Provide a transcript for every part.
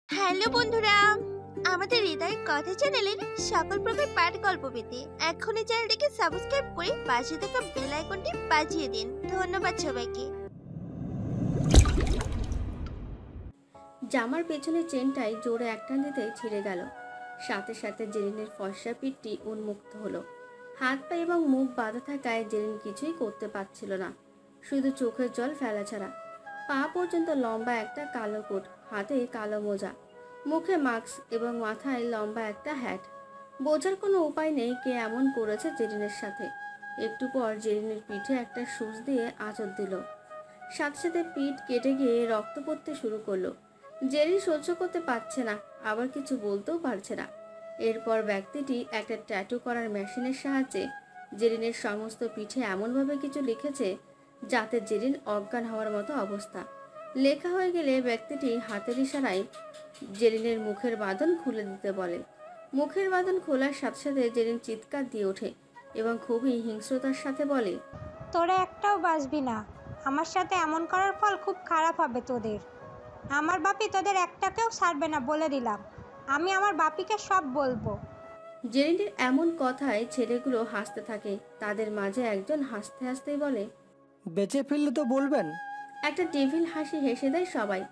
Hello বন্ধুরা, আমাদের হৃদয় কথা চ্যানেলের সকল প্রকার পাঠ গল্প পেতে এখনই চ্যানেলটিকে সাবস্ক্রাইব করে পাশে থাকা বেল আইকনটি বাজিয়ে দিন। ধন্যবাদ সবাইকে। জামার পেছনে চেনটাই জোরে এক টান দিতে ছিঁড়ে গেল। সাথে সাথে জেরিনের ফর্সা পিঠটি উন্মুক্ত হলো। হাত পা এবং মুখ বাঁধা থাকায় জেরিন কিছুই করতে পারছিল না, শুধু চোখের জল ফেলা ছাড়া। পা পর্যন্ত লম্বা একটা কালো কোট, হাতে কালো মোজা, মুখে মাস্ক এবং মাথায় লম্বা একটা হ্যাট। বোঝার কোনো উপায় নেই কে এমন করেছে জেরিনের সাথে। একটু পর জেরিনের পিঠে একটা সুচ দিয়ে আঁচড় দিল। সাথে সাথে পিঠ কেটে গিয়ে রক্ত পড়তে শুরু করলো। জেরিন সহ্য করতে পারছে না, আবার কিছু বলতেও পারছে না। এরপর ব্যক্তিটি একটা ট্যাটু করার মেশিনের সাহায্যে জেরিনের সমস্ত পিঠে এমনভাবে কিছু লিখেছে যাতে জেরিন অজ্ঞান হওয়ার মতো অবস্থা। লেখা হয়ে গেলে ব্যক্তিটি হাতের ইশারায় জেরিনের মুখের বাঁধন খুলে দিতে বলে। মুখের বাঁধন খোলার সাথে সাথে জেরিন চিৎকার দিয়ে ওঠে এবং খুবই হিংস্রতার সাথে বলে, তোরা একটাও বাঁচবি না। আমার সাথে এমন করার ফল খুব খারাপ হবে তোদের। আমার বাপি তোদের একটাকেও ছাড়বে না বলে দিলাম। আমি আমার বাপিকে সব বলবো। জেরিনের এমন কথায় ছেলেগুলো হাসতে থাকে। তাদের মাঝে একজন হাসতে হাসতেই বলে, বেঁচে ফিরলে তো বলবেন। একটা টেবিল হাসি হেসে দেয় সবাই।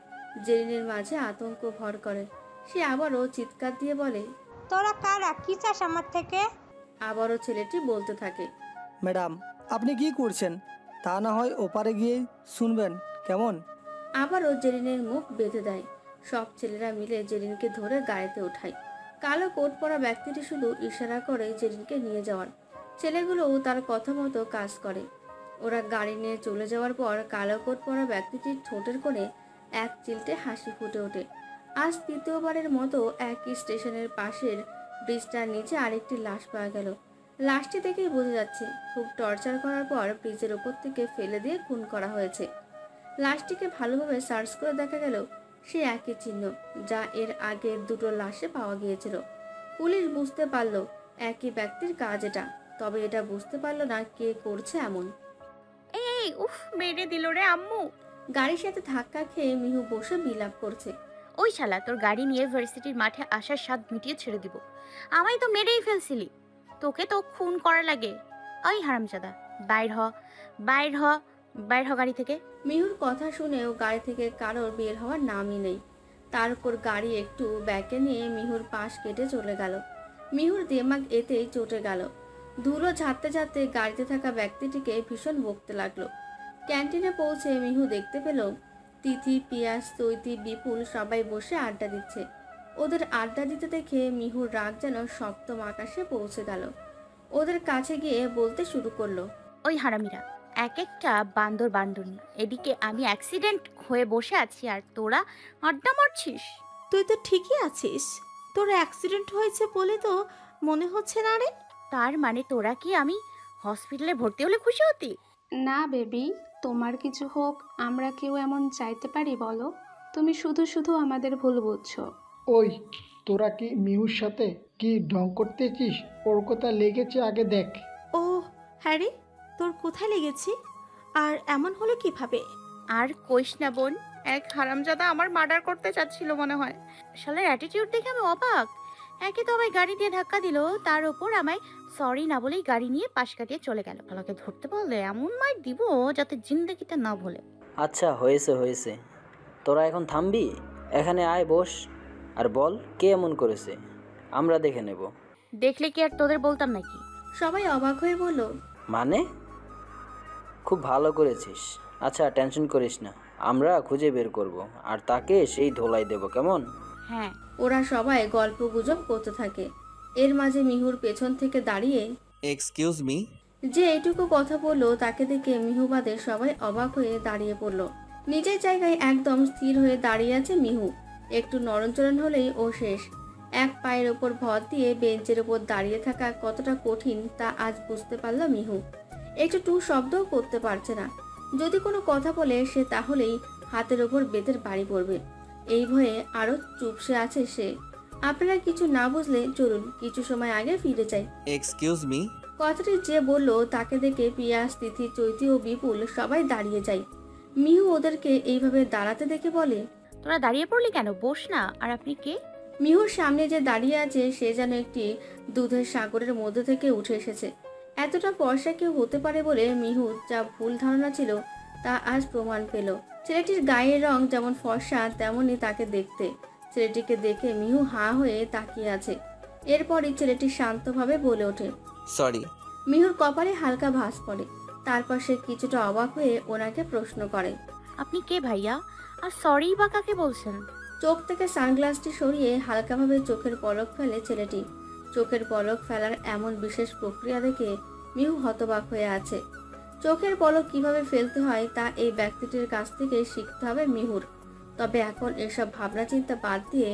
জেরিনের মাঝে আতঙ্ক ভর করে। সে আবারও চিৎকার দিয়ে বলে, তোরা কারা, কি চাস আমার থেকে? আবারও ছেলেটি বলতে থাকে, ম্যাডাম, আপনি কি করছেন? তা না হয় ওপারে গিয়ে শুনবেন, কেমন? আবারও জেরিনের মুখ বেঁধে দেয়। সব ছেলেরা মিলে জেরিনকে ধরে গাড়িতে ওঠায়। কালো কোট পরা ব্যক্তিটি শুধু ইশারা করে জেরিনকে নিয়ে যাওয়ার। ছেলেগুলোও তার কথা মতো কাজ করে। ওরা গাড়ি নিয়ে চলে যাওয়ার পর কালো কোট পরা ব্যক্তিটির ঠোঁটের কোণে এক চিলটে হাসি ফুটে ওঠে। আজ তৃতীয়বারের মতো একই স্টেশনের পাশের ব্রিজটার নিচে আরেকটি লাশ পাওয়া গেল। লাশটি দেখেই বোঝা যাচ্ছে খুব টর্চার করার পর ব্রিজের ওপর থেকে ফেলে দিয়ে খুন করা হয়েছে। লাশটিকে ভালোভাবে সার্চ করে দেখা গেল সে একই চিহ্ন যা এর আগের দুটো লাশে পাওয়া গিয়েছিল। পুলিশ বুঝতে পারল একই ব্যক্তির কাজ এটা, তবে এটা বুঝতে পারলো না কে করছে এমন। এই উফ, মেরে দিল রে আম্মু। গাড়ির সাথে ধাক্কা খেয়ে মিহু বসে বিলাপ করছে। ওই শালা, তোর গাড়ি নিয়ে ভার্সিটির মাঠে আসার স্বাদ মিটিয়ে ছেড়ে দিব। আমায় তো মেরেই ফেলছিলি, তোকে তো খুন করা লাগে। ওই হারামজাদা, বাইর হ, বাইর হ, বাইর হ গাড়ি থেকে। মিহুর কথা শুনেও গাড়ি থেকে কারোর বের হওয়ার নামই নেই। তার উপর গাড়ি একটু ব্যাকে নিয়ে মিহুর পাশ কেটে চলে গেল। মিহুর দেমাগ এতেই চটে গেল। ধুলো ঝাড়তে ঝাড়তে গাড়িতে থাকা ব্যক্তিটিকে ভীষণ বকতে লাগলো। ক্যান্টিনে পৌঁছে মিহু দেখতে পেল তিথি, পিয়াস, চৈতি, বিপুল সবাই বসে আড্ডা দিচ্ছে। ওদের আড্ডা দিতে দেখে মিহুর রাগ যেন সপ্তম আকাশে পৌঁছে গেল। ওদের কাছে গিয়ে বলতে শুরু করলো, ওই হারামিরা এক একটা বান্দর বান্দরনি, এদিকে আমি অ্যাক্সিডেন্ট হয়ে বসে আছি আর তোরা আড্ডা মারছিস। তুই তো ঠিকই আছিস, তোর অ্যাক্সিডেন্ট হয়েছে বলে তো মনে হচ্ছে না রে। তার মানে তোরা কি আমি হসপিটালে ভর্তি হলে খুশি হতি? না বেবি, তোমার কিছু হোক আমরা কেউ এমন চাইতে পারি বলো? তুমি শুধু শুধু আমাদের ভুল বুঝছো। ওই, তোরা কি মিহুর সাথে কি ঢং করতেছিস? ওর কথা লেগেছে আগে দেখ। ও হ্যাঁ রে, তোর কোথায় লেগেছে আর এমন হলো কিভাবে? আর কইস না বোন, এক হারামজাদা আমার মার্ডার করতে চাচ্ছিল মনে হয়। শালার অ্যাটিটিউড দেখে আমি অবাক। একে তো আমায় গাড়ি দিয়ে ধাক্কা দিল, তার ওপর আমায় সরি না বলেই গাড়ি নিয়ে পাশ কাটিয়ে চলে গেল। ভালোকে ধরতে পারলে এমন মার দিব যাতে জিন্দগিতে না ভুলে। আচ্ছা, হয়েছে হয়েছে, তোরা এখন থামবি? এখানে আয়, বস, আর বল কে এমন করেছে, আমরা দেখে নেব। দেখলে কি আর তোদের বলতাম নাকি? সবাই অবাক হয়ে বলল, মানে? খুব ভালো করেছিস। আচ্ছা, টেনশন করিস না, আমরা খুঁজে বের করব আর তাকে সেই ধোলাই দেব, কেমন? হ্যাঁ। ওরা সবাই গল্প গুজব করতে থাকে। এর মাঝে মিহুর পেছন থেকে দাঁড়িয়ে এক্সকিউজ মি। যে এইটুকু কথা বললো তাকে দেখে মিহু বাদে সবাই অবাক হয়ে দাঁড়িয়ে পড়ল। নিজের জায়গায় একদম স্থির হয়ে দাঁড়িয়ে আছে মিহু। একটু নড়নচড়ন হলেই ও শেষ। এক পায়ের ওপর ভর দিয়ে বেঞ্চের ওপর দাঁড়িয়ে থাকা কতটা কঠিন তা আজ বুঝতে পারল মিহু। একটু টু শব্দও করতে পারছে না। যদি কোনো কথা বলে সে তাহলেই হাতের ওপর বেতের বাড়ি পড়বে। এই ভয়ে আরো চুপসে আছে সে। আপনারা কিছু না বুঝলে চলুন কিছু সময় আগে ফিরে যাই। Excuse me. কথাটি যে বলল তাকে দেখে পিয়াস, তিথি, চৈতি ও বিপুল সবাই দাঁড়িয়ে যায়। মিহু ওদেরকে এইভাবে দাঁড়াতে দেখে বলে, তোরা দাঁড়িয়ে পড়লি কেন? বস না। আর আপনি কে? মিহুর সামনে যে দাঁড়িয়ে আছে সে যেন একটি দুধের সাগরের মধ্যে থেকে উঠে এসেছে। এতটা ফর্সা কেউ হতে পারে বলে মিহুর যা ভুল ধারণা ছিল তা আজ প্রমাণ পেল। ছেলেটির গায়ের রং যেমন ফর্সা তেমনই তাকে দেখতে। ছেলেটিকে দেখে মিহু হাঁ হয়ে তাকিয়ে আছে। এরপরই ছেলেটি শান্তভাবে বলে ওঠে, সরি। মিহুর কপালে হালকা ভাঁজ পড়ে। তারপর সে কিছুটা অবাক হয়ে ওনাকে প্রশ্ন করে, আপনি কে ভাইয়া? আর সরি বা কাকে বলছেন? চোখ থেকে সানগ্লাসটি সরিয়ে হালকাভাবে চোখের পলক ফেলে ছেলেটি। চোখের পলক ফেলার এমন বিশেষ প্রক্রিয়া দেখে মিহু হতবাক হয়ে আছে। চোখের পলক কিভাবে ফেলতে হয় তা এই ব্যক্তিটির কাছ থেকে শিখতে হবে মিহুর। তবে এখন এসব ভাবনা চিন্তা বাদ দিয়ে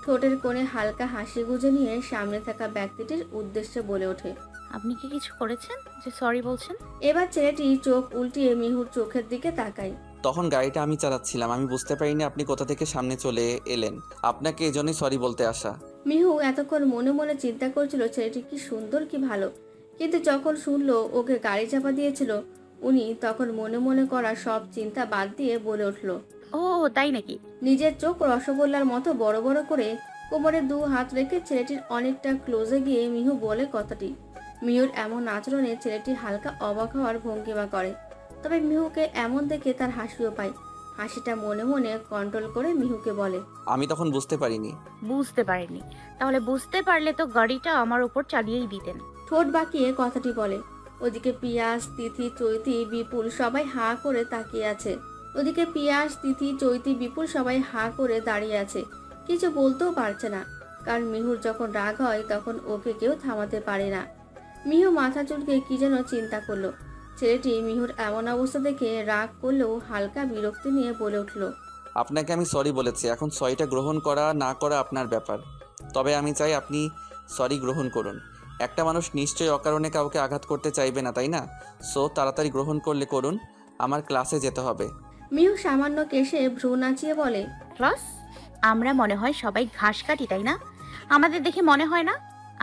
ঠোঁটের কোণে হালকা হাসি গুঁজে নিয়ে সামনে থাকা ব্যক্তিটির উদ্দেশ্যে বলে ওঠে, আপনি কি কিছু করেছেন যে সরি বলছেন? এবার ছেলেটি চোখ উল্টিয়ে মিহুর চোখের দিকে তাকায়। তখন গাড়িটা আমি চালাচ্ছিলাম, আমি বুঝতে পারিনি আপনি কোথা থেকে সামনে চলে এলেন। আপনাকে এজন্যই সরি বলতে আসা। মিহু এতক্ষণ মনে মনে চিন্তা করছিল ছেলেটি কি সুন্দর কি ভালো, কিন্তু যখন শুনলো ওকে গাড়ি চাপা দিয়েছিল উনি, তখন মনে মনে করা সব চিন্তা বাদ দিয়ে বলে উঠল, ও তাই নাকি? নিজের চোখ রসগোল্লার মতো বড় বড় করে কোমরে 2 হাত রেখে ছেলেটির অনেকটা ক্লোজে গিয়ে মিহু বলে কথাটি। মিহুর এমন আচরণে ছেলেটি হালকা অবাক হওয়ার ভঙ্গিমা করে। তবে মিহুকে এমন দেখে তার হাসিও পায়। হাসিটা মনে মনে কন্ট্রোল করে মিহুকে বলে, আমি তখন বুঝতে পারিনি। বুঝতে পারেননি? তাহলে বুঝতে পারলে তো গাড়িটা আমার উপর চালিয়েই দিতেন। ঠোঁট বাঁকিয়ে কথাটি বলে। ওদিকে পিয়াস, তিথি, চৈতি, বিপুল সবাই হাঁ করে তাকিয়ে আছে। ওদিকে পিয়াস, তিথি, চৈতি, বিপুল সবাই হাঁ করে দাঁড়িয়ে আছে। কিছু বলতেও পারছে না, কারণ মিহুর যখন রাগ হয় তখন ওকে কেউ থামাতে পারে না। মিহু মাথা চুলকে কি যেন চিন্তা করলো। ছেলেটি মিহুর এমন অবস্থা দেখে রাগ করলেও হালকা বিরক্তি নিয়ে বলে উঠল, আপনাকে আমি সরি বলেছি, এখন সরিটা গ্রহণ করা না করা আপনার ব্যাপার। তবে আমি চাই আপনি সরি গ্রহণ করুন। একটা মানুষ নিশ্চয়ই অকারণে কাউকে আঘাত করতে চাইবে না, তাই না? সো তাড়াতাড়ি গ্রহণ করলে করুন, আমার ক্লাসে যেতে হবে। মিহু সামান্য কেশে ভ্রু নাচিয়ে বলে, ক্লাস? আমরা মনে হয় সবাই ঘাস কাটি, তাই না? আমাদের দেখে মনে হয় না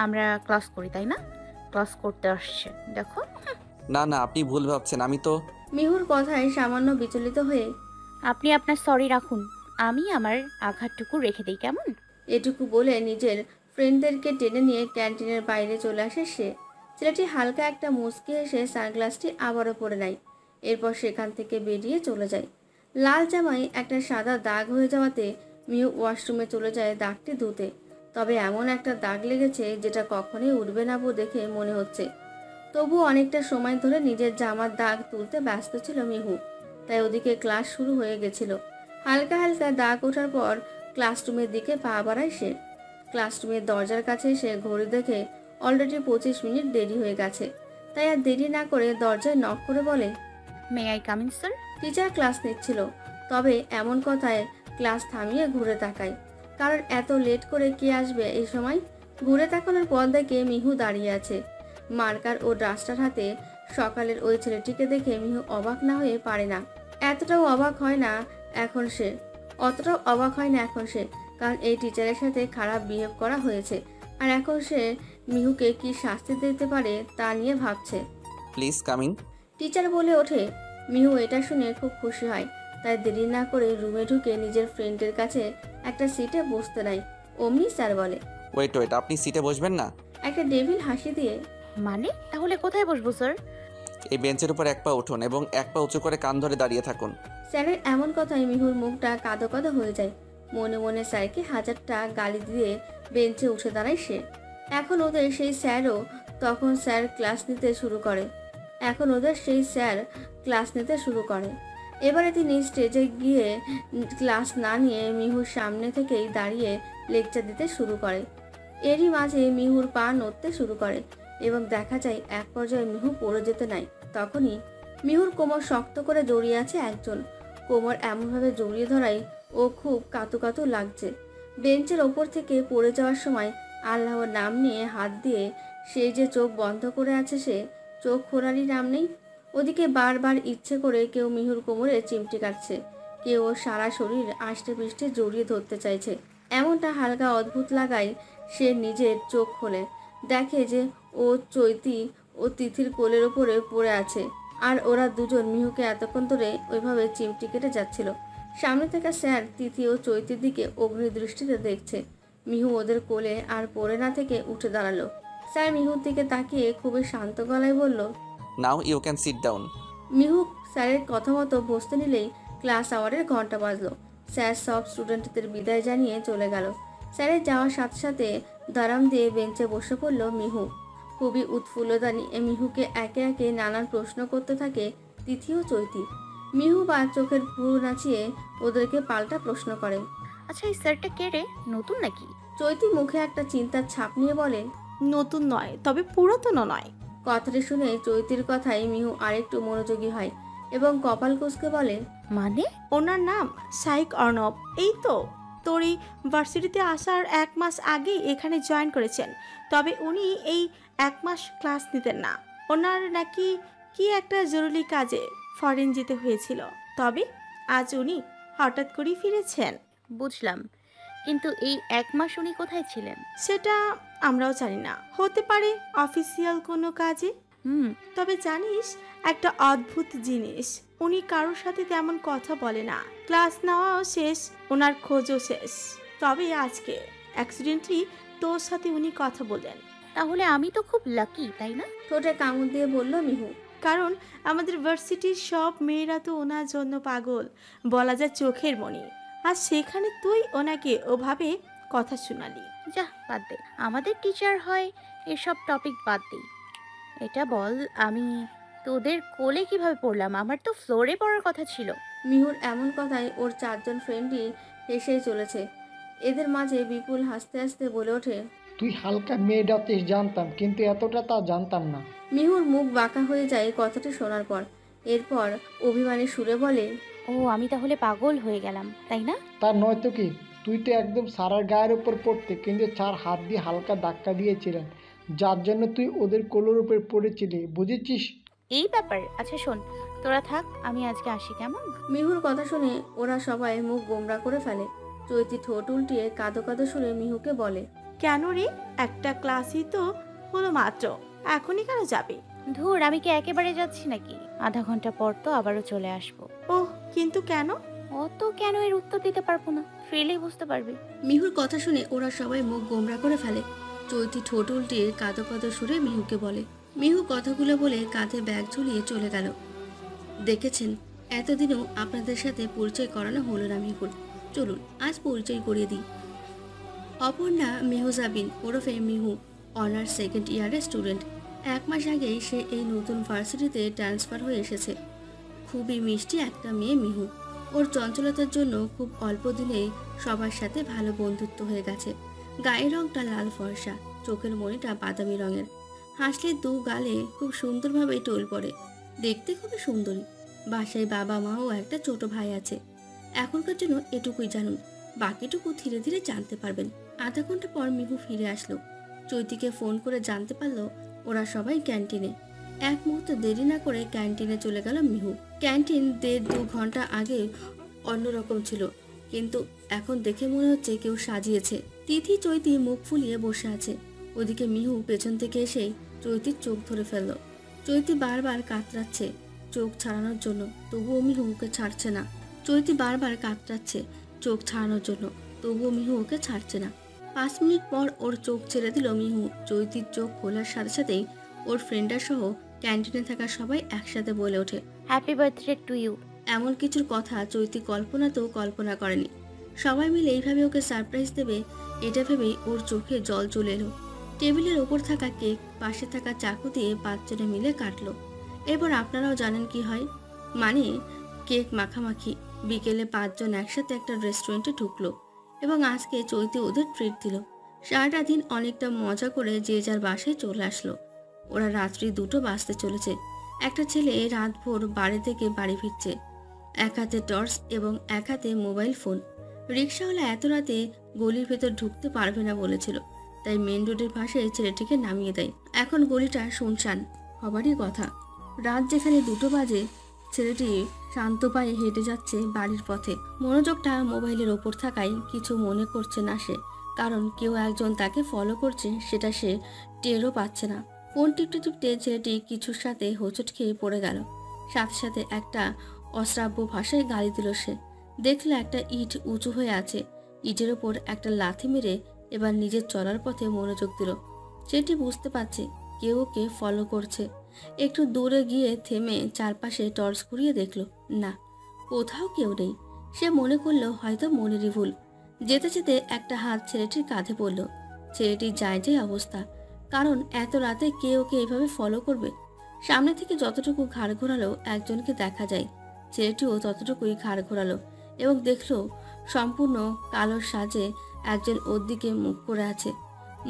আমরা ক্লাস করি, তাই না? ক্লাস করতে আসছে দেখো। না না, আপনি ভুল ভাবছেন। আমি তো মিহুর কথায় সামান্য বিচলিত হয়ে, আপনি আপনার সরি রাখুন, আমি আমার আঘাতটুকু রেখে দিই, কেমন? এটুকু বলে নিজের ফ্রেন্ডদেরকে টেনে নিয়ে ক্যান্টিনের বাইরে চলে আসে সে। ছেলেটি হালকা একটা মুচকি এসে সানগ্লাসটি আবারও পরে নেয়। এরপর সেখান থেকে বেরিয়ে চলে যায়। লাল জামায় একটা সাদা দাগ হয়ে যাওয়াতে মিহু ওয়াশরুমে চলে যায় দাগটি ধুতে। তবে এমন একটা দাগ লেগেছে যেটা কখনোই উঠবে না দেখে মনে হচ্ছে। তবু অনেকটা সময় ধরে নিজের জামার দাগ তুলতে ব্যস্ত ছিল মিহু। তাই ওদিকে ক্লাস শুরু হয়ে গেছিল। হালকা হালকা দাগ ওঠার পর ক্লাসরুমের দিকে পা বাড়ায় সে। ক্লাসরুমের দরজার কাছে এসে ঘড়ি দেখে অলরেডি 25 মিনিট দেরি হয়ে গেছে। তাই আর দেরি না করে দরজায় নক করে বলে, may I come in sir? Teacher class নিচ্ছিল। তবে এমন কথায় ক্লাস থামিয়ে ঘুরে তাকায়, কারণ এত লেট করে কে আসবে এই সময়। ঘুরে তাকানোর পর দেখে মিহু দাঁড়িয়ে আছে মার্কার ও ডাস্টার হাতে। সকালের ওই ছেলেটিকে দেখে মিহু অবাক না হয়ে পারে না। অতটাও অবাক হয় না এখন সে, কারণ এই টিচারের সাথে খারাপ বিহেভ করা হয়েছে। আর এখন সে মিহুকে কি শাস্তি দিতে পারে তা নিয়ে ভাবছে। Please coming. টিচার বলে ওঠে। মিহু এটা শুনে খুব খুশি হয়। তাই দেরি না করে রুমে ঢুকে নিজের ফ্রেন্ডের কাছে একটা সিটে বসতে নেয়। অমনি স্যার বলে, ওয়েট, আপনি সিটে বসবেন না? একটা ডেভিল হাসি দিয়ে, মানে তাহলে কোথায় বসবো স্যার? এই বেঞ্চের উপর এক পা উঠুন এবং এক পা উঁচু করে কান ধরে দাঁড়িয়ে থাকুন। স্যারের এমন কথায় মিহুর মুখটা কাঁদো কাঁদো হয়ে যায়। মনে মনে স্যারকে হাজারটা গালি দিয়ে বেঞ্চে উঠে দাঁড়ায় সে। এখন ওদের সেই স্যার ক্লাস নিতে শুরু করে। এবারে তিনি স্টেজে গিয়ে ক্লাস না নিয়ে মিহুর সামনে থেকেই দাঁড়িয়ে লেকচার দিতে শুরু করে। এরই মাঝে মিহুর পা নড়তে শুরু করে এবং দেখা যায় এক পর্যায়ে মিহু পড়ে যেতে নাই। তখনই মিহুর কোমর শক্ত করে জড়িয়ে আছে একজন। কোমর এমনভাবে জড়িয়ে ধরাই ও খুব কাতু কাতু লাগছে। বেঞ্চের ওপর থেকে পড়ে যাওয়ার সময় আল্লাহর নাম নিয়ে হাত দিয়ে সেই যে চোখ বন্ধ করে আছে সে চোখ খোলারই নাম নেই। ওদিকে বারবার ইচ্ছে করে কেউ মিহুর কোমরে চিমটি কাটছে, কেউ ওর সারা শরীর আষ্টে পৃষ্ঠে জড়িয়ে ধরতে চাইছে। এমনটা হালকা অদ্ভুত লাগায় সে নিজের চোখ খোলে, দেখে যে ও চৈতি ও তিথির কোলের ওপরে পড়ে আছে। আর ওরা দুজন মিহুকে এতক্ষণ ধরে ওইভাবে চিমটি কেটে যাচ্ছিল। সামনে থাকা স্যার তিথি ও চৈতির দিকে অগ্নি দৃষ্টিতে দেখছে। মিহু ওদের কোলে আর পড়ে না থেকে উঠে দাঁড়ালো। স্যার মিহুর দিকে তাকিয়ে খুবই শান্ত গলায় বলল, now you can sit down. Mihu স্যারের কথা মতো বসতে নিলেই ক্লাস আওয়ারের ঘন্টা বাজলো। স্যার সব স্টুডেন্টদের বিদায় জানিয়ে চলে গেল। স্যারের যাওয়ার সাথে সাথে দাঁড়াম দিয়ে বেঞ্চে বসে পড়ল মিহু। খুবই উৎফুল্লতা নিয়ে মিহুকে একে একে নানান প্রশ্ন করতে থাকে তিথি ও চৈতি। মিহু বা চোখের ভুরু নাচিয়ে ওদেরকে পাল্টা প্রশ্ন করে। আচ্ছা, এই স্যারটা কে রে? নতুন নাকি? চৈতি মুখে একটা চিন্তার ছাপ নিয়ে বলে, নতুন নয়, তবে পুরাতনও নয়। কথাটি শুনে চৈতির কথায় মিহু আরেকটু মনোযোগী হয় এবং কপাল কুঁচকে বলে, মানে? ওনার নাম সাইক অর্ণব। এই তো তোর এই ভার্সিটিতে আসার 1 মাস আগেই এখানে জয়েন করেছেন। তবে উনি এই 1 মাস ক্লাস নিতেন না। ওনার নাকি কি একটা জরুরি কাজে ফরেন যেতে হয়েছিল। তবে আজ উনি হঠাৎ করেই ফিরেছেন। বুঝলাম, কিন্তু এই 1 মাস উনি কোথায় ছিলেন? সেটা আমরাও জানি না। হতে পারে অফিসিয়াল কোনো কাজে। তবে জানিস একটা অদ্ভুত জিনিস, উনি কারোর সাথে তেমন কথা বলে না। ক্লাস নেওয়াও শেষ, ওনার খোঁজও শেষ। তবে আজকে অ্যাক্সিডেন্টলি তোর সাথে উনি কথা বলেন। তাহলে আমি তো খুব লাকি, তাই না? ঠোঁটে কামড় দিয়ে বলল মিহু। কারণ আমাদের ভার্সিটির সব মেয়েরা তো ওনার জন্য পাগল, বলা যায় চোখের মণি। আর সেখানে তুই ওনাকে ওভাবে কথা শোনালি। যা, বাদ দে। আমাদের টিচার হয় এসব টপিক বাদ দিই। এটা বল, আমি তোদের কোলে কিভাবে পড়লাম? আমার তো ফ্লোরে পড়ার কথা ছিল। মিহুর এমন কথায় ওর 4 জন ফ্রেন্ডই হেসেই চলেছে। এদের মাঝে বিপুল হাসতে হাসতে বলে ওঠে, তুই হালকা মেয়ে ডাতিস জানতাম, কিন্তু এতটা তা জানতাম না। মিহুর মুখ বাঁকা হয়ে যায় কথাটি শোনার পর। এরপর অভিমানী সুরে বলে, ও, আমি তাহলে পাগল হয়ে গেলাম, তাই না? তা নয়তো কি, তুই তো একদম সারার গায়ের উপর পড়তে, কিন্তু চার হাত দিয়ে হালকা ধাক্কা দিয়েছিলেন, যার জন্য তুই ওদের কোলের উপর পড়েছিলি, বুঝেছিস? এই ব্যাপার। আচ্ছা শোন, তোরা থাক, আমি আজকে আসি, কেমন? মিহুর কথা শুনে ওরা সবাই মুখ গোমরা করে ফেলে। চৈতি ঠোঁট উল্টিয়ে কাঁদো কাঁদো সুরে মিহুকে বলে, কেন রে? একটা ক্লাসই তো হলো মাত্র, এখনই কেন যাবে? ধুর, আমি কি একেবারে যাচ্ছি নাকি? আধা ঘন্টা পর তো আবারও চলে আসবো। ওহ, কিন্তু কেন? অত কেন এর উত্তর দিতে পারবো না, ফিরলেই বুঝতে পারবি। মিহুর কথা শুনে ওরা সবাই মুখ গোমরা করে ফেলে। চৈতি ঠোঁট উল্টিয়ে কাঁদো কাঁদো সুরে মিহুকে বলে। মিহু কথাগুলো বলে কাঁধে ব্যাগ ঝুলিয়ে চলে গেল। দেখেছেন, এতদিনেও আপনাদের সাথে পরিচয় করানো হলো না মিহুর। চলুন আজ পরিচয় করিয়ে দিই। অপর্ণা মেহজাবিন ওরফে মিহু অনার্স 2nd ইয়ারের স্টুডেন্ট। 1 মাস আগেই সে এই নতুন ভার্সিটিতে ট্রান্সফার হয়ে এসেছে। খুবই মিষ্টি একটা মেয়ে মিহু। ওর চঞ্চলতার জন্য খুব অল্প দিনেই সবার সাথে ভালো বন্ধুত্ব হয়ে গেছে। গায়ের রংটা লাল ফর্সা, চোখের মণিটা বাদামি রঙের। হাসলে 2 গালে খুব সুন্দরভাবে টোল পড়ে। দেখতে খুবই সুন্দরী। বাসায় বাবা মা ও একটা ছোট ভাই আছে। এখনকার জন্য এটুকুই জানুন, বাকিটুকু ধীরে ধীরে জানতে পারবেন। আধা ঘন্টা পর মিহু ফিরে আসলো। চৈতিকে ফোন করে জানতে পারলো ওরা সবাই ক্যান্টিনে। 1 মুহূর্ত দেরি না করে ক্যান্টিনে চলে গেল মিহু। ক্যান্টিন 1.5-2 ঘন্টা আগে অন্যরকম ছিল, কিন্তু এখন দেখে মনে হচ্ছে কেউ সাজিয়েছে। তিথি চৈতি মুখ ফুলিয়ে বসে আছে। ওদিকে মিহু পেছন থেকে এসে চৈতির চোখ ধরে ফেলল। চৈতি বারবার কাতরাচ্ছে চোখ ছাড়ানোর জন্য, তবুও মিহু ওকে ছাড়ছে না। চৈতি বারবার কাতরাচ্ছে চোখ ছাড়ানোর জন্য, তবুও মিহু ওকে ছাড়ছে না। 5 মিনিট পর ওর চোখ ছেড়ে দিল মিহু। চৈতির চোখ খোলার সাথে সাথেই ওর ফ্রেন্ডার সহ ক্যান্টিনে থাকা সবাই একসাথে বলে ওঠে, হ্যাপি বার্থডে টু ইউ। এমন কিছুর কথা চৈতি কল্পনাতেও কল্পনা করেনি। সবাই মিলে এইভাবে ওকে সারপ্রাইজ দেবে, এটা ভেবেই ওর চোখে জল চলে এলো। টেবিলের ওপর থাকা কেক পাশে থাকা চাকু দিয়ে 5 জনে মিলে কাটলো। এরপর আপনারাও জানেন কি হয়, মানে কেক মাখামাখি। বিকেলে 5 জন একসাথে একটা রেস্টুরেন্টে ঢুকলো এবং আজকে চৈতি ওদের ট্রিট দিল। সারাটা দিন অনেকটা মজা করে যে যার বাসায় চলে আসলো। ওরা রাত্রি 2টো বাজতে চলেছে। একটা ছেলে রাত ভোর বাড়ি থেকে বাড়ি ফিরছে, এক হাতে টর্চ এবং এক হাতে মোবাইল ফোন। রিক্সাওয়ালা এত রাতে গলির ভেতর ঢুকতে পারবে না বলেছিল, তাই মেন রোডের পাশে ছেলেটিকে নামিয়ে দেয়। এখন গলিটা শুনশান হবারই কথা। রাত যেখানে 2টো বাজে, ছেলেটি শান্ত পায়ে হেঁটে যাচ্ছে বাড়ির পথে। মনোযোগটা মোবাইলের ওপর থাকায় কিছু মনে করছে না সে, কারণ কেউ একজন তাকে ফলো করছে সেটা সে টেরও পাচ্ছে না। ফোন টিপতে টিপতে ছেলেটি কিছুর সাথে হোঁচট খেয়ে পড়ে গেল। সাথে সাথে একটা অশ্রাব্য ভাষায় গালি দিল সে। দেখলো একটা ইট উঁচু হয়ে আছে। ইটের ওপর একটা লাথি মেরে এবার নিজের চলার পথে মনোযোগ দিল। সেটি বুঝতে পারছে কেউ ওকে ফলো করছে। একটু দূরে গিয়ে থেমে চারপাশে টর্চ ঘুরিয়ে দেখলো, না, কোথাও কেউ নেই। সে মনে করলো হয়তো মনেরই ভুল। যেতে যেতে একটা হাত ছেলেটির কাঁধে পড়ল। ছেলেটির যায় অবস্থা, কারণ এত রাতে কে ওকে এভাবে ফলো করবে। সামনে থেকে যতটুকু ঘাড় ঘোরালো একজনকে দেখা যায়। ছেলেটিও ততটুকুই ঘাড় ঘোরালো এবং দেখলো সম্পূর্ণ কালো সাজে একজন ওর দিকে মুখ করে আছে।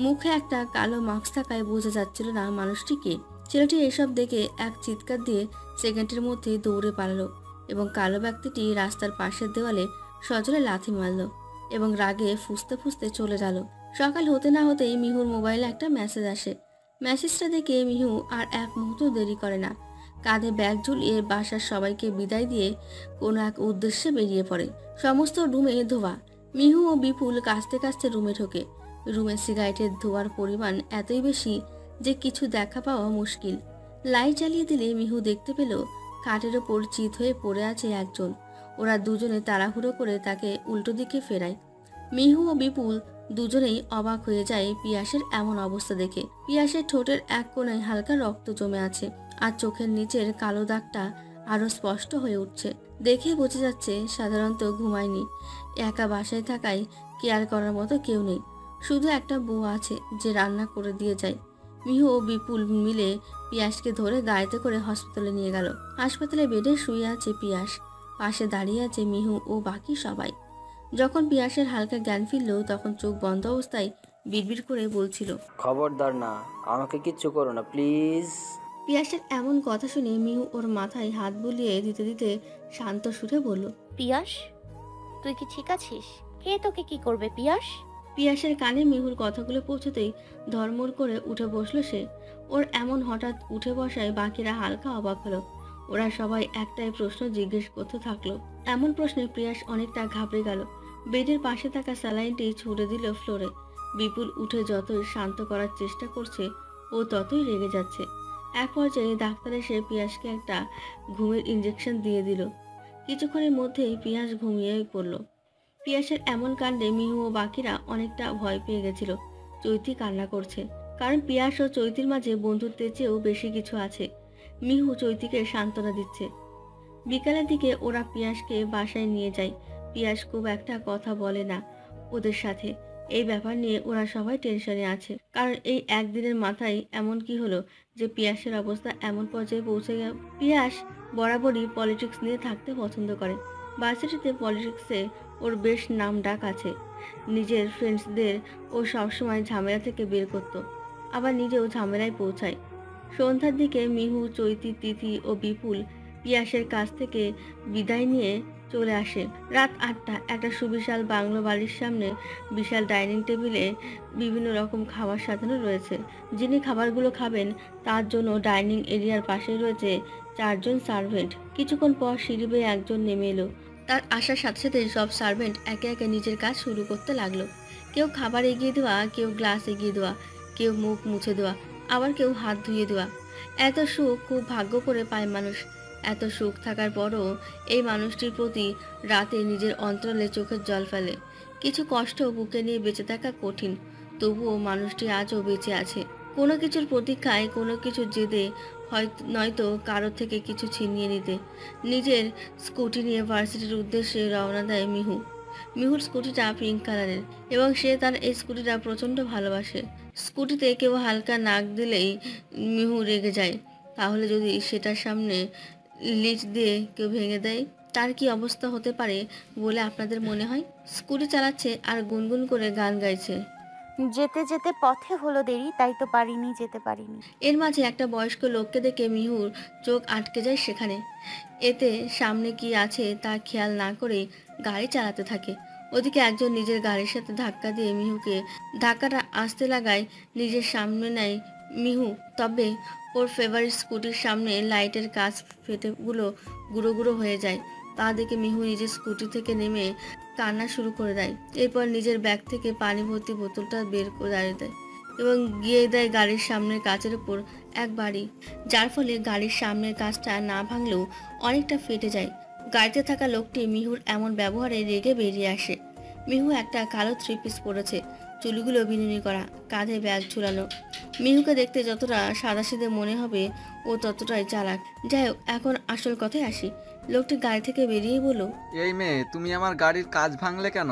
মুখে একটা কালো মাস্ক থাকায় বোঝা যাচ্ছিল না মানুষটি কে। ছেলেটি এসব দেখে এক চিৎকার দিয়ে সেকেন্ডের মধ্যে দৌড়ে পালালো এবং কালো ব্যক্তিটি রাস্তার পাশের দেওয়ালে সজোরে লাথি মারল এবং রাগে ফুঁসতে ফুঁসতে চলে গেল। সকাল হতে না হতেই মিহুর মোবাইলে একটা মেসেজ আসে। মেসেজটা দেখে মিহু আর এক মুহূর্ত দেরি করে না। কাঁধে ব্যাগ ঝুলিয়ে বাসার সবাইকে বিদায় দিয়ে কোনো এক উদ্দেশ্যে বেরিয়ে পড়ে। সমস্ত রুমে ধোয়া। মিহু ও বিপুল কাঁচতে কাঁচতে রুমে ঢোকে। রুমে সিগারেটের ধোয়ার পরিমাণ এতই বেশি যে কিছু দেখা পাওয়া মুশকিল। লাইট জ্বালিয়ে দিলে মিহু দেখতে পেল খাটের ওপর চিত হয়ে পড়ে আছে একজন। ওরা দুজনে তাড়াহুড়ো করে তাকে উল্টো দিকে ফেরায়। মিহু ও বিপুল দুজনেই অবাক হয়ে যায় পিয়াসের এমন অবস্থা দেখে। পিয়াসের ঠোঁটের এক কোণায় হালকা রক্ত জমে আছে আর চোখের নিচের কালো দাগটা আরো স্পষ্ট হয়ে উঠছে। দেখে বোঝা যাচ্ছে সাধারণত ঘুমায়নি। একা বাসায় থাকায় কেয়ার করার মতো কেউ নেই, শুধু একটা বউ আছে যে রান্না করে দিয়ে যায়। মিহু ও বিপুল মিলে পিয়াসকে ধরে গাড়িতে করে হসপিটালে নিয়ে গেল। হাসপাতালে বেডে শুয়ে আছে পিয়াস, পাশে দাঁড়িয়ে আছে মিহু ও বাকি সবাই। যখন পিয়াসের হালকা জ্ঞান ফিরল তখন চোখ বন্ধ অবস্থায় বিড়বিড় করে বলছিল, খবরদার না, আমাকে কিচ্ছু করো না প্লিজ। পিয়াসের এমন কথা শুনে মিহু ওর মাথায় হাত বুলিয়ে দিতে দিতে শান্ত সুরে বলল, পিয়াস, তুই কি ঠিক আছিস? কে তোকে কি করবে পিয়াস? পিয়াসের কানে মিহুর কথাগুলো পৌঁছতেই ধর্মর করে উঠে বসলো সে। ওর এমন হঠাৎ উঠে বসায় বাকিরা হালকা অবাক হলো। ওরা সবাই একটাই প্রশ্ন জিজ্ঞেস করতে থাকলো। এমন প্রশ্নে পিয়াস অনেকটা ঘাবড়ে গেল। বেডের পাশে থাকা স্যালাইনটি ছুড়ে দিল ফ্লোরে। বিপুল উঠে যতই শান্ত করার চেষ্টা করছে ও ততই রেগে যাচ্ছে। এক পর্যায়ে ডাক্তার এসে পিয়াসকে একটা ঘুমের ইঞ্জেকশন দিয়ে দিল। কিছুক্ষণের মধ্যেই পিয়াস ঘুমিয়ে পড়ল। পিয়াসের এমন কাণ্ডে মিহু ও বাকিরা অনেকটা ভয় পেয়ে গেছিল। চৈতি কান্না করছে, কারণ পিয়াস ও চৈতির মাঝে বন্ধুত্বের চেয়েও বেশি কিছু আছে। মিহু চৈতিকে সান্ত্বনা দিচ্ছে। বিকালের দিকে ওরা পিয়াসকে বাসায় নিয়ে যায়। পিয়াস খুব একটা কথা বলে না ওদের সাথে। এই ব্যাপার নিয়ে ওরা সবাই টেনশনে আছে, কারণ এই একদিনের মাথায় এমন কি হলো যে পিয়াসের অবস্থা এমন পর্যায়ে পৌঁছে গেল। পিয়াস বরাবরই পলিটিক্স নিয়ে থাকতে পছন্দ করে। ভার্সিটিতে পলিটিক্সে ওর বেশ নাম ডাক আছে। নিজের ফ্রেন্ডসদের ও সবসময় ঝামেলা থেকে বের করতো, আবার নিজেও ঝামেলায় পৌঁছায়। সন্ধ্যার দিকে মিহু, চৈতি, তিথি ও বিপুল পিয়াসের কাছ থেকে বিদায় নিয়ে চলে আসে। রাত 8টা। একটা সুবিশাল বাংলো বাড়ির সামনে বিশাল ডাইনিং টেবিলে বিভিন্ন রকম খাবার সাজানো রয়েছে। যিনি খাবারগুলো খাবেন তার জন্য ডাইনিং এরিয়ার পাশে রয়েছে 4 জন সার্ভেন্ট। কিছুক্ষণ পর সিঁড়ি বেয়ে একজন নেমে এলো। তার আসার সাথে সাথে সব সার্ভেন্ট একে একে নিজের কাজ শুরু করতে লাগলো। কেউ খাবার এগিয়ে দেওয়া, কেউ গ্লাস এগিয়ে দেওয়া, কেউ মুখ মুছে দেওয়া, আবার কেউ হাত ধুয়ে দেওয়া। এত সুখ খুব ভাগ্য করে পায় মানুষ। এত সুখ থাকার পরও এই মানুষটির প্রতি রাতে নিজের অন্তরালে চোখের জল ফেলে। কিছু কষ্ট বুকে নিয়ে বেঁচে থাকা কঠিন, তবুও মানুষটি আজও বেঁচে আছে। কোনো কিছুর প্রতীক্ষায়, কোনো কিছুর জেদে, হয়তো নয়তো কারো থেকে কিছু ছিনিয়ে নিতে। নিজের স্কুটি নিয়ে ভার্সিটির উদ্দেশ্যে রওনা দেয় মিহু। মিহুর স্কুটিটা পিঙ্ক কালারের এবং সে তার এই স্কুটিটা প্রচণ্ড ভালোবাসে। স্কুটিতে কেউ হালকা নাক দিলেই মিহু রেগে যায়। তাহলে যদি সেটার সামনে লিচ দিয়ে কেউ ভেঙে দেয়, তার কি অবস্থা হতে পারে বলে আপনাদের মনে হয়? স্কুটি চালাচ্ছে আর গুনগুন করে গান গাইছে। যেতে যেতে পথে হলো দেরি, তাই তো পারিনি, যেতে পারিনি। এর মাঝে একটা বয়স্ক লোককে দেখে মিহুর চোখ আটকে যায় সেখানে। এতে সামনে কি আছে তা খেয়াল না করে গাড়ি চালাতে থাকে। ওদিকে একজন নিজের গাড়ির সাথে ধাক্কা দিয়ে মিহুকে ধাক্কাটা আসতে লাগায়। নিজের সামনে নেয় মিহু, তবে ওর ফেভারিট স্কুটির সামনে লাইটের কাঁচ ফেটে গুঁড়ো গুঁড়ো হয়ে যায়। তা দেখে মিহু নিজের স্কুটি থেকে নেমে কান্না শুরু করে দেয়। এরপর নিজের ব্যাগ থেকে পানি ভর্তি বোতলটা বের করে দাঁড়িয়ে দেয় এবং গিয়ে দেয় গাড়ির সামনের কাচের উপর এক বাড়ি, যার ফলে গাড়ির সামনের কাচটা না ভাঙলেও অনেকটা ফেটে যায়। গাড়িতে থাকা লোকটি মিহুর এমন ব্যবহারে রেগে বেরিয়ে আসে। মিহু একটা কালো থ্রি পিস পরেছে, চুলগুলো বিনুনি করা, কাঁধে ব্যাগ ঝুলানো। মিহুকে দেখতে যতটা সাদাসিধে মনে হবে ও ততটাই চালাক। যাই হোক, এখন আসল কথায় আসি। লোকটি গাড়ি থেকে বেরিয়ে বলল, এই মেয়ে, তুমি আমার গাড়ির কাজ ভাঙলে কেন?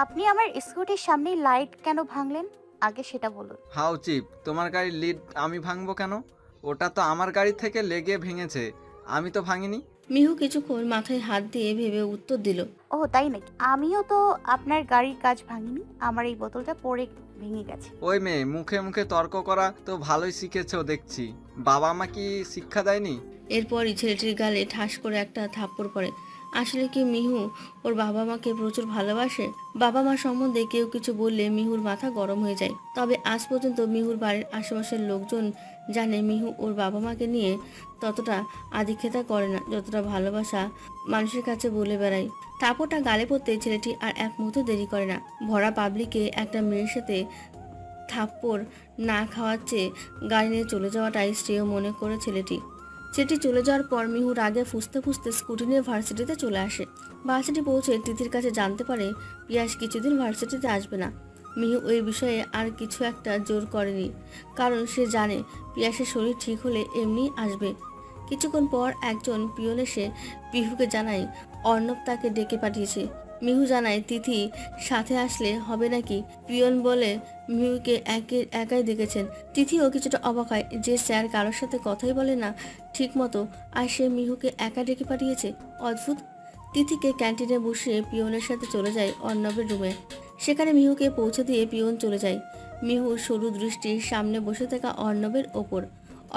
আপনি আমার স্কুটির সামনে লাইট কেন ভাঙলেন, আগে সেটা বলুন। হাউ চিপ, তোমার গাড়ির লিড আমি ভাঙবো কেন? ওটা তো আমার গাড়ি থেকে লেগে ভেঙেছে, আমি তো ভাঙিনি। মিহু কিছুক্ষণ মাথায় হাত দিয়ে ভেবে উত্তর দিল, ও তাই নাকি? আমিও তো আপনার গাড়ির কাজ ভাঙিনি, আমার এই বোতলটা পড়ে ভেঙে গেছে। ওই মেয়ে, মুখে মুখে তর্ক করা তো ভালোই শিখেছো দেখছি। বাবা মা কি শিক্ষা দেয়নি? এরপরই ছেলেটির গালে ঠাস করে একটা থাপ্পড় পড়ে। আসলে কি মিহু ওর বাবা মাকে প্রচুর ভালোবাসে? বাবা মা সম্বন্ধে কেউ কিছু বললে মিহুর মাথা গরম হয়ে যায়। তবে আজ পর্যন্ত মিহুর বাড়ির আশেপাশের লোকজন জানে মিহু ওর বাবা মাকে নিয়ে ততটা আদিক্ষেতা করে না, যতটা ভালোবাসা মানুষের কাছে বলে বেড়ায়। থাপ্পড়টা গালে পড়তে ছেলেটি আর এক মুহূর্ত দেরি করে না। ভরা পাবলিকে একটা মেয়ের সাথে থাপ্পড় না খাওয়ার চেয়ে গাড়ি নিয়ে চলে যাওয়াটাই শ্রেয় মনে করে ছেলেটি চলে যাওয়ার পর মিহু রাগে ফুসতে ফুসতে স্কুটি নিয়ে ভার্সিটিতে চলে আসে। ভার্সিটি পৌঁছে তিথির কাছে জানতে পারে পিয়াস কিছুদিন ভার্সিটিতে আসবে না। মিহু ওই বিষয়ে আর কিছু একটা জোর করেনি, কারণ সে জানে পিয়াসের শরীর ঠিক হলে এমনি আসবে। কিছুক্ষণ পর একজন পিয়ন এসে মিহুকে জানায় অর্ণব তাকে ডেকে পাঠিয়েছে। মিহু জানায় তিথি সাথে আসলে হবে নাকি। পিয়ন বলে মিহুকে একাই দেখেছেন। তিথিও কিছুটা অবাক হয় যে স্যার কারোর সাথে কথাই বলে না ঠিক মতো, আর সে মিহুকে একা ডেকে পাঠিয়েছে। অদ্ভুত। তিথিকে ক্যান্টিনে বসিয়ে পিয়নের সাথে চলে যায় অর্ণবের রুমে। সেখানে মিহুকে পৌঁছে দিয়ে পিয়ন চলে যায়। মিহু সরু দৃষ্টির সামনে বসে থাকা অর্ণবের ওপর।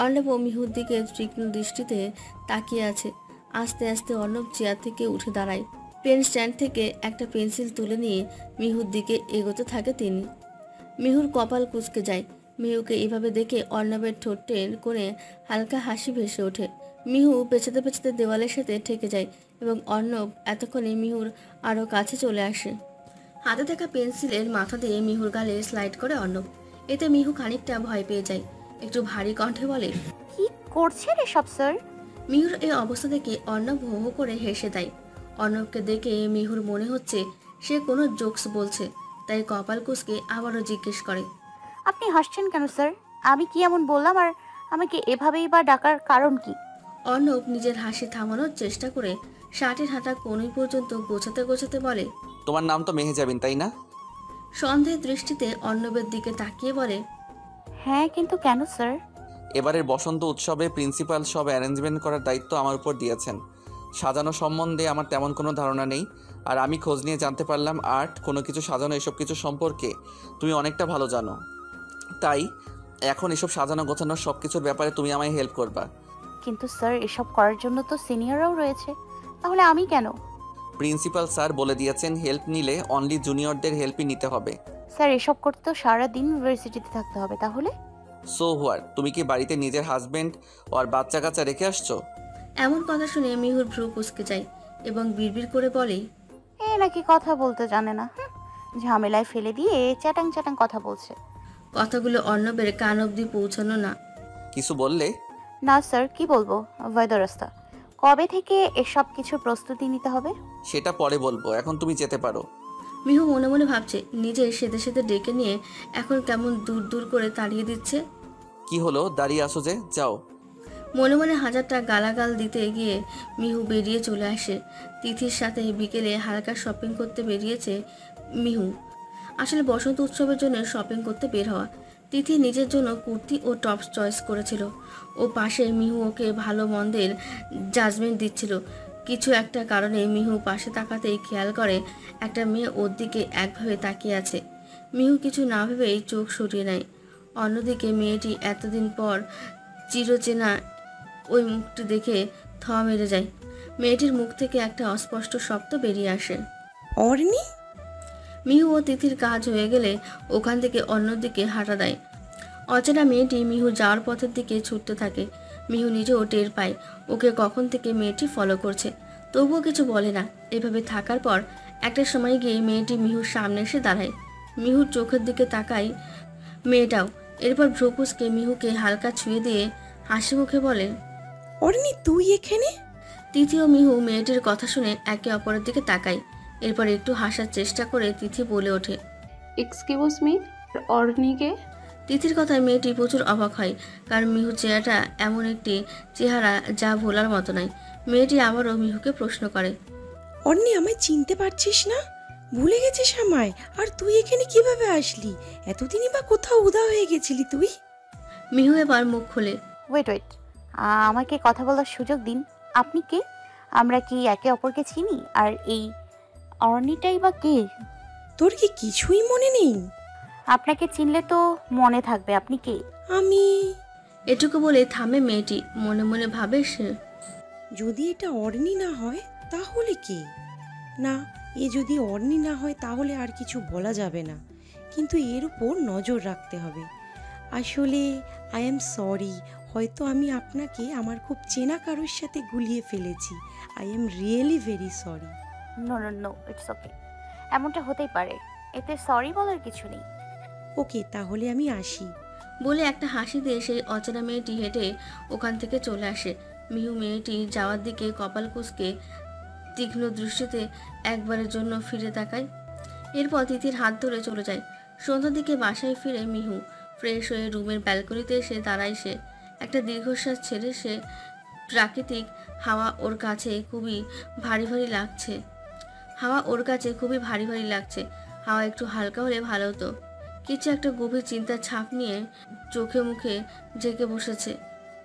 অর্ণব ও মিহুর দিকে তীক্ষ্ণ দৃষ্টিতে তাকিয়ে আছে। আস্তে আস্তে অর্ণব চেয়ার থেকে উঠে দাঁড়ায়। পেন স্ট্যান্ড থেকে একটা পেন্সিল তুলে নিয়ে মিহুর দিকে এগোতে থাকে তিনি। মিহুর কপাল কুঁচকে যায়। মিহুকে এভাবে দেখে অর্ণবের ঠোঁটে করে হালকা হাসি ভেসে ওঠে। মিহু পেছাতে পেছাতে দেওয়ালের সাথে ঠেকে যায় এবং অর্ণব এতক্ষণে মিহুর আরও কাছে চলে আসে। হাতে থাকা পেন্সিলের মাথা দিয়ে মিহুর গালে স্লাইড করে অর্ণব। এতে মিহু খানিকটা ভয় পেয়ে যায়। একটু ভারী কণ্ঠে বলে, কি করছেন এসব স্যার? মিহুর এই অবস্থা দেখে অর্ণব হো হো করে হেসে দেয়। অর্ণবকে দেখে মিহুর মনে হচ্ছে সে কোনো জোকস বলছে, তাই কপাল কুঁচকে আবারও জিজ্ঞেস করে, আপনি হাসছেন কেন স্যার? আমি কি এমন বললাম, আর আমাকে এভাবেই বা ডাকার কারণ কি? অর্ণব নিজের হাসি থামানোর চেষ্টা করে শার্টের হাতা কোণই পর্যন্ত গোছাতে গোছাতে বলে, তোমার নাম তো মেহেজাবিন, তাই না? সন্দেহের দৃষ্টিতে অর্ণবের দিকে তাকিয়ে বলে, হ্যাঁ, কিন্তু কেন স্যার? এবারের বসন্ত উৎসবে প্রিন্সিপাল সব অ্যারেঞ্জমেন্ট করার দায়িত্ব আমার উপর দিয়েছেন। সাজানো সম্বন্ধে আমার তেমন কোনো ধারণা নেই, আর আমি খোঁজ নিয়ে জানতে পারলাম আর্ট, কোনো কিছু সাজানো, এসব কিছু সম্পর্কে তুমি অনেকটা ভালো জানো। তাই এখন এসব সাজানো গোছানো সব কিছুর ব্যাপারে তুমি আমায় হেল্প করবা। কিন্তু স্যার, এসব করার জন্য তো সিনিয়ররাও রয়েছে, তাহলে আমি কেন? প্রিন্সিপাল স্যার বলে দিয়েছেন হেল্প নিলে অনলি জুনিয়রদের হেল্পই নিতে হবে। স্যার, এসব করতে তো সারাদিন ইউনিভার্সিটিতে থাকতে হবে, তাহলে? সো হোয়াট, তুমি কি বাড়িতে নিজের হাজবেন্ড আর বাচ্চা কাচ্চা রেখে আসছো? এমন কথা শুনে মিহুর ভ্রু কুঁচকে যায় এবং বিড়বিড় করে বলে, এ নাকি কথা বলতে জানে না, ঝামেলায় ফেলে দিয়ে চ্যাটাং চ্যাটাং কথা বলছে। কথাগুলো অর্ণবের কান অবধি পৌঁছানো না। কিছু বললে? না স্যার, কি বলবো, বৈধ রাস্তা। কবে থেকে এসব কিছু প্রস্তুতি নিতে হবে? সেটা পরে বলবো, এখন তুমি যেতে পারো। মিহু মনে মনে ভাবছে নিজে সেদে সেদে ডেকে নিয়ে এখন কেমন দূর দূর করে তাড়িয়ে দিচ্ছে। কি হলো, দাঁড়িয়ে আসো যে, যাও। মনে মনে হাজারটা গালাগাল দিতে গিয়ে মিহু বেরিয়ে চলে আসে। তিথির সাথে বিকেলে হালকা শপিং করতে বেরিয়েছে মিহু। আসলে বসন্ত উৎসবের জন্য শপিং করতে বের হওয়া। তিথি নিজের জন্য কুর্তি ও টপস চয়েস করেছিল। ও পাশে মিহু ওকে ভালো মন্দের জাজমেন্ট দিচ্ছিল। কিছু একটা কারণে মিহু পাশে তাকাতেই খেয়াল করে একটা মেয়ে ওর দিকে একভাবে তাকিয়ে আছে। মিহু কিছু না ভেবেই চোখ সরিয়ে নেয়। অন্যদিকে মেয়েটি এতদিন পর চিরচেনা ওই মুখটি দেখে থ মেরে যায়। মেয়েটির মুখ থেকে একটা অস্পষ্ট শব্দ বেরিয়ে আসে, অর্নি। মিহু ও তিথির কাজ হয়ে গেলে ওখান থেকে অন্যদিকে হাঁটা দেয়। অচেনা মেয়েটি মিহু যাওয়ার পথের দিকে ছুটতে থাকে। মিহু নিজেও টের পায় ওকে কখন থেকে মেয়েটি ফলো করছে, তবুও কিছু বলে না। এভাবে থাকার পর একটা সময় গিয়ে মেয়েটি মিহুর সামনে এসে দাঁড়ায়। মিহুর চোখের দিকে তাকায় মেয়েটাও। এরপর ভ্রুকুচকে মিহুকে হালকা ছুঁয়ে দিয়ে হাসি মুখে বলে, অর্নি, তুই এখানে? তিথি ও মিহু মেয়েটির কথা শুনে একে অপরের দিকে তাকায়। এরপর একটু হাসার চেষ্টা করে তিথি বলে ওঠে, এক্সকিউজ মি, অর্নিকে? তিথির কথায় মেয়েটি প্রচুর অবাক হয়, কারণ মিহুর চেহারাটা এমন একটি চেহারা যা ভোলার মতো নয়। মেয়েটি আবারও মিহুকে প্রশ্ন করে, অন্নি, আমায় চিনতে পারছিস না? ভুলে গেছিস আমায়? আর তুই এখানে কিভাবে আসলি? এতদিনই বা কোথাও উধাও হয়ে গেছিলি তুই? মিহু এবার মুখ খোলে, ওয়েট ওয়েট, আমাকে কথা বলার সুযোগ দিন। আপনি কে? আমরা কি একে অপরকে চিনি? আর এই অর্নিটাই বা কে? তোর কি কিছুই মনে নেই? আপনাকে চিনলে তো মনে থাকবে। আপনি কে? আমি এটুকু বলে থামে মেয়েটি। মনে মনে ভাবে সে, যদি এটা অর্নি না হয় তাহলে কে? না, এ যদি অর্নি না হয় তাহলে আর কিছু বলা যাবে না, কিন্তু এর উপর নজর রাখতে হবে। আসলে আই এম সরি, হয়তো আমি আপনাকে আমার খুব চেনা কারোর সাথে গুলিয়ে ফেলেছি। I am really very sorry. No no no, it's okay. এমনটা হতেই পারে, এতে সরি বলার কিছু নেই। ওকে, তাহলে আমি আসি। বলে একটা হাসি দিয়ে সেই অচেনা মেয়েটি হেঁটে ওখান থেকে চলে আসে। মিহু মেয়েটি যাওয়ার দিকে কপাল কুঁচকে তীক্ষ্ণ দৃষ্টিতে একবারের জন্য ফিরে তাকায়। এরপর তিথির হাত ধরে চলে যায়। সন্ধ্যার দিকে বাসায় ফিরে মিহু ফ্রেশ হয়ে রুমের ব্যালকনিতে এসে দাঁড়ায়। সে একটা দীর্ঘশ্বাস ছেড়ে, সে প্রাকৃতিক হাওয়া ওর কাছে খুবই ভারী ভারী লাগছে। হাওয়া একটু হালকা হলে ভালো হতো। কিছু একটা গভীর চিন্তার ছাপ নিয়ে চোখে মুখে ঢেকে বসেছে।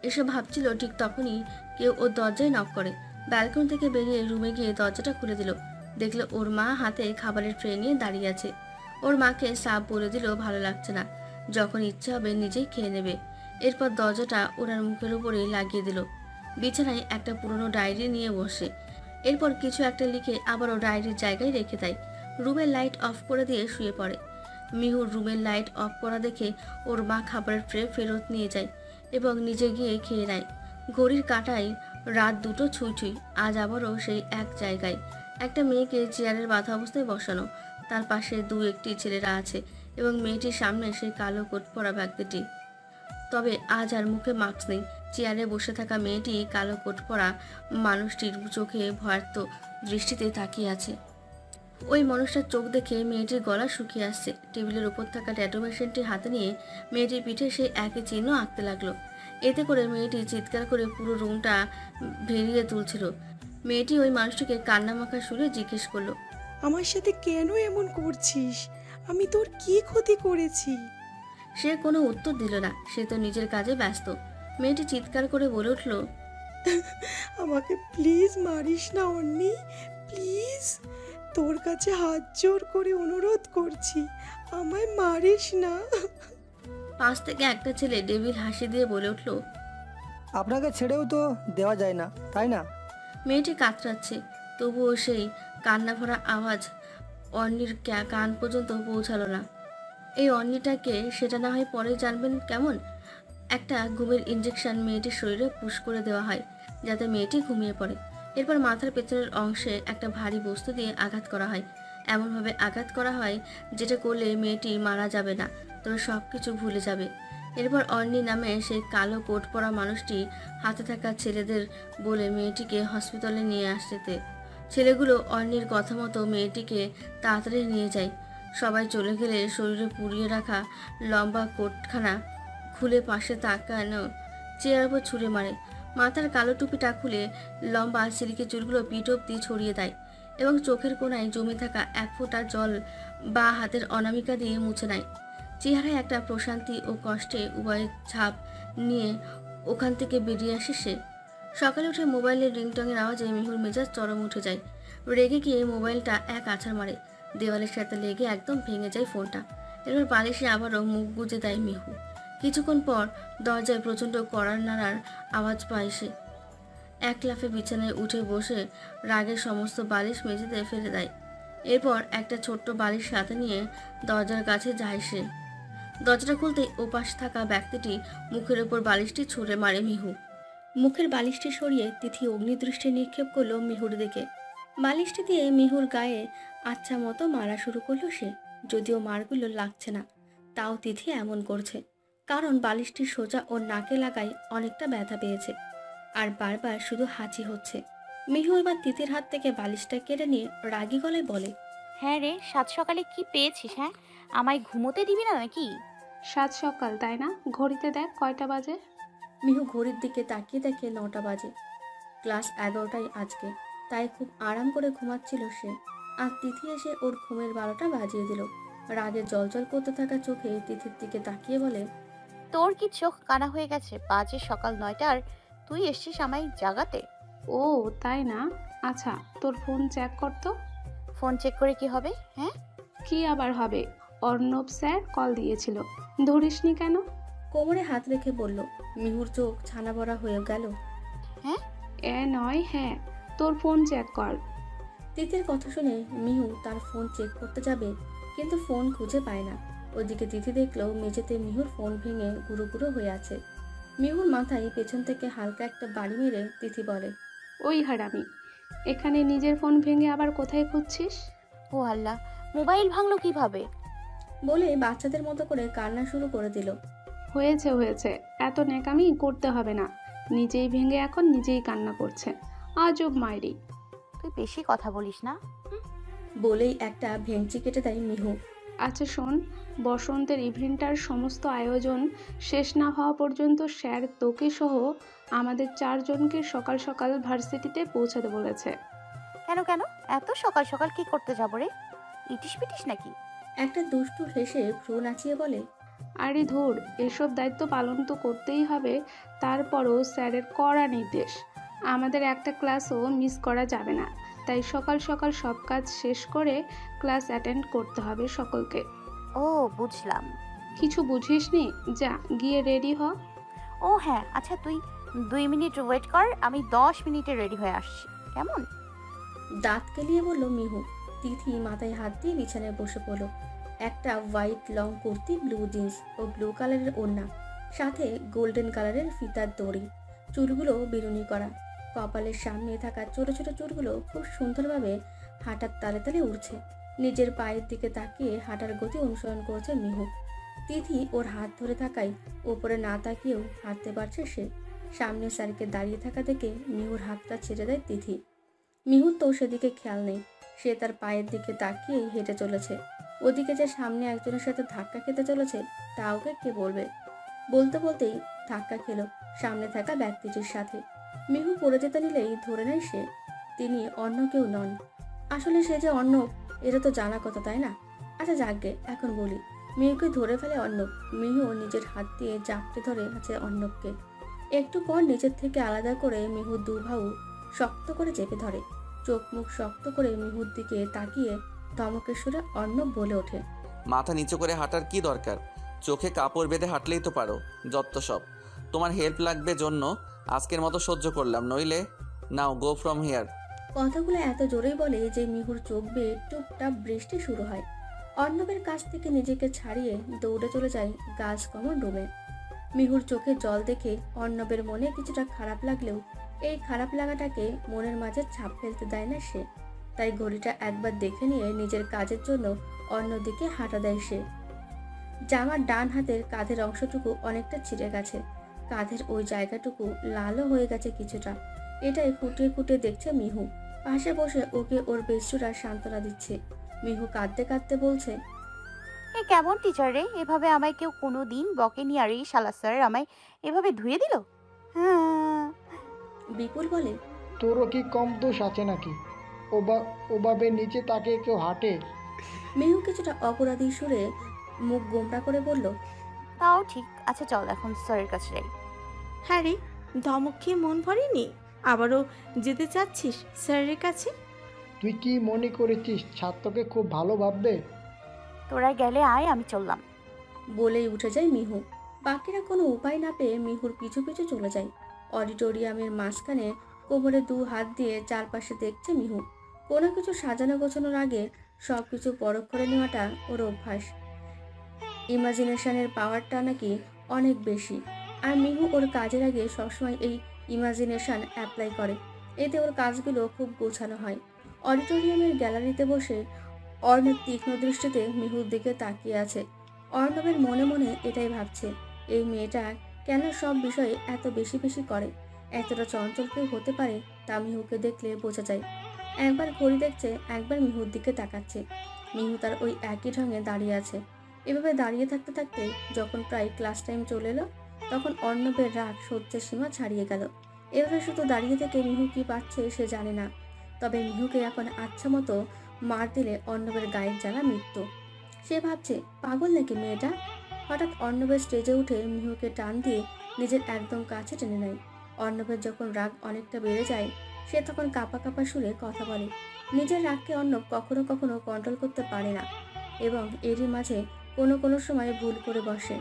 এসব ভাবছিল, ঠিক তখনই কেউ ওর দরজায় নক করে। ব্যালকনি থেকে বেরিয়ে রুমে গিয়ে দরজাটা খুলে দিল। দেখলো ওর মা হাতে খাবারের ট্রে নিয়ে দাঁড়িয়ে আছে। ওর মাকে সাপ বলে দিল ভালো লাগছে না, যখন ইচ্ছে হবে নিজেই খেয়ে নেবে। এরপর দরজাটা ওনার মুখের উপরে লাগিয়ে দিল। বিছানায় একটা পুরনো ডায়েরি নিয়ে বসে। এরপর কিছু একটা লিখে আবারও ডায়েরির জায়গায় রেখে দেয়। রুমের লাইট অফ করে দিয়ে শুয়ে পড়ে। মিহুর রুমের লাইট অফ করা দেখে ওর মা খাবারের ট্রে ফেরত নিয়ে যায় এবং নিজে গিয়ে খেয়ে নেয়। ঘড়ির কাঁটায় রাত 2টো ছুঁই ছুঁই। আজ আবারও সেই এক জায়গায় একটা মেয়েকে চেয়ারের বাঁধা অবস্থায় বসানো। তার পাশে একটি ছেলেরা আছে এবং মেয়েটির সামনে সেই কালো কোট পরা ব্যক্তিটি। তবে আজ আর মুখে মাস্ক নেই। চেয়ারে বসে থাকা মেয়েটি কালো কোট পরা মানুষটির চোখে ভয়ার্ত দৃষ্টিতে তাকিয়ে আছে। ওই মানুষটার চোখ দেখে মেয়েটির গলা শুকিয়ে আসছে। টেবিলের উপর থাকা ট্যাটু মেশিনটি হাতে নিয়ে মেয়েটির পিঠে সেই একই চিহ্ন আঁকতে লাগলো। এতে করে মেয়েটি চিৎকার করে পুরো রুমটা ভেরিয়ে তুলছিল। মেয়েটি ওই মানুষটিকে কান্নামাখা সুরে জিজ্ঞেস করলো, আমার সাথে কেন এমন করছিস? আমি তোর কি ক্ষতি করেছি? সে কোনো উত্তর দিল না, সে তো নিজের কাজে ব্যস্ত। মেয়েটি চিৎকার করে বলে উঠল, আমাকে প্লিজ মারিস না অন্নি, প্লিজ, তোর কাছে হাত জোর করে অনুরোধ করছি, আমায় মারিস না। পাশ থেকে একটা ছেলে ডেভিল হাসি দিয়ে বলে উঠল, আপনাকে ছেড়েও তো দেওয়া যায় না, তাই না? মেয়েটি কাতরাচ্ছে, তবুও সেই কান্না ভরা আওয়াজ অন্নির কান পর্যন্ত পৌঁছালো না। এই অন্নিটাকে সেটা না হয় পরে জানবেন কেমন। একটা ঘুমের ইঞ্জেকশন মেয়েটির শরীরে পুশ করে দেওয়া হয় যাতে মেয়েটি ঘুমিয়ে পড়ে। এরপর মাথার পেছনের অংশে একটা ভারী বস্তু দিয়ে আঘাত করা হয়। এমনভাবে আঘাত করা হয় যেটা করলে মেয়েটি মারা যাবে না, তবে সব কিছু ভুলে যাবে। এরপর অন্নি নামে সেই কালো কোট পরা মানুষটি হাতে থাকা ছেলেদের বলে মেয়েটিকে হসপিটালে নিয়ে আসতে। ছেলেগুলো অন্নির কথা মতো মেয়েটিকে তাড়াতাড়ি নিয়ে যায়। সবাই চলে গেলে শরীরে পুড়িয়ে রাখা লম্বা কোটখানা খুলে পাশে তাকানো চেয়ার উপর ছুঁড়ে মারে। মাথার কালো টুপিটা খুলে লম্বা সিল্কি চুলগুলো পিঠ অব্দি ছড়িয়ে দেয় এবং চোখের কোণায় জমে থাকা এক ফোঁটা জল বা হাতের অনামিকা দিয়ে মুছে নেয়। চেহারায় একটা প্রশান্তি ও কষ্টে উভয় ছাপ নিয়ে ওখান থেকে বেরিয়ে আসে সে। সকালে উঠে মোবাইলের রিংটংয়ের আওয়াজে মিহুর মেজাজ চরম উঠে যায়। রেগে গিয়ে মোবাইলটা এক আছাড় মারে। দেওয়ালের সাথে লেগে একদম ভেঙে যায় ফোনটা। এরপর বালিশে আবারও মুখ গুজে দেয় মিহু। কিছুক্ষণ পর দরজায় প্রচণ্ড কড়ার নাড়ার আওয়াজ পায় সে। এক লাফে বিছানায় উঠে বসে রাগের সমস্ত বালিশ মেঝেতে ফেলে দেয়। এরপর একটা ছোট্ট বালিশ হাতে নিয়ে দরজার কাছে যায় সে। দরজাটা খুলতেই ওপাশ থাকা ব্যক্তিটি মুখের ওপর বালিশটি ছুঁড়ে মারে মিহু। মুখের বালিশটি সরিয়ে তিথি অগ্নিদৃষ্টি নিক্ষেপ করলো মিহুর দিকে। বালিশটি দিয়ে মিহুর গায়ে আচ্ছা মতো মারা শুরু করলো সে। যদিও মারগুলো লাগছে না, তাও তিথি এমন করছে কারণ বালিশটি সোজা ওর নাকে লাগায় অনেকটা ব্যথা পেয়েছে আর বারবার শুধু হাঁচি হচ্ছে। মিহু এবার তিথির হাত থেকে বালিশটা কেড়ে নিয়ে রাগী গলায় বলে, হ্যাঁ রে, সাত সকালে কি পেয়েছিস? হ্যাঁ, আমায় ঘুমোতে দিবি না নাকি? 7 সকাল তাই না? ঘড়িতে দেখ কয়টা বাজে। মিহু ঘড়ির দিকে তাকিয়ে দেখে 9টা বাজে। ক্লাস 11টাই আজকে, তাই খুব আরাম করে ঘুমাচ্ছিল সে। আর তিথি এসে ওর ঘুমের 12টা বাজিয়ে দিল। রাগে জলজল করতে থাকা চোখে তিথির দিকে তাকিয়ে বলে, তোর কি চোখ কানা হয়ে গেছে? বাজে সকাল 9টার, তুই এসছিস আমায় জাগাতে? ও তাই না? আচ্ছা তোর ফোন চেক কর তো। ফোন চেক করে কি হবে? হ্যাঁ, কি আবার হবে? অর্ণব স্যার কল দিয়েছিল, ধরিসনি কেন? কোমরে হাত রেখে বলল। মিহুর চোখ ছানা ভরা হয়ে গেল। হ্যাঁ এ নয় হ্যাঁ, তোর ফোন চেক কর। তিথির কথা শুনে মিহু তার ফোন চেক করতে যাবে, কিন্তু ফোন খুঁজে পায় না। ওদিকে তিথি দেখলো মেঝেতে মিহুর ফোন ভেঙে গুঁড়ো গুঁড়ো হয়ে আছে। মিহুর মাথায় পেছন থেকে হালকা একটা বাড়ি মেরে তিথি বলে, ওই হারামি, এখানে নিজের ফোন ভেঙে আবার কোথায় খুঁজছিস? ও আল্লাহ, মোবাইল ভাঙলো কিভাবে? বলে বাচ্চাদের মতো করে কান্না শুরু করে দিল। হয়েছে হয়েছে, এত ন্যাকামি করতে হবে না। নিজেই ভেঙে এখন নিজেই কান্না করছে, আজব মাইরি। তুই বেশি কথা বলিস না। বলেই একটা ভেঙচি কেটে দেয় মিহু। আচ্ছা শোন, বসন্তের ইভেন্টটার সমস্ত আয়োজন শেষ না হওয়া পর্যন্ত স্যার তোকে সহ আমাদের 4 জনকে সকাল সকাল ভার্সিটিতে পৌঁছাতে বলেছে। কেন কেন এত সকাল সকাল কি করতে যাবো রে? ইটিস পিটিস নাকি? একটা দুষ্টু হেসে ভ্রু নাচিয়ে বলে, আরে ধুর, এসব দায়িত্ব পালন তো করতেই হবে। তারপরও স্যারের কড়া নির্দেশ, আমাদের একটা ক্লাসও মিস করা যাবে না। তাই সকাল সকাল সব কাজ শেষ করে ক্লাস অ্যাটেন্ড করতে হবে সকলকে। ও বুঝলাম। কিছু বুঝিসনি? যা গিয়ে রেডি হ। ও হ্যাঁ, আচ্ছা তুই 2 মিনিট ওয়েট কর, আমি 10 মিনিটে রেডি হয়ে আসছি, কেমন? দাঁত কেলিয়ে বলল মিহু। তিথি মাথায় হাত দিয়ে বিছানায় বসে পড়ল। একটা white long kurti, blue jeans ও ব্লু কালারের ওড়না, সাথে গোল্ডেন কালারের ফিতার দড়ি, চুলগুলো বেরুনি করা। কপালের সামনে থাকা ছোট ছোট চুলগুলো খুব সুন্দরভাবে হাঁটার তালে তালে উড়ছে। নিজের পায়ের দিকে তাকিয়ে হাঁটার গতি অনুসরণ করছে মিহু। তিথি ওর হাত ধরে থাকায় ওপরে না তাকিয়েও হাঁটতে পারছে সে। সামনে স্যারকে দাঁড়িয়ে থাকা দেখে মিহুর হাতটা ছেড়ে দেয় তিথি। মিহুর তো সেদিকে খেয়াল নেই, সে তার পায়ের দিকে তাকিয়েই হেঁটে চলেছে। ওদিকে যে সামনে একজনের সাথে ধাক্কা খেতে চলেছে তা ওকে কে বলবে। বলতে বলতেই ধাক্কা খেলো সামনে থাকা ব্যক্তিটির সাথে। মিহু পড়ে যেতে নিলেই ধরে নেয় সে তিনি অন্য কেউ নন। আসলে সে যে অর্ণব এটা তো জানা কথা, তাই না? আচ্ছা যাকগে, এখন বলি। মিহুকে ধরে ফেলে অর্ণব। মিহু নিজের হাত দিয়ে জাপটে ধরে আছে অর্ণবকে। একটু পর নিজের থেকে আলাদা করে মিহু দুবাহু শক্ত করে চেপে ধরে। চোখ মুখ শক্ত করে মিহুর দিকে তাকিয়ে ধমকের সুরে অর্ণব বলে ওঠে, মাথা নিচু করে হাঁটার কি দরকার? চোখে কাপড় বেঁধে হাঁটলেই তো পারো। যত সব। তোমার হেল্প লাগবে জন্য আজকের মতো সহ্য করলাম, নইলে নাও গো ফ্রম হিয়ার। কথাগুলো এত জোরেই বলে যে মিহুর চোখ বেয়ে টুপটাপ বৃষ্টি শুরু হয়। অর্ণবের কাছ থেকে নিজেকে ছাড়িয়ে দৌড়ে চলে যায় গার্লস কমন রুমে। মিহুর চোখে জল দেখে অর্ণবের মনে কিছুটা খারাপ লাগলেও এই খারাপ লাগাটাকে মনের মাঝে ছাপ ফেলতে দেয় না সে। তাই ঘড়িটা একবার দেখে নিয়ে নিজের কাজের জন্য অন্যদিকে হাঁটা দেয় সে। জামার ডান হাতের কাঁধের অংশটুকু অনেকটা ছিঁড়ে গেছে, কাঁধের ওই জায়গাটুকু লালও হয়ে গেছে কিছুটা। এটাই খুঁটিয়ে খুঁটিয়ে দেখছে মিহু। পাশে বসে ওকে ওর বেষ্টুরা সান্ত্বনা দিচ্ছে। মিহু কাঁদতে কাঁদতে বলছে, এ কেমন টিচার রে? এভাবে আমায় কেউ কোনো দিন বকেনি, আর এই শালা স্যার আমায় এভাবে ধুয়ে দিল। হ্যাঁ। বিপুল বলে, তোরও কি কম দোষ আছে নাকি? ওভাবে নিচে তাকে কেউ হাঁটে? মিহু কিছুটা অপরাধী সুরে মুখ গোমড়া করে বলল, তাও ঠিক। আচ্ছা চল এখন স্যারের কাছে যাই। হ্যাঁ রে, ধমক খেয়ে মন ভরেনি? আবারও যেতে চাচ্ছিস স্যারের কাছে? তুই কি মনে করেছিস ছাত্রকে খুব ভালো ভাববে? তোরা গেলে আয়, আমি চললাম। বলেই উঠে যায় মিহু। বাকিরা কোনো উপায় না পেয়ে মিহুর পিছু পিছু চলে যায়। অডিটোরিয়ামের মাঝখানে কোমরে 2 হাত দিয়ে চারপাশে দেখছে মিহু। কোনো কিছু সাজানো গোছানোর আগে সব কিছু পরখ করে নেওয়াটা ওর অভ্যাস। ইমাজিনেশনের পাওয়ারটা নাকি অনেক বেশি, আর মিহু ওর কাজের আগে সবসময় এই ইমাজিনেশন অ্যাপ্লাই করে। এতে ওর কাজগুলো খুব গোছানো হয়। অডিটোরিয়ামের গ্যালারিতে বসে অর্ণব তীক্ষ্ণ দৃষ্টিতে মিহুর দিকে তাকিয়ে আছে। অর্ণবের মনে মনে এটাই ভাবছে, এই মেয়েটা কেন সব বিষয়ে এত বেশি বেশি করে। এতটা চঞ্চল কেউ হতে পারে তা মিহুকে দেখলে বোঝা যায়। একবার ঘড়ি দেখছে, একবার মিহুর দিকে তাকাচ্ছে। মিহু তার ওই একই ঢঙে দাঁড়িয়ে আছে। এভাবে দাঁড়িয়ে থাকতে থাকতে যখন প্রায় ক্লাস টাইম চলে এলো, তখন অর্ণবের রাগ সহ্যের সীমা ছাড়িয়ে গেল। এভাবে শুধু দাঁড়িয়ে থেকে মিহু কি পাচ্ছে সে জানে না, তবে মিহুকে এখন আচ্ছা মতো মার দিলে অর্ণবের গায়ের জ্বালা মৃত্যু। সে ভাবছে পাগল নাকি মেয়েটা। হঠাৎ অর্ণবের স্টেজে উঠে মিহুকে টান দিয়ে নিজের একদম কাছে টেনে নেয়। অর্ণবের যখন রাগ অনেকটা বেড়ে যায়, সে তখন কাঁপা কাঁপা সুরে কথা বলে। নিজের রাগকে অর্ণব কখনো কখনো কন্ট্রোল করতে পারে না এবং এরই মাঝে কোনো কোনো সময় ভুল করে বসে।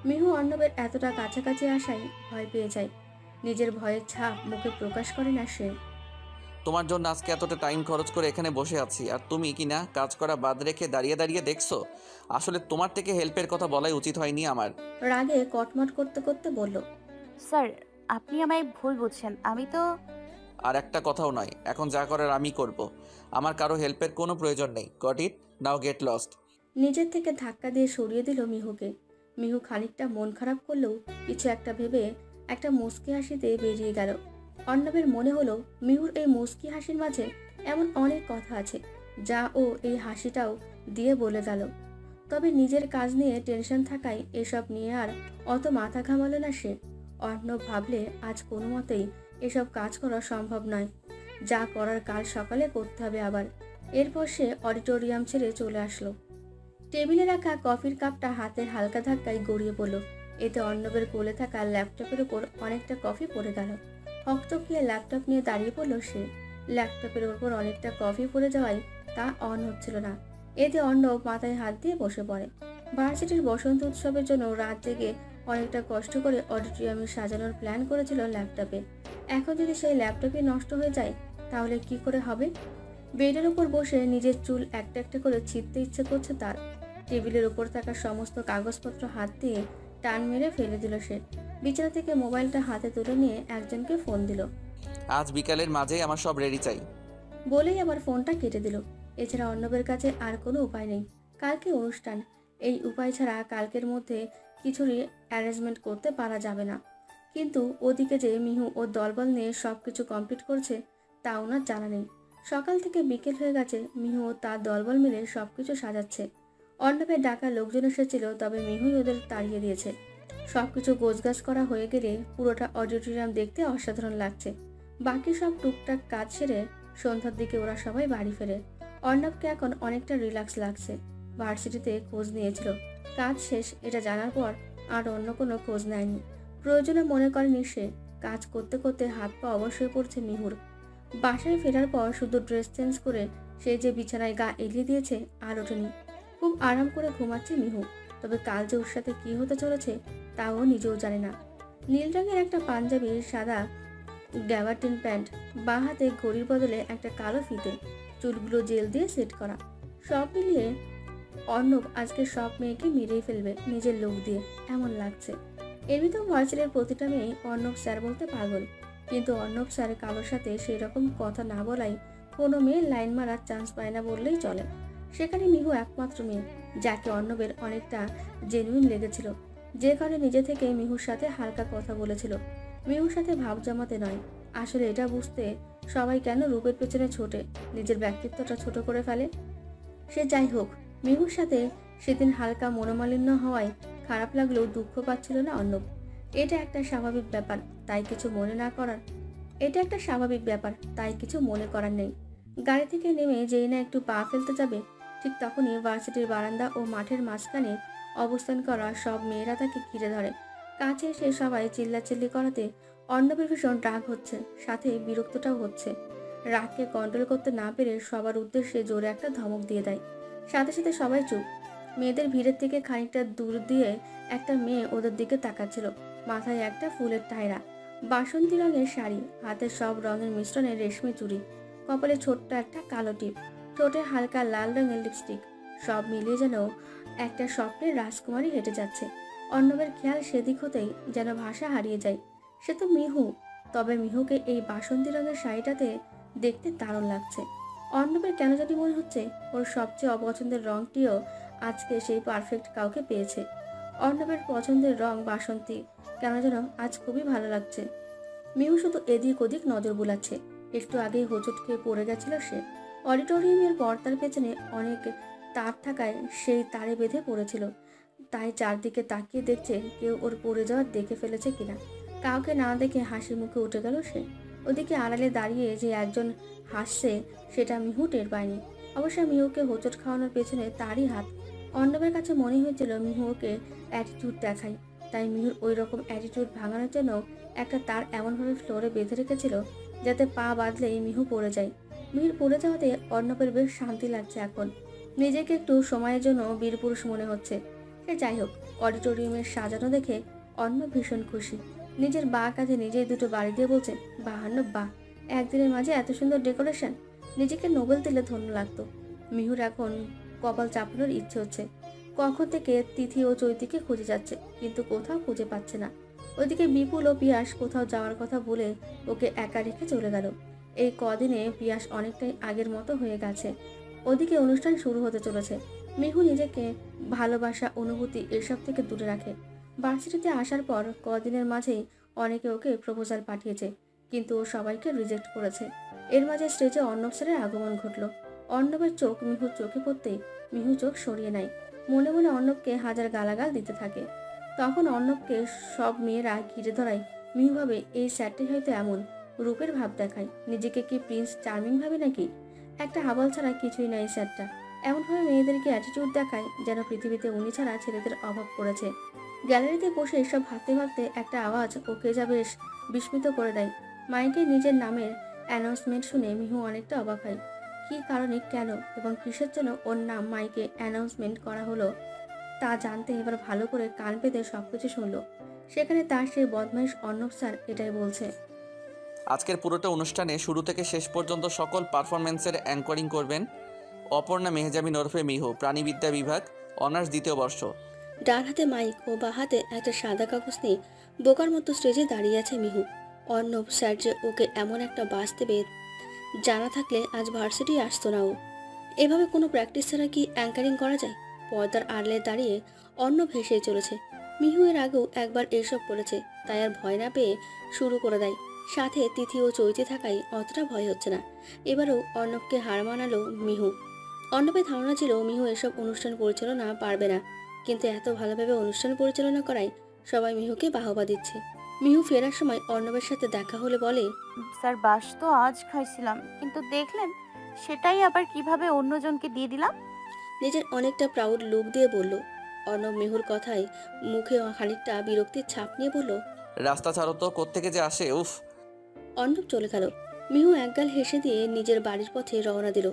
মিহু অর্ণবের এতটা কাছাকাছি আসায় ভয় পেয়ে যায়। নিজের ভয়ের ছাপ মুখে প্রকাশ করে না সে। তোমার জন্য আজকে এতটা টাইম খরচ করে এখানে বসে আছি, আর তুমি কি না কাজ করা বাদ রেখে দাঁড়িয়ে দাঁড়িয়ে দেখছো? আসলে তোমার থেকে হেল্পের কথা বলাই উচিত হয়নি আমার। রাগে কটমট করতে করতে বলল, স্যার, আপনি আমায় ভুল বুঝছেন। আমি তো আর একটা কথাও নয়, এখন যা করার আমি করব। আমার কারো হেল্পের কোনো প্রয়োজন নেই। Got it? Now get lost. নিজের থেকে ধাক্কা দিয়ে সরিয়ে দিল মিহুকে। মিহু খানিকটা মন খারাপ করলেও কিছু একটা ভেবে একটা মুচকি হাসিতে বেরিয়ে গেল। অর্ণবের মনে হলো মিহুর এই মুচকি হাসির মাঝে এমন অনেক কথা আছে যা ও এই হাসিটাও দিয়ে বলে গেল। তবে নিজের কাজ নিয়ে টেনশন থাকায় এসব নিয়ে আর অত মাথা ঘামালো না সে। অর্ণব ভাবলে আজ কোনো মতেই এসব কাজ করা সম্ভব নয়। যা করার কাল সকালে করতে হবে আবার। এরপর সে অডিটোরিয়াম ছেড়ে চলে আসলো। টেবিলে রাখা কফির কাপটা হাতের হালকা ধাক্কায় গড়িয়ে পড়ল। এতে অর্ণবের কোলে থাকা ল্যাপটপের উপর অনেকটা কফি পড়ে গেল। হকচকিয়ে ল্যাপটপ নিয়ে দাঁড়িয়ে পড়ল সে। ল্যাপটপের উপর অনেকটা কফি পড়ে যাওয়ায় তা অন হচ্ছিল না। এতে অর্ণব মাথায় হাত দিয়ে বসে পড়ে। ভার্সিটির বসন্ত উৎসবের জন্য রাত জেগে অনেকটা কষ্ট করে অডিটোরিয়ামে সাজানোর প্ল্যান করেছিল ল্যাপটপে। এখন যদি সেই ল্যাপটপই নষ্ট হয়ে যায় তাহলে কি করে হবে? বেডের উপর বসে নিজের চুল একটা একটা করে ছিঁড়তে ইচ্ছে করছে তার। টেবিলের উপর থাকা সমস্ত কাগজপত্র হাত দিয়ে টান মেরে ফেলে দিল সে। বিছানা থেকে মোবাইলটা হাতে তুলে নিয়ে একজনকে ফোন দিল। আজ বিকালের মাঝেই আমার সব রেডি চাই। বলেই আবার ফোনটা কেটে দিল। এছাড়া অর্ণবের কাছে আর কোনো উপায় নেই। কালকে অনুষ্ঠান, এই উপায় ছাড়া কালকের মধ্যে কিছুরই অ্যারেঞ্জমেন্ট করতে পারা যাবে না। কিন্তু ওদিকে যে মিহু ও দলবল নিয়ে সব কিছু কমপ্লিট করছে তা ওনার জানা নেই। সকাল থেকে বিকেল হয়ে গেছে, মিহু ও তার দলবল মিলে সব কিছু সাজাচ্ছে। অর্ণবের ডাকা লোকজন এসেছিল, তবে মিহুই ওদের তাড়িয়ে দিয়েছে। সব কিছু গোছগাছ করা হয়ে গেলে পুরোটা অডিটোরিয়াম দেখতে অসাধারণ লাগছে। বাকি সব টুকটাক কাজ সেরে সন্ধ্যার দিকে ওরা সবাই বাড়ি ফেরে। অর্ণবকে এখন অনেকটা রিল্যাক্স লাগছে। ভার্সিটিতে খোঁজ নিয়েছিল, কাজ শেষ এটা জানার পর আর অন্য কোনো খোঁজ নেয়নি। প্রয়োজনে মনে করেনি সে। কাজ করতে করতে হাত পা অবশ্যই পড়ছে মিহুর। বাসায় ফেরার পর শুধু ড্রেস চেঞ্জ করে সে যে বিছানায় গা এলিয়ে দিয়েছে আর ওঠেনি। খুব আরাম করে ঘুমাচ্ছে মিহু। তবে কাল যে ওর সাথে কি হতে চলেছে তাও নিজেও জানে না। নীল রঙের একটা পাঞ্জাবি, সাদা গ্যাবার্ডিন প্যান্ট, বাঁ হাতে ঘড়ির বদলে একটা কালো ফিতে, চুলগুলো জেল দিয়ে সেট করা। সব মিলিয়ে অর্ণব আজকে সব মেয়েকে মেরেই ফেলবে নিজের লোক দিয়ে, এমন লাগছে। এমনিতেও ভার্সিটির প্রতিটা মেয়ে অর্ণব স্যার বলতে পাগল, কিন্তু অর্ণব স্যার কারোর সাথে সেই রকম কথা না বলাই কোনো মেয়ে লাইন মারার চান্স পায় না বললেই চলে। সেখানে মিহু একমাত্র মেয়ে যাকে অর্ণবের অনেকটা জেনুইন লেগেছিল, যে কারণে নিজে থেকে মিহুর সাথে হালকা কথা বলেছিল। মিহুর সাথে ভাব জমাতে নয়, আসলে এটা বুঝতে সবাই কেন রূপের পেছনে ছোটে, নিজের ব্যক্তিত্বটা ছোট করে ফেলে। সে যাই হোক, মিহুর সাথে সেদিন হালকা মনোমালিন্য হওয়ায় খারাপ লাগলেও দুঃখ পাচ্ছিল না অর্ণব। এটা একটা স্বাভাবিক ব্যাপার, তাই কিছু মনে করার নেই। গাড়ি থেকে নেমে যেই না একটু পা ফেলতে যাবে, ঠিক তখনই ভার্সিটির বারান্দা ও মাঠের মাঝখানে অবস্থান করা সব মেয়েরা তাকে ঘিরে ধরে। কাছে এসে সবাই চিল্লাচিল্লি করাতে অর্ণবের ভীষণ রাগ হচ্ছে, সাথে বিরক্তটাও হচ্ছে। রাগকে কন্ট্রোল করতে না পেরে সবার উদ্দেশ্যে জোরে একটা ধমক দিয়ে দেয়। সাথে সাথে সবাই চুপ। মেয়েদের ভিড়ের থেকে খানিকটা দূর দিয়ে একটা মেয়ে ওদের দিকে তাকাচ্ছিল। মাথায় একটা ফুলের টায়রা, বাসন্তী রঙের শাড়ি, হাতে সব রঙের মিশ্রণে রেশমি চুড়ি, কপালে ছোট্ট একটা কালো টিপ, ঠোঁটে হালকা লাল রঙের লিপস্টিক। সব মিলিয়ে যেন একটা স্বপ্নের রাজকুমারী হেঁটে যাচ্ছে। অর্ণবের খেয়াল সেদিক হতেই যেন ভাষা হারিয়ে যায়। সে তো মিহু, তবে মিহুকে এই বাসন্তী রঙের শাড়িটাতে দেখতে দারুণ লাগছে। অর্ণবের কেন জানি মনে হচ্ছে ওর সবচেয়ে অপছন্দের রঙটিও আজকে সেই পারফেক্ট কাউকে পেয়েছে। অর্ণবের পছন্দের রং বাসন্তী, কেন যেন আজ খুবই ভালো লাগছে। মিহু শুধু এদিক ওদিক নজর বুলাচ্ছে। একটু আগেই হোঁচট খেয়ে পড়ে গেছিল সে। অডিটোরিয়ামের পর্দার পেছনে অনেক তার থাকায় সেই তারে বেঁধে পড়েছিল, তাই চারদিকে তাকিয়ে দেখছে কেউ ওর পড়ে যাওয়ার দেখে ফেলেছে কিনা। কাউকে না দেখে হাসি মুখে উঠে গেল সে। ওদিকে আড়ালে দাঁড়িয়ে যে একজন হাসছে সেটা মিহু টের পায়নি। অবশ্য মিহুকে হোঁচট খাওয়ানোর পেছনে তারই হাত। অর্ণবের কাছে মনে হয়েছিল মিহু ওকে অ্যাটিটিউড দেখায়, তাই মিহুর ওই রকম অ্যাটিটিউড ভাঙানোর জন্য একটা তার এমনভাবে ফ্লোরে বেঁধে রেখেছিল যাতে পা বাঁধলেই মিহু পড়ে যায়। মিহুর পড়ে যাওয়াতে অর্ণবের বেশ শান্তি লাগছে এখন। নিজেকে একটু সময়ের জন্য বীরপুরুষ মনে হচ্ছে। সে যাই হোক, অডিটোরিয়ামের সাজানো দেখে অর্ণব ভীষণ খুশি। নিজের বাঁ কাঁধে নিজেই দুটো বাড়ি দিয়ে বলছে, বাহান্ন বাহ, একদিনের মাঝে এত সুন্দর ডেকোরেশন। নিজেকে নোবেল দিলে ধন্য লাগতো। মিহুর এখন কপাল চাপানোর ইচ্ছে হচ্ছে। কখন থেকে তিথি ও চৈতিকে খুঁজে যাচ্ছে, কিন্তু কোথাও খুঁজে পাচ্ছে না। ওইদিকে বিপুল ও পিয়াস কোথাও যাওয়ার কথা বলে ওকে একা রেখে চলে গেল। এই কদিনে পিয়াস অনেকটাই আগের মতো হয়ে গেছে। ওদিকে অনুষ্ঠান শুরু হতে চলেছে। মিহু নিজেকে ভালোবাসা, অনুভূতি এসব থেকে দূরে রাখে। ভার্সিটিতে আসার পর কদিনের মাঝেই অনেকে ওকে প্রপোজাল পাঠিয়েছে, কিন্তু ও সবাইকে রিজেক্ট করেছে। এর মাঝে স্টেজে অর্ণব স্যারের আগমন ঘটল। অর্ণবের চোখ মিহুর চোখে পড়তেই মিহু চোখ সরিয়ে নেয়। মনে মনে অর্ণবকে হাজার গালাগাল দিতে থাকে। তখন অর্ণবকে সব মেয়েরা ঘিরে ধরায় মিহু ভাবে এই স্যারটাই হয়তো এমন রূপের ভাব দেখায়। নিজেকে কি প্রিন্স চার্মিং ভাবে নাকি? একটা হাবল ছাড়া কিছুই নাই স্যারটা। এমনভাবে মেয়েদেরকে অ্যাটিটিউড দেখায় যেন পৃথিবীতে উনি ছাড়া ছেলেদের অভাব পড়েছে। গ্যালারিতে বসে এসব ভাবতে ভাবতে একটা আওয়াজ ওকে যা বেশ বিস্মিত করে দেয়। মাইকে নিজের নামের অ্যানাউন্সমেন্ট শুনে মিহু অনেকটা অবাক হয়। কী কারণে, কেন এবং কিসের জন্য ওর নাম মাইকে অ্যানাউন্সমেন্ট করা হলো তা জানতে এবার ভালো করে কান পেতে সবকিছু শুনলো। সেখানে তার সেই বদমাইশ অর্ণব স্যার এটাই বলছে, আজকের পুরোটা অনুষ্ঠানে শুরু থেকে শেষ পর্যন্ত সকল পারফরমেন্সের অ্যাঙ্করিং করবেন অপর্ণা মেহজাবিন ওরফে মিহু, প্রাণীবিদ্যা বিভাগ, অনার্স 2য় বর্ষ। ডান হাতে মাইক ও বা হাতে একটা সাদা কাগজ নিয়ে বোকার মতো স্টেজে দাঁড়িয়ে আছে মিহু। অর্ণব স্যার যে ওকে এমন একটা বাস দেবে জানা থাকলে আজ ভার্সিটি আসতো না ও। এভাবে কোনো প্র্যাকটিস ছাড়া কি অ্যাঙ্কারিং করা যায়? পর্দার আড়লে দাঁড়িয়ে অর্ণব হেসেই চলেছে। মিহু এর আগেও একবার এসব করেছে, তাই আর ভয় না পেয়ে শুরু করে দেয়। সাথে তিথি ও চৈতে থাকায় অতটা ভয় হচ্ছে না। এবারও অর্ণবকে হার মানালো মিহু। অর্ণবের ধারণা ছিল মিহু এসব অনুষ্ঠান পরিচালনা পারবে না, কিন্তু এত ভালোভাবে অনুষ্ঠান পরিচালনা করায় সবাই মিহুকে বাহবা দিচ্ছে। মিহু ফেরার সময় অর্ণবের সাথে দেখা হলে বলে, স্যার বাস তো আজ খাইছিলাম, কিন্তু দেখলেন সেটাই আবার কিভাবে অন্যজনকে দিয়ে দিলাম। নিজের অনেকটা প্রাউড লুক দিয়ে বলল। অর্ণব মিহুর কথায় মুখে খানিকটা বিরক্তির ছাপ নিয়ে বলল, রাস্তা ছাড়ো তো, কোত্থেকে যে আসে, উফ। অর্ণব চলে গেল। মিহু একগাল হেসে দিয়ে নিজের বাড়ির পথে রওনা দিল।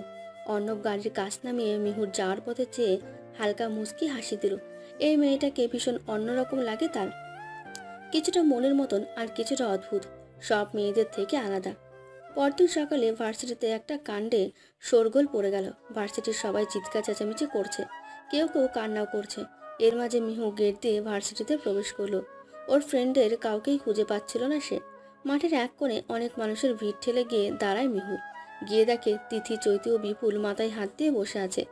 অর্ণব গাড়ির কাছ নামিয়ে মিহুর যাওয়ার পথে চেয়ে হালকা মুচকি হাসি দিল। এই মেয়েটাকে ভীষণ অন্যরকম লাগে তার, কিছুটা মনের মতন আর কিছুটা অদ্ভুত, সব মেয়েদের থেকে আলাদা। পরদিন সকালে ভার্সিটিতে একটা কাণ্ডে শোরগোল পড়ে গেল। ভার্সিটির সবাই চিৎকার চেঁচামেচি করছে, কেউ কেউ কান্নাও করছে। এর মাঝে মিহু গেট দিয়ে ভার্সিটিতে প্রবেশ করলো। ওর ফ্রেন্ডের কাউকেই খুঁজে পাচ্ছিল না সে। মাঠের এক কোণে অনেক মানুষের ভিড় ঠেলে গিয়ে দাঁড়ায় মিহু। গিয়ে দেখে তিথি, চৈতি ও বিপুল মাথায় হাত দিয়ে বসে আছে।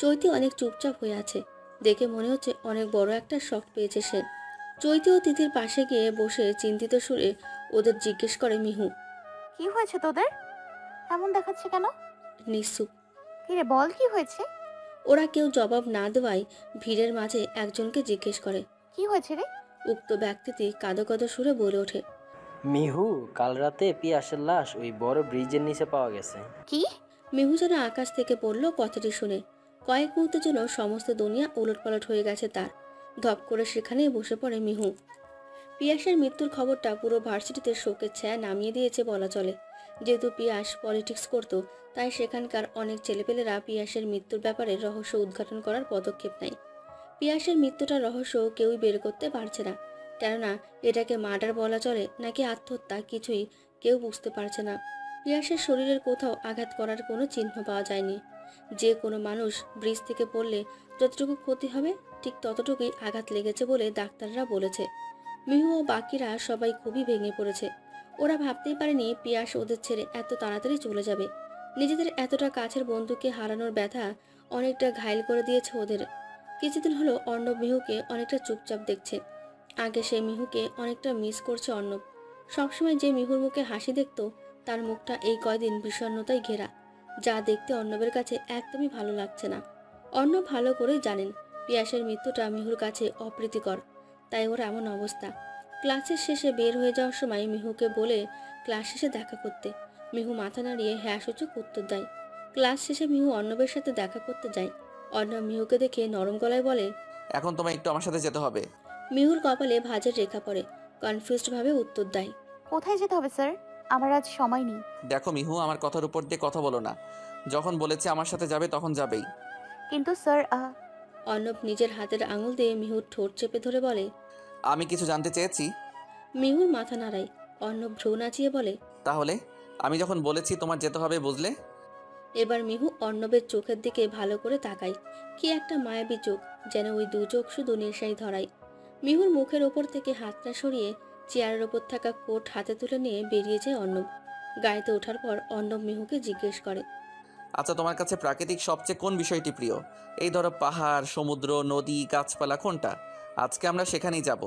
চৈতি অনেক চুপচাপ হয়ে আছে, দেখে মনে হচ্ছে অনেক বড় একটা শক পেয়েছে সে। চৈতি ও তিথির পাশে গিয়ে বসে চিন্তিত সুরে ওদের জিজ্ঞেস করে মিহু, কি হয়েছে তোদের? এমন দেখাচ্ছে কেন? নিশ্চুপ। কিরে বল, কি হয়েছে? ওরা কেউ জবাব না দেওয়ায় ভিড়ের মাঝে একজনকে জিজ্ঞেস করে, কি হয়েছে রে? উক্ত ব্যক্তিটি কাঁদো কাঁদো সুরে বলে ওঠে, মিহু, কাল রাতে পিয়াসের লাশ ওই বড় ব্রিজের নিচে পাওয়া গেছে। কি? মিহু যেন আকাশ থেকে পড়লো কথাটি শুনে। কয়েক মুহূর্তের জন্য সমস্ত দুনিয়া উলটপালট হয়ে গেছে তার। ধপ করে সেখানেই বসে পড়ে মিহু। পিয়াসের মৃত্যুর খবরটা পুরো ভার্সিটিতে শোকের ছায়া নামিয়ে দিয়েছে বলা চলে। যেহেতু পিয়াস পলিটিক্স করত, তাই সেখানকার অনেক ছেলেপেলেরা পিয়াসের মৃত্যুর ব্যাপারে রহস্য উদ্ঘাটন করার পদক্ষেপ নেয়। পিয়াসের মৃত্যুটার রহস্য কেউই বের করতে পারছে না, কেননা এটাকে মার্ডার বলা চলে নাকি আত্মহত্যা কিছুই কেউ বুঝতে পারছে না। পিয়াসের শরীরের কোথাও আঘাত করার কোনো চিহ্ন পাওয়া যায়নি। যে কোনো মানুষ ব্রিজ থেকে পড়লে যতটুকু ক্ষতি হবে ঠিক ততটুকুই আঘাত লেগেছে বলে ডাক্তাররা বলেছে। মিহু ও বাকিরা সবাই খুবই ভেঙে পড়েছে। ওরা ভাবতেই পারেনি পিয়াস ওদের ছেড়ে এত তাড়াতাড়ি চলে যাবে। নিজেদের এতটা কাছের বন্ধুকে হারানোর ব্যথা অনেকটা ঘায়েল করে দিয়েছে ওদের। কিছুদিন হলো অর্ণব মিহুকে অনেকটা চুপচাপ দেখছে। আগে সে মিহুকে অনেকটা মিস করছে অর্ণব। সবসময় যে মিহুর মুখে হাসি দেখতো তার মুখটা এই কয়দিন বিষণ্ণতায় ঘেরা, যা দেখতে অর্ণবের কাছে একদমই ভালো লাগছে না। অর্ণব ভালো করেই জানেন পিয়াসের মৃত্যুটা মিহুর কাছে অপ্রীতিকর, তাই ওর এমন অবস্থা। ক্লাসের শেষে বের হয়ে যাওয়ার সময় মিহুকে বলে ক্লাস শেষে দেখা করতে। মিহু মাথা নাড়িয়ে হ্যাঁ সূচক উত্তর দেয়। ক্লাস শেষে মিহু অর্ণবের সাথে দেখা করতে যায়। অর্ণব মিহুকে দেখে নরম গলায় বলে, এখন তোমায় একটু আমার সাথে যেতে হবে। মিহুর কপালে ভাঁজের রেখা পড়ে, কনফিউজড ভাবে উত্তর দেয়, কোথায় যেতে হবে স্যার? আমার আজ সময় নেই। দেখো মিহু, আমার কথার উপর দিয়ে কথা বলো না। যখন বলেছি আমার সাথে যাবে তখন যাবেই। কিন্তু স্যার অর্ণব নিজের হাতের আঙুল দিয়ে মিহুর ঠোঁট চেপে ধরে বলে, আমি কিছু জানতে চেয়েছি। মিহুর মাথা নাড়ায়। অর্ণব ভ্রু নাচিয়ে বলে, তাহলে আমি যখন বলেছি তোমার যেতে হবে, বুঝলে? এবার মিহু অর্ণবের চোখের দিকে ভালো করে তাকায়। কি একটা মায়াবী চোখ, যেন ওই দু চোখ শুধু নেশাই ধরায়। মিহুর মুখের ওপর থেকে হাতটা সরিয়ে চেয়ারের ওপর থাকা কোট হাতে তুলে নিয়ে বেরিয়ে যায় অর্ণব। গাড়িতে ওঠার পর অর্ণব মিহুকে জিজ্ঞেস করে, আচ্ছা, তোমার কাছে প্রাকৃতিক সবচেয়ে কোন বিষয়টি প্রিয়? এই ধরো পাহাড়, সমুদ্র, নদী, গাছপালা, কোনটা? আজকে আমরা সেখানেই যাব।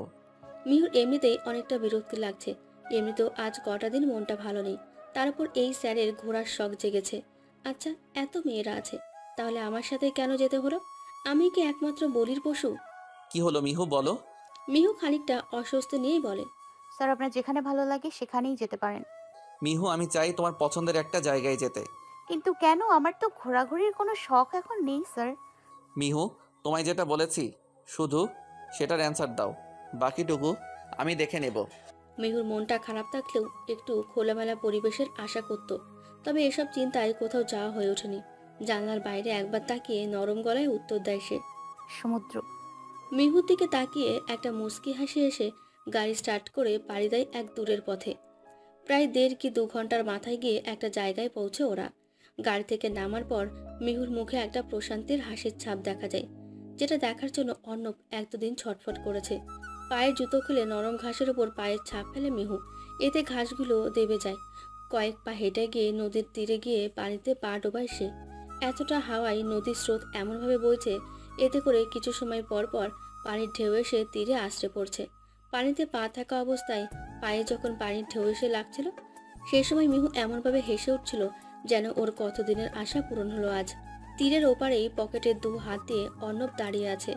মিহুর এমনিতেই অনেকটা বিরক্তি লাগছে। এমনিতেও আজ কটা দিন মনটা ভালো নেই, তার উপর এই স্যারের ঘোরার শখ জেগেছে। আচ্ছা, এত মেয়েরা আছে, তাহলে আমার সাথে কেন যেতে হলো? আমি কি একমাত্র বলির পশু? কি হলো মিহু, বলো। মিহু খানিকটা অস্বস্তি নিয়েই বলে, স্যার আপনার যেখানে ভালো লাগে সেখানেই যেতে পারেন। মিহু, আমি চাই তোমার পছন্দের একটা জায়গায় যেতে। কিন্তু কেন? আমার তো ঘোরাঘুরির কোনো শখ এখন নেই স্যার। মিহু, তোমায় যেটা বলেছি শুধু সেটার অ্যান্সার দাও, বাকিটুকু আমি দেখে নেব। মিহুর মনটা খারাপ থাকলেও একটু খোলামেলা পরিবেশের আশা করত, তবে এসব চিন্তায় কোথাও যাওয়া হয়ে ওঠেনি। জানলার বাইরে একবার তাকিয়ে নরম গলায় উত্তর দেয় সে, সমুদ্র। মিহুর দিকে তাকিয়ে একটা মুচকি হাসি এসে গাড়ি স্টার্ট করে পাড়ি দেয় এক দূরের পথে। প্রায় 1.5 কি 2 ঘন্টার মাথায় গিয়ে একটা জায়গায় পৌঁছে ওরা। গাড়ি থেকে নামার পর মিহুর মুখে একটা প্রশান্তির হাসির ছাপ দেখা যায়, যেটা দেখার জন্য অর্ণব এক দুদিন ছটফট করেছে। পায়ের জুতো খুলে নরম ঘাসের উপর পায়ের ছাপ ফেলে মিহু, এতে ঘাসগুলো দেবে যায়। কয়েক পা হেঁটে গিয়ে নদীর তীরে গিয়ে পানিতে পা ডোবায় সে। এতটা হাওয়ায় নদীর স্রোত এমনভাবে বইছে, এতে করে কিছু সময় পর পর পানির ঢেউ এসে তীরে আছড়ে পড়ছে। পানিতে পা থাকা অবস্থায় পায়ে যখন পানির ঢেউ এসে লাগছিল, সেই সময় মিহু এমনভাবে হেসে উঠছিল যেন ওর কতদিনের আশা পূরণ হলো আজ। তীরের ওপারেই পকেটে 2 হাত দিয়ে অর্ণব দাঁড়িয়ে আছে,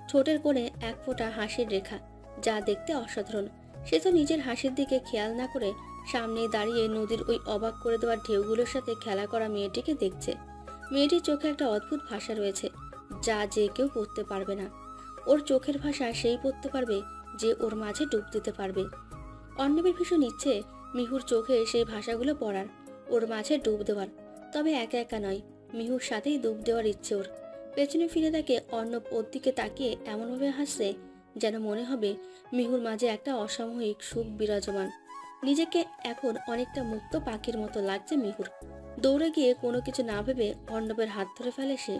ঠোঁটের কোণে এক ফোঁটা হাসির রেখা, যা দেখতে অসাধারণ। সে তো নিজের হাসির দিকে খেয়াল না করে সামনে দাঁড়িয়ে নদীর ওই অবাক করে দেওয়া ঢেউগুলোর সাথে খেলা করা মেয়েটিকে দেখছে। মেয়েটির চোখে একটা অদ্ভুত ভাষা রয়েছে, যা যে কেউ পড়তে পারবে না। ওর চোখের ভাষা সেই পড়তে পারবে যে ওর মাঝে ডুব দিতে পারবে। অর্ণবের ভীষণ ইচ্ছে মিহুর চোখে সেই ভাষাগুলো পড়ার, ওর মাঝে ডুব দেওয়ার। তবে একা একা নয়, মিহুর সাথেই ডুব দেওয়ার ইচ্ছে ওর। পেছনে ফিরে দেখে অর্ণব ওর দিকে তাকিয়ে এমনভাবে হাসছে যেন মনে হবে মিহুর মাঝে একটা অসাময়িক সুখ বিরাজমান। নিজেকে এখন অনেকটা মুক্ত পাখির মতো লাগছে মিহুর। দৌড়ে গিয়ে কোনো কিছু না ভেবে অর্ণবের হাত ধরে ফেলে সে।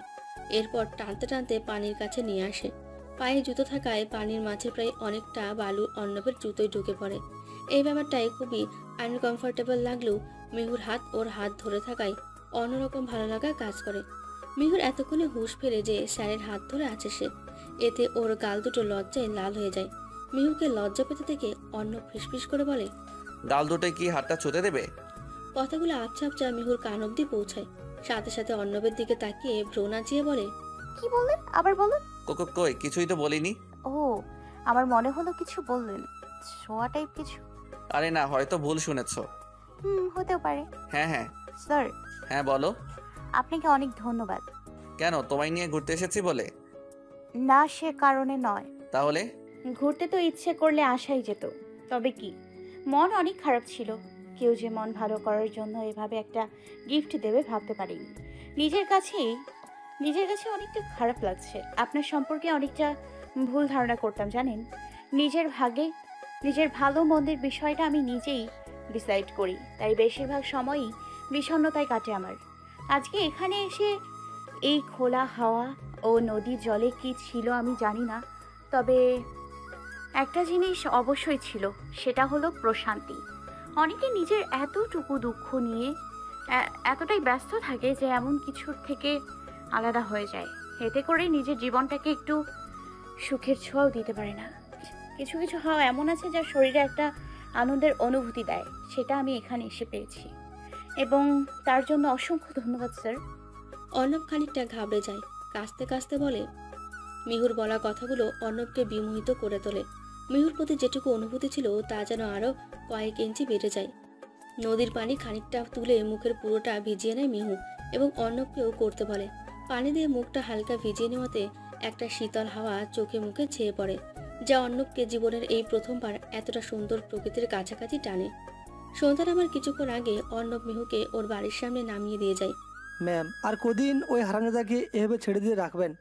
এরপর টানতে টানতে পানির কাছে নিয়ে আসে। পায়ে জুতো থাকায় পানির মাঝে প্রায় অনেকটা বালু অর্ণবের জুতোয় ঢুকে পড়ে। এই ব্যাপারটাই খুবই আনকমফোর্টেবল লাগলেও মিহুর হাত ওর হাত ধরে থাকায় অন্যরকম ভালো লাগা কাজ করে। মিহুর এতক্ষণে হুঁশ ফেরে যে স্যারের হাত ধরে আছে সে, এতে ওর গাল দুটো লজ্জায় লাল হয়ে যায়। মিহুকে লজ্জা পেতে দেখে অর্ণব ফিসফিস করে বলে, গাল দুটোয় কি হাতটা ছুঁতে দেবে? কথাগুলো আবছা আবছা মিহুর কান অব্দি পৌঁছায়। সাথে সাথে অর্ণবের দিকে তাকিয়ে ভ্রু নাচিয়ে বলে, কি বললেন? আবার বলুন। কই কিছুই তো বলিনি। ও, আমার মনে হলো কিছু বললেন, ছোঁয়া টাইপ কিছু। আরে না, হয়তো ভুল শুনেছো। হতেও পারে। হ্যাঁ স্যার। হ্যাঁ বলো। আপনাকে অনেক ধন্যবাদ। কেন, তোমায় নিয়ে ঘুরতে এসেছি বলে? না, সে কারণে নয়। তাহলে? ঘুরতে তো ইচ্ছে করলে আসাই যেত, তবে কি, মন অনেক খারাপ ছিল। কেউ যে মন ভালো করার জন্য এভাবে একটা গিফট দেবে ভাবতে পারিনি। নিজের কাছে অনেকটা খারাপ লাগছে। আপনার সম্পর্কে অনেকটা ভুল ধারণা করতাম জানেন। নিজের ভালো মন্দের বিষয়টা আমি নিজেই ডিসাইড করি, তাই বেশিরভাগ সময়ই বিষণ্ণতায় কাটে আমার। আজকে এখানে এসে এই খোলা হাওয়া ও নদীর জলে কি ছিল আমি জানি না, তবে একটা জিনিস অবশ্যই ছিল, সেটা হলো প্রশান্তি। অনেকে নিজের এতটুকু দুঃখ নিয়ে এতটাই ব্যস্ত থাকে যে এমন কিছুর থেকে আলাদা হয়ে যায়, এতে করে নিজের জীবনটাকে একটু সুখের ছোঁয়াও দিতে পারে না। কিছু কিছু হাওয়া এমন আছে যা শরীরে একটা আনন্দের অনুভূতি দেয়, সেটা আমি এখানে এসে পেয়েছি এবং তার জন্য অসংখ্য ধন্যবাদ স্যার। অর্ণব খানিকটা ঘাবড়ে যায়, কাঁচতে কাঁচতে বলে। মিহুর বলা কথাগুলো অর্ণবকে বিমোহিত করে তোলে। মিহুর প্রতি যেটুকু অনুভূতি ছিল তা যেন আরও কয়েক ইঞ্চি বেড়ে যায়। নদীর পানি খানিকটা তুলে মুখের পুরোটা ভিজিয়ে নেয় মিহু এবং অর্ণবকেও করতে বলে। পানি দিয়ে মুখটা হালকা ভিজিয়ে নেওয়াতে একটা শীতল হাওয়া চোখে মুখে ছেয়ে পড়ে, যা অর্ণবকে জীবনের এই প্রথমবার এতটা সুন্দর প্রকৃতির কাছাকাছি টানে। সন্ধ্যার আমার কিছুক্ষণ আগে অর্ণব মিহুকে ওর বাড়ির সামনে নামিয়ে দিয়ে যায়। ম্যাম, আর কদিন ওই হারামজাদাকে এভাবে ছেড়ে দিয়ে রাখবেন?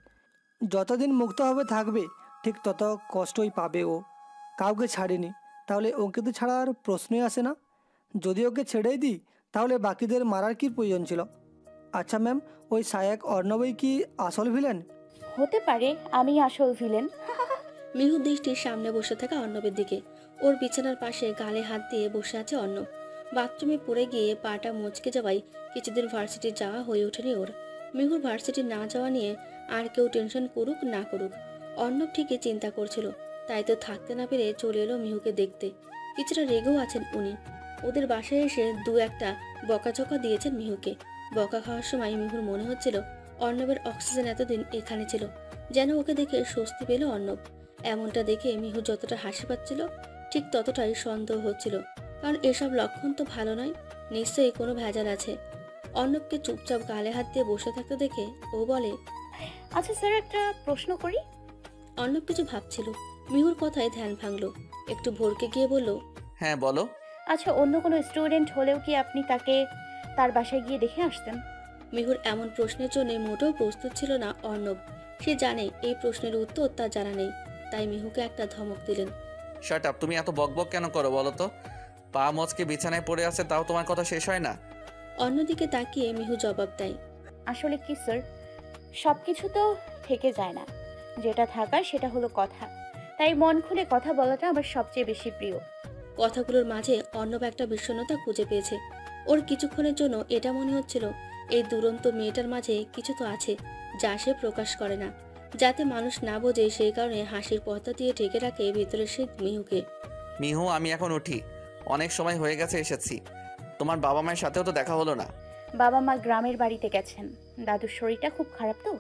যতদিন মুক্তভাবে থাকবে ঠিক তত কষ্টই পাবে ও। কাউকে ছাড়েনি, তাহলে ওকে তো ছাড়ার প্রশ্নই আসে না। যদি ওকে ছেড়েই দিই তাহলে বাকিদের মারার কি প্রয়োজন ছিল? আচ্ছা ম্যাম, ওই সায়াক অর্ণবই কি আসল ভিলেন? হতে পারে আমি আসল ভিলেন। মিহু দৃষ্টির সামনে বসে থাকা অর্ণবের দিকে। ওর বিছানার পাশে গালে হাত দিয়ে বসে আছে অর্ণব। বাথরুমে পড়ে গিয়ে পাটা মচকে যাওয়ায় কিছুদিন ভার্সিটি যাওয়া হয়ে ওঠেনি ওর। মিহুর ভার্সিটি না যাওয়া নিয়ে আর কেউ টেনশন করুক না করুক, অর্ণব ঠিকই চিন্তা করছিল। তাই তো থাকতে না পেরে চলে এলো মিহুকে দেখতে। কিছুটা রেগেও আছেন উনি। ওদের বাসায় এসে দু একটা বকাঝকা দিয়েছেন মিহুকে। বকা খাওয়ার সময় মিহুর মনে হচ্ছিল অর্ণবের অক্সিজেন এতদিন এখানে ছিল, যেন ওকে দেখে স্বস্তি পেল অর্ণব। এমনটা দেখে মিহু যতটা হাসি পাচ্ছিল ঠিক ততটাই সন্দেহ হচ্ছিল, কারণ এসব লক্ষণ তো ভালো নয়, নিশ্চয়ই কোনো ভেজাল আছে। অর্ণবকে চুপচাপ গালে হাত দিয়ে বসে থাকতে দেখে ও বলে, আচ্ছা স্যার, একটা প্রশ্ন করি। অর্ণব কিছু ভাবছিল, মিহুর কথায় ধ্যান ভাঙল, একটু ভরকে গিয়ে বলল, হ্যাঁ বলো। আচ্ছা, অন্য কোনো স্টুডেন্ট হলেও কি আপনি তাকে তার বাসায় গিয়ে দেখে আসতেন? মিহুর এমন প্রশ্নের জন্য মোটেও প্রস্তুত ছিল না অর্ণব। সে জানে এই প্রশ্নের উত্তর তার জানা নেই, তাই মিহুকে একটা ধমক দিলেন। শাট আপ, তুমি এত বকবক কেন করো বলো তো? পা মচকে বিছানায় পড়ে আছে, তাও তোমার কথা শেষ হয় না? অন্যদিকে তাকিয়ে মিহু জবাব দেয়, আসলে কি স্যার, সব কিছু তো থেকে যায় না, যেটা থাকার সেটা হলো কথা। তাই মন খুলে কথা বলাটা আমার সবচেয়ে বেশি প্রিয়। কথাগুলোর মাঝে অর্ণব একটা বিষণ্ণতা খুঁজে পেয়েছে। ওর কিছুক্ষণের জন্য এটা মনে হচ্ছিল এই দুরন্ত মেয়েটার মাঝে কিছু তো আছে যা সে প্রকাশ করে না, যাতে মানুষ না বোঝে, সেই কারণে হাসির পর্দা দিয়ে ঢেকে রাখে ভেতরে সে মিহুকে। মিহু, আমি এখন উঠি, অনেক সময় হয়ে গেছে এসেছি। তোমার বাবা মায়ের সাথেও তো দেখা হলো না। বাবা মা গ্রামের বাড়িতে গেছেন, দাদুর শরীরটা খুব খারাপ তো,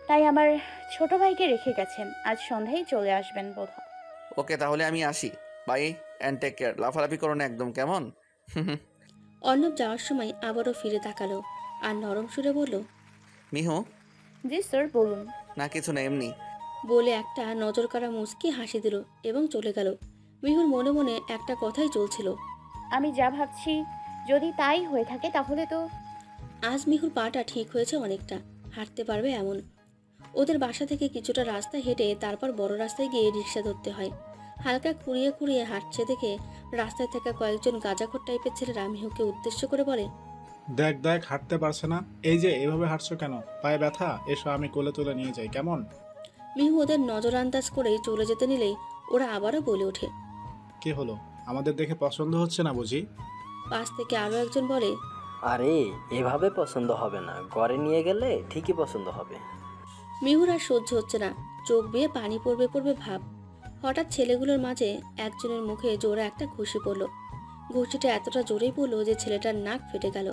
তাই আমার ছোট ভাইকে রেখে গেছেন। আজ সন্ধ্যায় চলে আসবেন বোধহয়। ওকে, তাহলে আমি আসি। Bye and take care. লাফালাফি করো না একদম, কেমন? অর্ণব যাওয়ার সময় আবারও ফিরে তাকালো আর নরম সুরে বলল, মিহু। জি স্যার, বলুন। না কিছু না, এমনি। বলে একটা নজর কাড়া মুচকি হাসি দিল এবং চলে গেল। মিহুর মনে মনে একটা কথাই চলছিল, আমি যা ভাবছি যদি তাই হয়ে থাকে তাহলে তো। আজ মিহুর পাটা ঠিক হয়েছে অনেকটা, হাঁটতে পারবে এমন। ওদের বাসা থেকে কিছুটা রাস্তা হেঁটে তারপর বড় রাস্তায় গিয়ে রিক্সা ধরতে হয়। হালকা খুঁড়িয়ে খুঁড়িয়ে হাঁটছে দেখে রাস্তায় থাকা কয়েকজন গাঁজাখোর টাইপের ছেলেরা মিহুকে উদ্দেশ্য করে বলে, দেখ দেখ, হাঁটতে পারছে না, এই যে এভাবে হাঁটছো কেন? পায়ে ব্যথা? এসো আমি কোলে তুলে নিয়ে যাই, কেমন? মিহু ওদের নজর আন্দাজ করেই চলে যেতে নিলেই ওরা আবারও বলে ওঠে, কি হলো, আমাদের দেখে পছন্দ হচ্ছে না বুঝি? পাশ থেকে আরও একজন বলে, আরে এভাবে পছন্দ হবে না, ঘরে নিয়ে গেলে ঠিকই পছন্দ হবে। মিহুর আর সহ্য হচ্ছে না, চোখ বেয়ে পানি পড়বে পড়বে ভাব। হঠাৎ ছেলেগুলোর মাঝে একজনের মুখে জোরে একটা ঘুষি পড়ল। ঘুষিটা এতটা জোরেই পড়লো যে ছেলেটার নাক ফেটে গেল।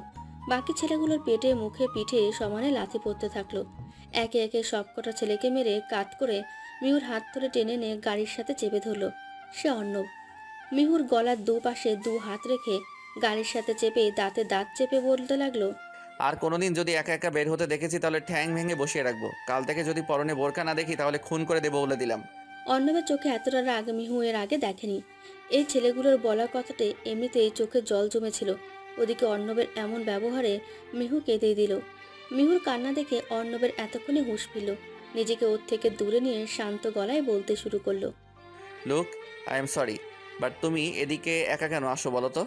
বাকি ছেলেগুলোর পেটে মুখে পিঠে সমানে লাথি পড়তে থাকলো। একে একে সবকটা ছেলেকে মেরে কাত করে মিহুর হাত ধরে টেনে নিয়ে গাড়ির সাথে চেপে ধরলো সে অর্ণব। মিহুর গলার দুপাশে দু হাত রেখে গাড়ির সাথে চেপে দাঁতে দাঁত চেপে বলতে লাগলো, আর কোনোদিন যদি একা একা বের হতে দেখেছি তাহলে ঠ্যাং ভেঙে বসিয়ে রাখবো। কাল থেকে যদি পরনে বোরকা না দেখি তাহলে খুন করে দেবো বলে দিলাম। অর্ণবের চোখে এতটা রাগ মিহু এর আগে দেখেনি। এই ছেলেগুলোর বলা কথাতে এমনিতেই চোখে জল জমেছিল, ওদিকে অর্ণবের এমন ব্যবহারে মিহু কেঁদেই দিল। মিহুর কান্না দেখে অর্ণবের এতক্ষণে হুঁশ ফিরল। নিজেকে ওর থেকে দূরে নিয়ে শান্ত গলায় বলতে শুরু করলো, look, I am sorry, but তুমি এদিকে একা কেন আসো বলো তো?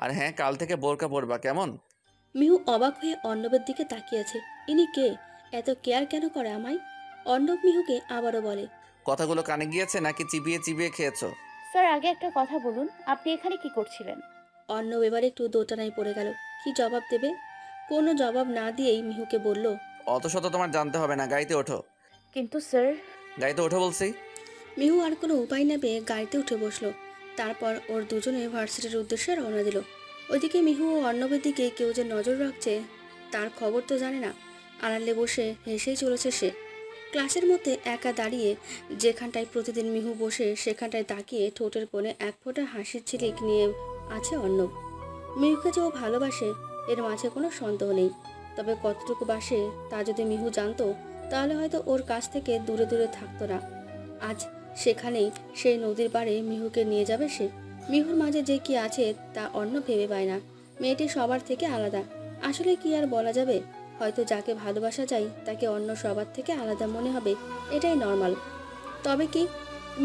আর হ্যাঁ, কাল থেকে বোরকা পরবা, কেমন? মিহু অবাক হয়ে অর্ণবের দিকে তাকিয়েছে। ইনি কে? এত কেয়ার কেন করে আমায়? অর্ণব মিহুকে আবারও বলে, কথাগুলো কানে গিয়েছে নাকি চিবিয়ে চিবিয়ে খেয়েছো? স্যার, আগে একটা কথা বলুন, আপনি এখানে কি করছিলেন? অর্ণব এবার একটু দোটানায় পড়ে গেল। কি জবাব দেবে? কোনো জবাব না দিয়েই মিহুকে বলল, অত শত তোমার জানতে হবে না, গাড়িতে ওঠো। কিন্তু স্যার। গাড়িতে ওঠো বলছি। মিহু আর কোনো উপায় না পেয়ে গাড়িতে উঠে বসলো। তারপর ওর দুজনে ভার্সিটির উদ্দেশ্যে রওনা দিল। ওইদিকে মিহু ও অর্ণবের দিকে কেউ যে নজর রাখছে তার খবর তো জানে না। আড়ালে বসে হেসেই চলেছে সে। ক্লাসের মধ্যে একা দাঁড়িয়ে যেখানটায় প্রতিদিন মিহু বসে সেখানটায় তাকিয়ে ঠোঁটের কোণে এক ফোঁটা হাসির ঝিলিক নিয়ে আছে অর্ণব। মিহুকে যে ও ভালোবাসে এর মাঝে কোনো সন্দেহ নেই। তবে কতটুকু বাসে তা যদি মিহু জানতো তাহলে হয়তো ওর কাছ থেকে দূরে দূরে থাকতো না। আজ সেখানেই সেই নদীর পাড়ে মিহুকে নিয়ে যাবে সে। মিহুর মাঝে যে কি আছে তা অর্ণব ভেবে পায় না। মেয়েটি সবার থেকে আলাদা। আসলে কি আর বলা যাবে, হয়তো যাকে ভালোবাসা যায় তাকে অন্য সবার থেকে আলাদা মনে হবে, এটাই নর্মাল। তবে কি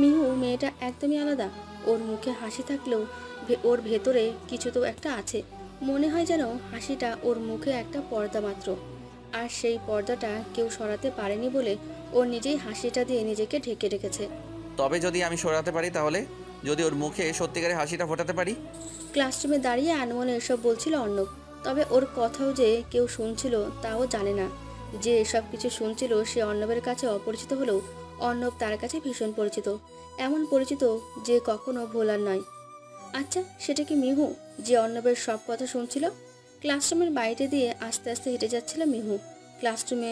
মিহু মেয়েটা একদমই আলাদা? ওর মুখে হাসি থাকলেও ওর ভেতরে কিছু তো একটা আছে। মনে হয় যেন হাসিটা ওর মুখে একটা পর্দা মাত্র, আর সেই পর্দাটা কেউ সরাতে পারেনি বলে ও নিজেই হাসিটা দিয়ে নিজেকে ঢেকে রেখেছে। তবে যদি আমি সরাতে পারি, তাহলে যদি ওর মুখে সত্যিকারের হাসিটা ফোটাতে পারি। ক্লাসরুমে দাঁড়িয়ে আনমনে এসব বলছিল অর্ণব। তবে ওর কথাও যে কেউ শুনছিল তাও জানে না। যে এসব কিছু শুনছিল সে অর্ণবের কাছে অপরিচিত হলেও অর্ণব তার কাছে ভীষণ পরিচিত। এমন পরিচিত যে কখনো ভোলার নয়। আচ্ছা, সেটা কি মিহু যে অর্ণবের সব কথা শুনছিল? ক্লাসরুমের বাইরে দিয়ে আস্তে আস্তে হেঁটে যাচ্ছিল মিহু। ক্লাসরুমে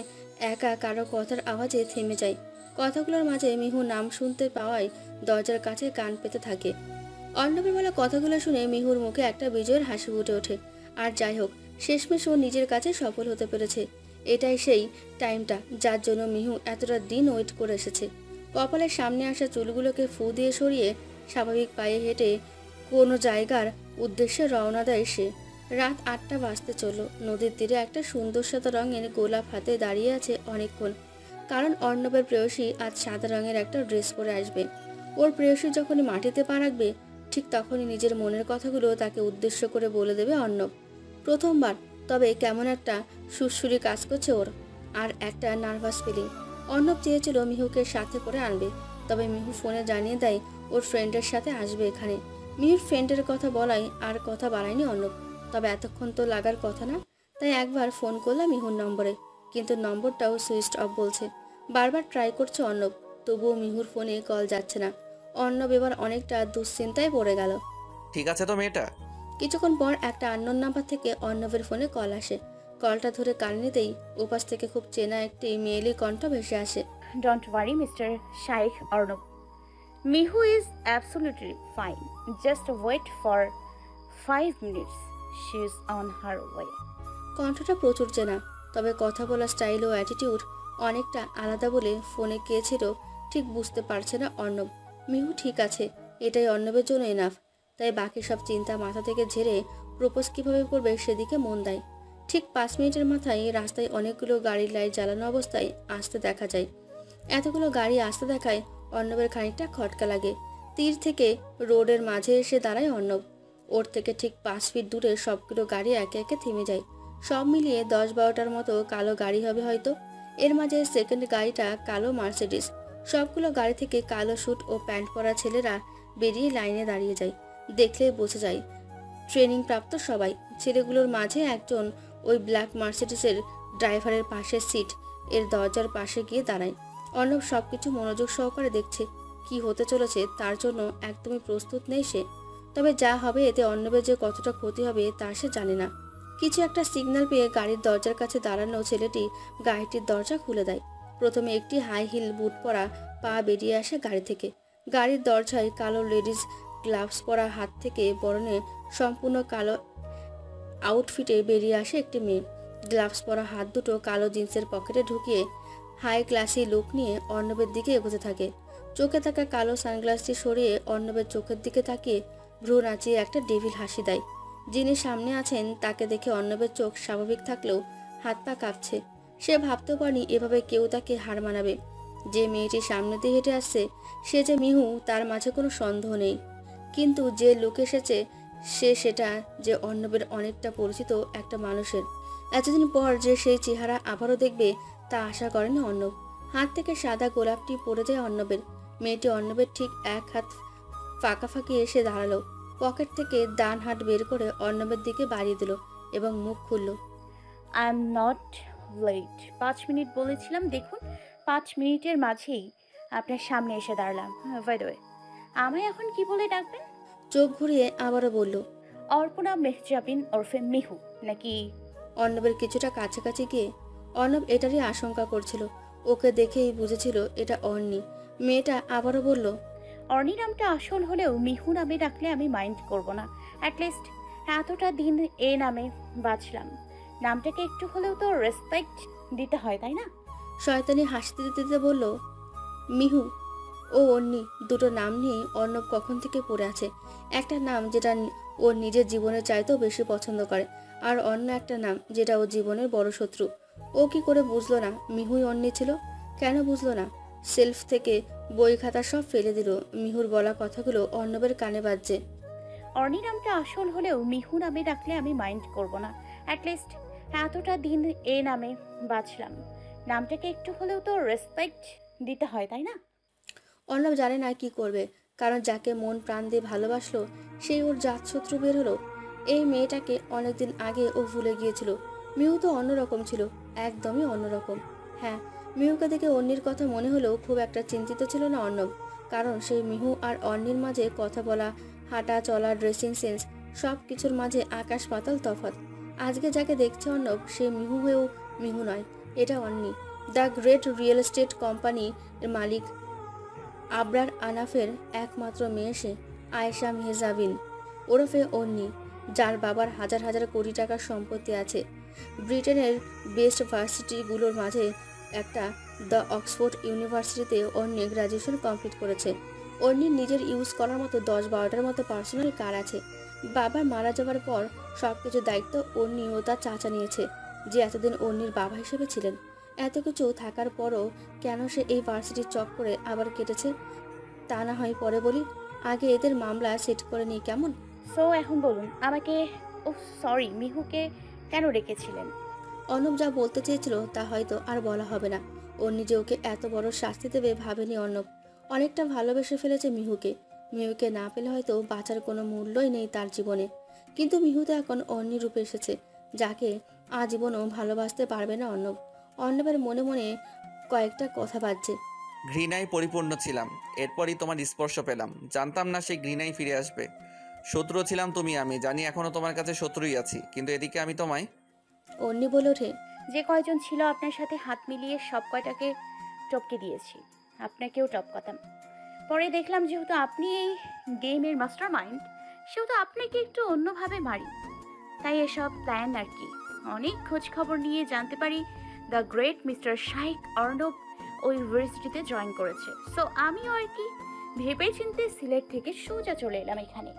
একা কারো কথার আওয়াজে থেমে যায়। কথাগুলোর মাঝে মিহু নাম শুনতে পাওয়ায় দরজার কাছে কান পেতে থাকে। অর্ণবের বলা কথাগুলো শুনে মিহুর মুখে একটা বিজয়ের হাসি ফুটে ওঠে। আর যাই হোক, শেষমেশ ও নিজের কাছে সফল হতে পেরেছে। এটাই সেই টাইমটা যার জন্য মিহু এতটা দিন ওয়েট করে এসেছে। কপালের সামনে আসা চুলগুলোকে ফু দিয়ে সরিয়ে স্বাভাবিক পায়ে হেঁটে কোনো জায়গার উদ্দেশ্যে রওনা দেয় সে। রাত 8টা বাজতে চলল। নদীর তীরে একটা সুন্দর সাদা রঙের গোলাপ হাতে দাঁড়িয়ে আছে অনেকক্ষণ। কারণ অর্ণবের প্রেয়সী আজ সাদা রঙের একটা ড্রেস পরে আসবে। ওর প্রেয়সী যখনই মাটিতে পা রাখবে ঠিক তখনই নিজের মনের কথাগুলো তাকে উদ্দেশ্য করে বলে দেবে অর্ণব। প্রথমবার, তবে কেমন একটা সুরসুরি কাজ করছে ওর, আর একটা নার্ভাস ফিলিং। অর্ণব চেয়েছিল মিহুকে সাথে করে আনবে, তবে মিহু ফোনে জানিয়ে দেয় ওর ফ্রেন্ডের সাথে আসবে এখানে। মিহুর ফ্রেন্ডের কথা বলাই আর কথা বাড়ায়নি অর্ণব। তবে এতক্ষণ তো লাগার কথা না, তাই একবার ফোন করলাম মিহুর নম্বরে, কিন্তু নম্বরটাও সুইচ অফ বলছে। বারবার ট্রাই করছে অর্ণব, তবুও মিহুর ফোনে কল যাচ্ছে না। অর্ণব এবার অনেকটা দুশ্চিন্তায় পড়ে গেল। ঠিক আছে তো মেয়েটা? কিছুক্ষণ পর একটা আননোন নাম্বার থেকে অর্ণবের ফোনে কল আসে। কলটা ধরে কান নিতেই ওপাশ থেকে খুব চেনা একটি মেয়েলি কণ্ঠ ভেসে আসে। Don't worry mister Shaikh Arnab, Mihu is absolutely fine, just wait for 5 minutes, she is on her way. কণ্ঠটা প্রচুর চেনা, তবে কথা বলার স্টাইল ও অ্যাটিটিউড অনেকটা আলাদা বলে ফোনে কে ছিল ঠিক বুঝতে পারছে না অর্ণব। মিহু ঠিক আছে, এটাই অর্ণবের জন্য এনাফ। তাই বাকি সব চিন্তা মাথা থেকে ঝেড়ে প্রপোজ কীভাবে করবে সেদিকে মন দেয়। ঠিক 5 মিনিটের মাথায় রাস্তায় অনেকগুলো গাড়ির লাইট জ্বালানো অবস্থায় আসতে দেখা যায়। এতগুলো গাড়ি আসতে দেখায় অর্ণবের খানিকটা খটকা লাগে। তীর থেকে রোডের মাঝে এসে দাঁড়ায় অর্ণব। ওর থেকে ঠিক 5 ফিট দূরে সবগুলো গাড়ি একে একে থেমে যায়। সব মিলিয়ে 10-12টার মতো কালো গাড়ি হবে হয়তো। এর মাঝে সেকেন্ড গাড়িটা কালো মার্সিডিজ। সবগুলো গাড়ি থেকে কালো স্যুট ও প্যান্ট পরা ছেলেরা বেরিয়ে লাইনে দাঁড়িয়ে যায়। দেখলেই বোঝা যায় ট্রেনিং প্রাপ্ত সবাই। ছেলেগুলোর মাঝে একজন ওই ব্ল্যাক মার্সিডিজের ড্রাইভারের পাশের সিট এর দরজার পাশে গিয়ে দাঁড়ায়। অর্ণব সবকিছু মনোযোগ সহকারে দেখছে। কি হতে চলেছে তার জন্য একদমই প্রস্তুত নেই সে। তবে যা হবে এতে অর্ণবের যে কতটা ক্ষতি হবে তা সে জানে না। কিছু একটা সিগন্যাল পেয়ে গাড়ির দরজার কাছে দাঁড়ানো ছেলেটি গাড়িটির দরজা খুলে দেয়। প্রথমে একটি হাই হিল বুট পরা পা বেরিয়ে আসে গাড়ি থেকে। গাড়ির দরজায় কালো লেডিস গ্লাভস পরা হাত থেকে বরণে সম্পূর্ণ কালো আউটফিটে বেরিয়ে আসে একটি মেয়ে। গ্লাভস পরা হাত দুটো কালো জিন্সের পকেটে ঢুকিয়ে হাই ক্লাসি লুক নিয়ে অর্ণবের দিকে এগোতে থাকে। চোখে থাকা কালো সানগ্লাসটি সরিয়ে অর্ণবের চোখের দিকে তাকিয়ে ভ্রু নাচিয়ে একটা ডেভিল হাসি দেয়। যিনি সামনে আছেন তাকে দেখে অর্ণবের চোখ স্বাভাবিক থাকলেও হাত পা কাঁপছে। সে ভাবতেও পারেনি এভাবে কেউ তাকে হার মানাবে। যে মেয়েটি সামনে দিয়ে হেঁটে আসছে সে যে মিহু তার মাঝে কোনো সন্দেহ নেই, কিন্তু যে লোক এসেছে সেটা যে অর্ণবের অনেকটা পরিচিত একটা মানুষের। এতদিন পর যে সেই চেহারা আবারও দেখবে তা আশা করেন অর্ণব। হাত থেকে সাদা গোলাপটি পড়ে যায় অর্ণবের। মেয়েটি অর্ণবের ঠিক এক হাত ফাঁকাফাঁকি এসে দাঁড়ালো। পকেট থেকে ডান হাত বের করে অর্ণবের দিকে বাড়িয়ে দিল এবং মুখ খুলল। I am not late, 5 minute বলেছিলাম, দেখুন 5 মিনিটের মাঝেই আপনার সামনে এসে দাঁড়ালাম। বাই দ্য ওয়ে, আমায় এখন কি বলে ডাকবেন? চোখ ঘুরিয়ে আবারও বলল, অর্পণা মেহজাবিন ওরফে মিহু নাকি? অর্ণবের কিছুটা কাছাকাছি গিয়ে অর্ণব এটারই আশঙ্কা করছিল। ওকে দেখেই বুঝেছিল এটা অর্ণি। মেয়েটা আবারও বলল, অর্ণি নামটা আসল হলেও মিহু নামে ডাকলে আমি মাইন্ড করব না। অ্যাটলিস্ট এতটা দিন এ নামে বাঁচলাম, নামটাকে একটু হলেও তো রেসপেক্ট দিতে হয়, তাই না? শয়তানি হাসতে দিতে দিতে বলল, মিহু ও অর্ণি দুটো নাম নিয়ে অর্ণব কখন থেকে পড়ে আছে। একটা নাম যেটা ওর নিজের জীবনের চাইতেও বেশি পছন্দ করে, আর অন্য একটা নাম যেটা ওর জীবনের বড় শত্রু। ও কি করে বুঝলো না মিহুই অর্ণি ছিল? কেন বুঝলো না? সেলফ থেকে বই খাতা সব ফেলে দিল। মিহুর বলা কথাগুলো অর্ণবের কানে বাজছে। অর্ণি নামটা আসল হলেও মিহু নামে ডাকলে আমি মাইন্ড করব না। অ্যাটলিস্ট এতটা দিন এ নামে বাঁচলাম, নামটাকে একটু হলেও তো রেসপেক্ট দিতে হয়, তাই না? অর্ণব জানে না কি করবে, কারণ যাকে মন প্রাণ দিয়ে ভালোবাসলো সেই ওর জাতশত্রু বের হলো। এই মেয়েটাকে অনেকদিন আগে ও ভুলে গিয়েছিল। মিহু তো অন্যরকম ছিল, একদমই অন্যরকম। হ্যাঁ, মিহুকে দেখে অন্যির কথা মনে হলেও খুব একটা চিন্তিত ছিল না অর্ণব, কারণ সেই মিহু আর অন্যির মাঝে কথা বলা, হাঁটা চলা, ড্রেসিং সেন্স সব কিছুর মাঝে আকাশ পাতাল তফাৎ। আজকে যাকে দেখছে অর্ণব সে মিহু হয়েও মিহু নয়, এটা অন্যি। দ্য গ্রেট রিয়েল এস্টেট কোম্পানির মালিক আবরার আনাফের একমাত্র মেয়ে সে, আয়েশা মেহজাবিন ওরফে অন্নি, যার বাবার হাজার হাজার কোটি টাকার সম্পত্তি আছে। ব্রিটেনের বেস্ট ভার্সিটিগুলোর মাঝে একটা দ্য অক্সফোর্ড ইউনিভার্সিটিতে অন্নি গ্র্যাজুয়েশন কমপ্লিট করেছে। অন্নির নিজের ইউজ করার মতো 10-12টার মতো পার্সোনাল কার আছে। বাবা মারা যাওয়ার পর সব কিছুর দায়িত্ব অন্নি ও তার চাচা নিয়েছে, যে এতদিন অন্নির বাবা হিসেবে ছিলেন। এত কিছু থাকার পরও কেন সে এই ভার্সিটির চক্করে আবার কেটেছে তা না হয় পরে বলি, আগে এদের মামলা সেট করে নিই কেমন? সো এখন বলুন আমাকে, ও সরি, মিহুকে কেন রেখেছিলেন? অর্ণব যা বলতে চেয়েছিল তা হয়তো আর বলা হবে না। ওর নিজে ওকে এত বড় শাস্তি দেবে ভাবেনি অর্ণব। অনেকটা ভালোবেসে ফেলেছে মিহুকে। মিহুকে না পেলে হয়তো বাঁচার কোনো মূল্যই নেই তার জীবনে। কিন্তু মিহু তো এখন অন্যি রূপে এসেছে, যাকে আজীবনও ভালোবাসতে পারবে না অর্ণব। অর্ণবের মনে মনে কয়েকটা কথা বাজছে। ঘৃণায় পরিপূর্ণ ছিলাম, এরপরই তোমার স্পর্শ পেলাম। জানতাম না সেই ঘৃণাই ফিরে আসবে। শত্রু ছিলাম তুমি, আমি জানি এখনো তোমার কাছে শত্রুই আছি, কিন্তু এদিকে আমি তোমায়। অন্যি বলে ওঠে, যে কয়জন ছিল আপনার সাথে হাত মিলিয়ে সব কয়টাকে টপকে দিয়েছি, আপনাকেও টপকাতাম। পরে দেখলাম যেহেতু আপনি এই গেমের মাস্টার মাইন্ড, সেহেতু আপনাকে একটু অন্যভাবে মারি, তাই এসব প্ল্যান আর কি। অনেক খোঁজ খবর নিয়ে জানতে পারি the great mister Shaikh Arnab ওই ইউনিভার্সিটিতে জয়েন করেছে। সো আমিও আর কি ভেবে চিন্তে সিলেট থেকে সোজা চলে এলাম এখানে।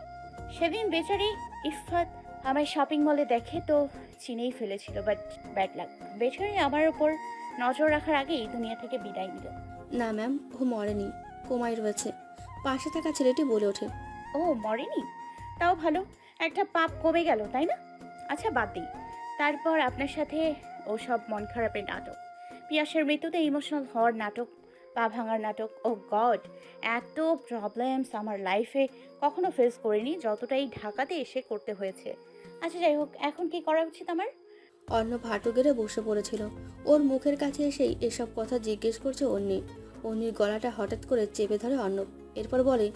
সেদিন বেচারি ইফাত আমায় শপিং মলে দেখে তো চিনেই ফেলেছিল, বাট ব্যাড লাক, বেচারি আমার ওপর নজর রাখার আগেই দুনিয়া থেকে বিদায় নিল। না ম্যাম, ও মরেনি, কোমায় রয়েছে। পাশে থাকা ছেলেটি বলে ওঠে, ও মরেনি? তাও ভালো, একটা পাপ কমে গেল, তাই না? আচ্ছা বাদ দিই, তারপর আপনার সাথে ও সব মন খারাপের নাটক, পিয়াসের মৃত্যুতে ইমোশনাল হওয়ার নাটক, পা ভাঙার নাটক, ও গড, এত প্রবলেমস আমার লাইফে কখনো ফেস করিনি যতটাই ঢাকাতে এসে করতে হয়েছে। আচ্ছা যাই হোক, এখন কি করা উচিত আমার? অর্ণব হাঁটু গেড়ে বসে পড়েছিল। ওর মুখের কাছে এসেই এসব কথা জিজ্ঞেস করছে অন্যি। অন্যির গলাটা হঠাৎ করে চেপে ধরে অর্ণব, এরপর বলে,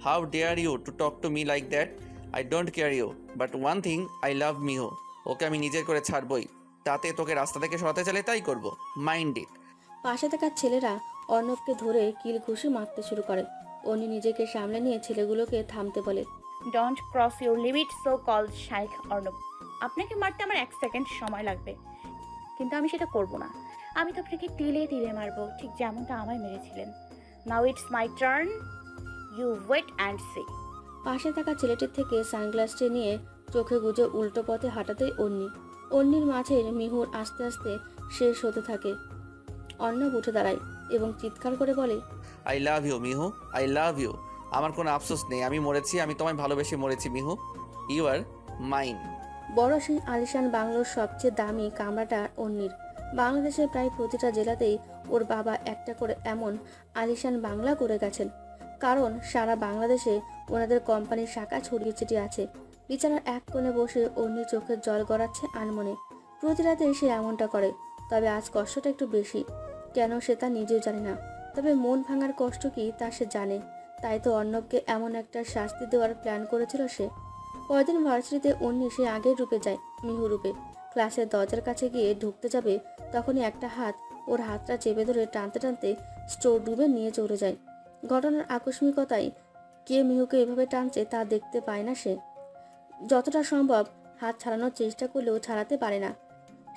how dare you to talk to me like that? I don't care you, but one thing, I love Mihu. Okay আমি নিজের করে ছাড়বই, তাতে তোকে রাস্তা থেকে সরাতে চাইলে তাই করবো, মাইন্ড ইট। পাশে থাকা ছেলেরা অর্ণবকে ধরে কিল ঘুষি মারতে শুরু করে। অন্যি নিজেকে সামলে নিয়ে ছেলেগুলোকে থামতে বলে, don't cross your limit so called Shaikh Arnab. আপনাকে মারতে আমার 1 সেকেন্ড সময় লাগবে, কিন্তু আমি সেটা করব না। আমি তো আপনাকে তিলে তিলে মারবো, ঠিক যেমনটা আমায় মেরেছিলেন। Now it's my turn, you wait and see. পাশে থাকা ছেলেটির থেকে সানগ্লাসটি নিয়ে চোখে গুজে উল্টো পথে হাঁটাতেই অন্যির মাঝের মিহুর আস্তে আস্তে শেষ হতে থাকে। অর্ণব উঠে দাঁড়ায় এবং চিৎকার করে বলে, I love you Mihu, I love you. আমার কোনো আফসোস নেই, আমি মরেছি, আমি তোমায় ভালোবেসে মরেছি মিহু। You are mine. বড় সেই আলিশান বাংলোর সবচেয়ে দামি কামরাটা অন্যির। বাংলাদেশের প্রায় প্রতিটা জেলাতেই ওর বাবা একটা করে এমন আলিশান বাংলা করে গেছেন, কারণ সারা বাংলাদেশে ওনাদের কোম্পানির শাখা ছড়িয়ে ছিটিয়ে আছে। বিছানার এক কোণে বসে অন্যির চোখের জল গড়াচ্ছে আনমনে। প্রতি রাতে সে এমনটা করে, তবে আজ কষ্টটা একটু বেশি। কেন সে তা নিজেও জানে না, তবে মন ভাঙার কষ্ট কি তা সে জানে। তাই তো অর্ণবকে এমন একটা শাস্তি দেওয়ার প্ল্যান করেছিল সে। পরদিন ভার্সিটিতে অন্যি সে আগের রূপে যায়, মিহু রূপে। ক্লাসের দরজার কাছে গিয়ে ঢুকতে যাবে, তখনই একটা হাত ওর হাতটা চেপে ধরে টানতে টানতে স্টোর রুমে নিয়ে চলে যায়। ঘটনার আকস্মিকতায় কে মিহুকে এভাবে টানছে তা দেখতে পায় না সে। যতটা সম্ভব হাত ছাড়ানোর চেষ্টা করলেও ছাড়াতে পারে না।